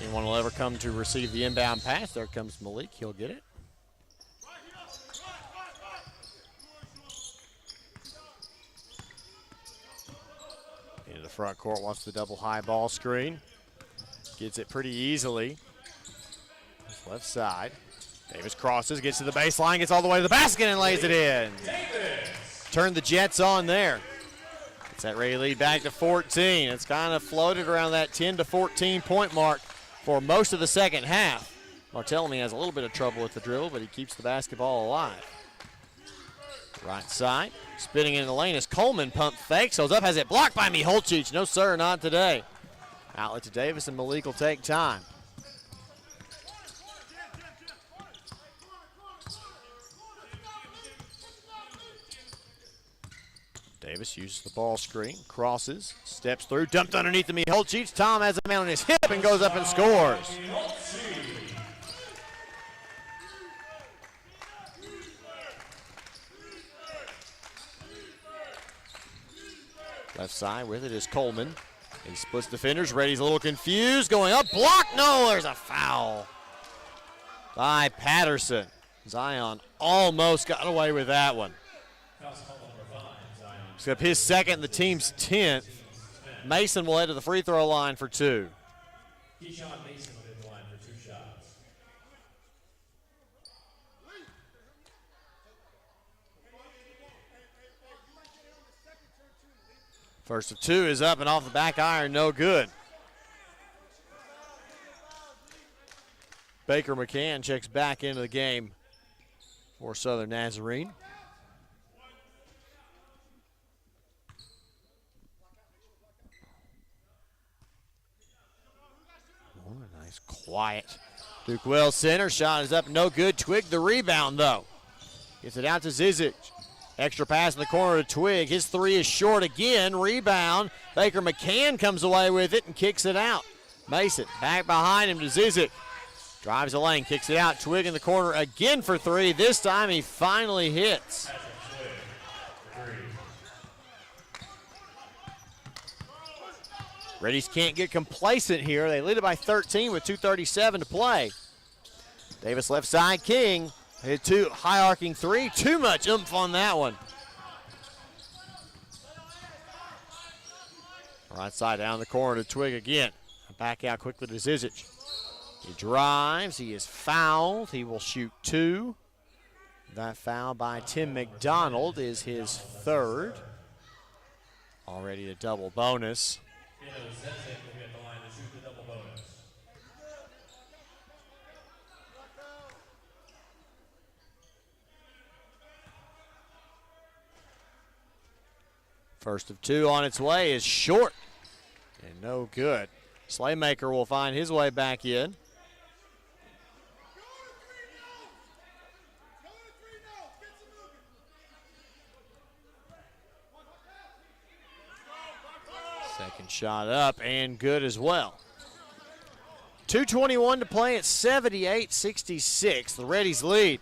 Anyone will ever come to receive the inbound pass. There comes Malik. He'll get it. front court, wants the double high ball screen. Gets it pretty easily. Left side. Davis crosses, gets to the baseline, gets all the way to the basket and lays it in. Turn the Jets on there. It's that Ray lead back to 14. It's kind of floated around that 10 to 14 point mark for most of the second half. Bartolome has a little bit of trouble with the dribble, but he keeps the basketball alive. Right side, spinning in the lane as Coleman pump fakes, goes up, has it blocked by Miholcic. No sir, not today. Outlet to Davis, and Malik will take time. Davis uses the ball screen, crosses, steps through, dumped underneath the Miholcic. Tom has a man on his hip and goes up and scores. Left side with it is Coleman. He splits defenders. Reddy's a little confused. Going up. Block. No, there's a foul by Patterson. Zion almost got away with that one. Except his second, the team's 10th. Mason will head to the free throw line for 2. Keyshawn Mason will hit the line for 2 shots. First of 2 is up and off the back iron, no good. Baker McCann checks back into the game for Southern Nazarene. Oh, nice quiet. Duke Wells center, shot is up, no good. Twig the rebound though. Gets it out to Zizic. Extra pass in the corner to Twig. His 3 is short again. Rebound. Baker McCann comes away with it and kicks it out. Mason back behind him to Zizic. Drives the lane, kicks it out. Twig in the corner again for 3. This time he finally hits. Reddies can't get complacent here. They lead it by 13 with 2:37 to play. Davis left side, King. Hit 2, high arcing 3. Too much oomph on that one. Right side down the corner to Twig again. Back out quickly to Zizic. He drives. He is fouled. He will shoot 2. That foul by Tim McDonald is his 3rd. Already a double bonus. First of 2 on its way is short and no good. Slaymaker will find his way back in. Second shot up and good as well. 2:21 to play at 78-66. The Reddies lead.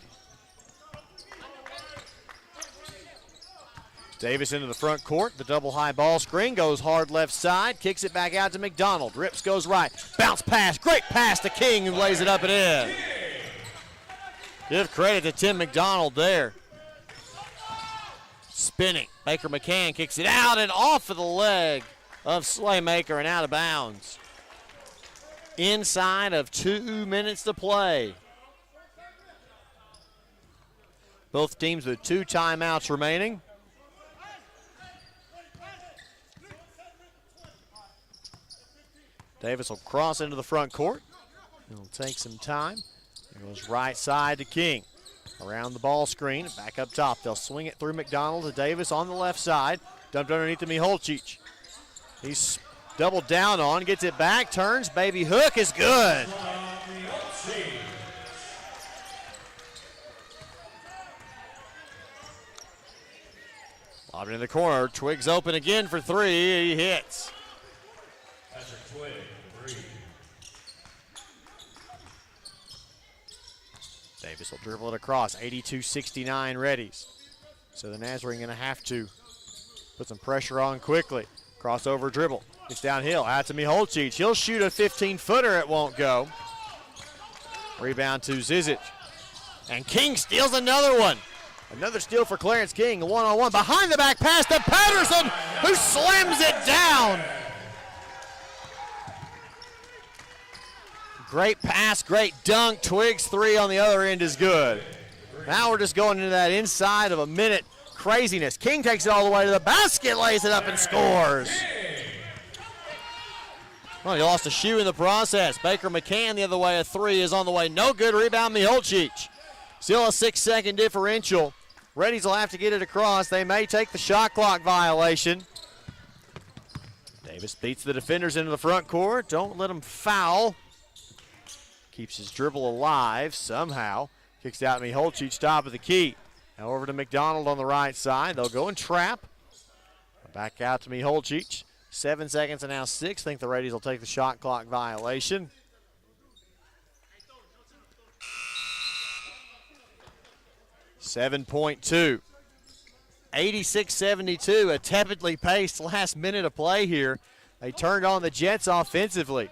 Davis into the front court. The double high ball screen goes hard left side. Kicks it back out to McDonald. Rips goes right. Bounce pass. Great pass to King who lays it up and in. Give credit to Tim McDonald there. Spinning. Baker McCann kicks it out and off of the leg of Slaymaker and out of bounds. Inside of 2 minutes to play. Both teams with 2 timeouts remaining. Davis will cross into the front court. It'll take some time. It goes right side to King. Around the ball screen, back up top. They'll swing it through McDonald to Davis on the left side. Dumped underneath to Miholcic. He's doubled down on, gets it back, turns, baby hook is good. Lobbed in the corner, Twig's open again for 3, he hits. Twig, 3. Davis will dribble it across, 82-69 Reddies. So the Nazarene going to have to put some pressure on quickly. Crossover dribble, it's downhill, out to Miholcic. He'll shoot a 15-footer, it won't go. Rebound to Zizic. And King steals another one. Another steal for Clarence King, a one-on-one. Behind the back pass to Patterson, who slams it down. Great pass, great dunk. Twiggs' three on the other end is good. Now we're just going into that inside of a minute craziness. King takes it all the way to the basket, lays it up and scores. Well, he lost a shoe in the process. Baker McCann the other way, a three is on the way. No good. Rebound, Miholcic. Still a 6-second differential. Reddies will have to get it across. They may take the shot clock violation. Davis beats the defenders into the front court. Don't let him foul. Keeps his dribble alive somehow. Kicks out Miholcic, top of the key. Now over to McDonald on the right side. They'll go and trap. Back out to Miholcic. 7 seconds and now 6. Think the Reddies will take the shot clock violation. .2. 86-72, a tepidly paced last minute of play here. They turned on the Jets offensively.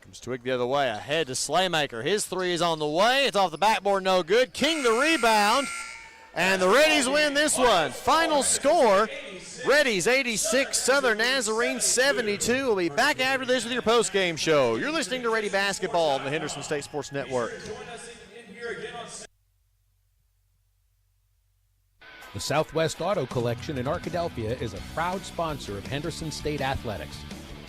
Comes Twig the other way, ahead to Slaymaker. His three is on the way. It's off the backboard, no good. King the rebound, and the Reddies win this one. Final score, Reddies 86, Southern Nazarene 72. We'll be back after this with your postgame show. You're listening to Reddy Basketball on the Henderson State Sports Network. The Southwest Auto Collection in Arkadelphia is a proud sponsor of Henderson State Athletics.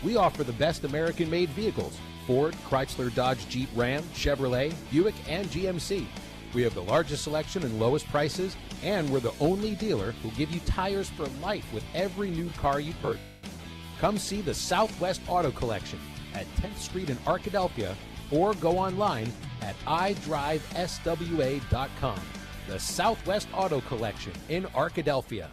We offer the best American-made vehicles: Ford, Chrysler, Dodge, Jeep, Ram, Chevrolet, Buick, and GMC. We have the largest selection and lowest prices, and we're the only dealer who give you tires for life with every new car you purchase. Come see the Southwest Auto Collection at 10th Street in Arkadelphia, or go online at idriveswa.com. The Southwest Auto Collection in Arkadelphia.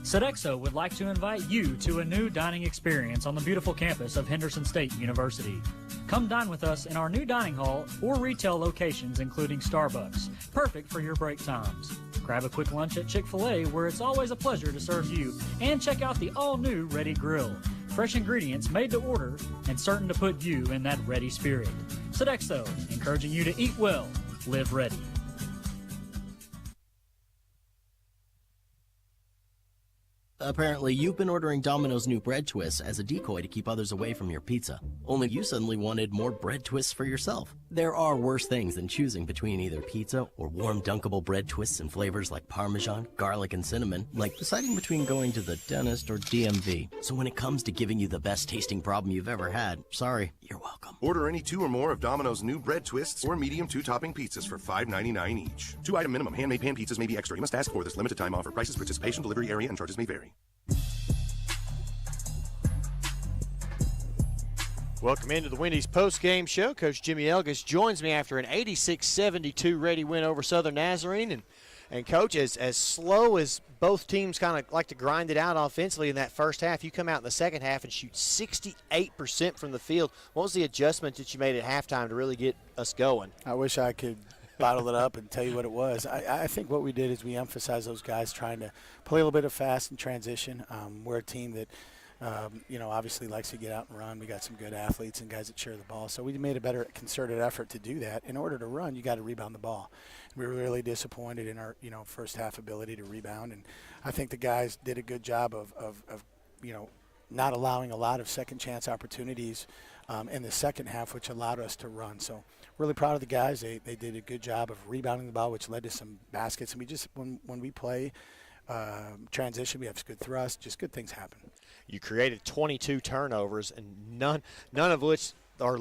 Sodexo would like to invite you to a new dining experience on the beautiful campus of Henderson State University. Come dine with us in our new dining hall or retail locations, including Starbucks, perfect for your break times. Grab a quick lunch at Chick-fil-A, where it's always a pleasure to serve you, and check out the all-new Reddy Grill. Fresh ingredients made to order and certain to put you in that ready spirit. Sodexo, encouraging you to eat well, live ready. Apparently, you've been ordering Domino's new bread twists as a decoy to keep others away from your pizza. Only you suddenly wanted more bread twists for yourself. There are worse things than choosing between either pizza or warm dunkable bread twists in flavors like Parmesan, garlic, and cinnamon, like deciding between going to the dentist or DMV. So when it comes to giving you the best tasting problem you've ever had, sorry, you're welcome. Order any 2 or more of Domino's new bread twists or medium 2-topping pizzas for $5.99 each. 2-item minimum. Handmade pan pizzas may be extra. You must ask for this limited time offer. Prices, participation, delivery area, and charges may vary. Welcome into the Wendy's post-game show. Coach Jimmy Elgis joins me after an 86-72 Reddy win over Southern Nazarene. And Coach, as slow as both teams kind of like to grind it out offensively in that first half, you come out in the second half and shoot 68% from the field. What was the adjustment that you made at halftime to really get us going? I wish I could bottle it up and tell you what it was. I think what we did is we emphasized those guys trying to play a little bit of fast and transition. We're a team that obviously likes to get out and run. We got some good athletes and guys that share the ball. So we made a better concerted effort to do that. In order to run, you got to rebound the ball. We were really disappointed in our, first half ability to rebound. And I think the guys did a good job of not allowing a lot of second chance opportunities in the second half, which allowed us to run. So really proud of the guys. They did a good job of rebounding the ball, which led to some baskets. And we just, when we play transition, we have good thrust, just good things happen. You created 22 turnovers, and none of which are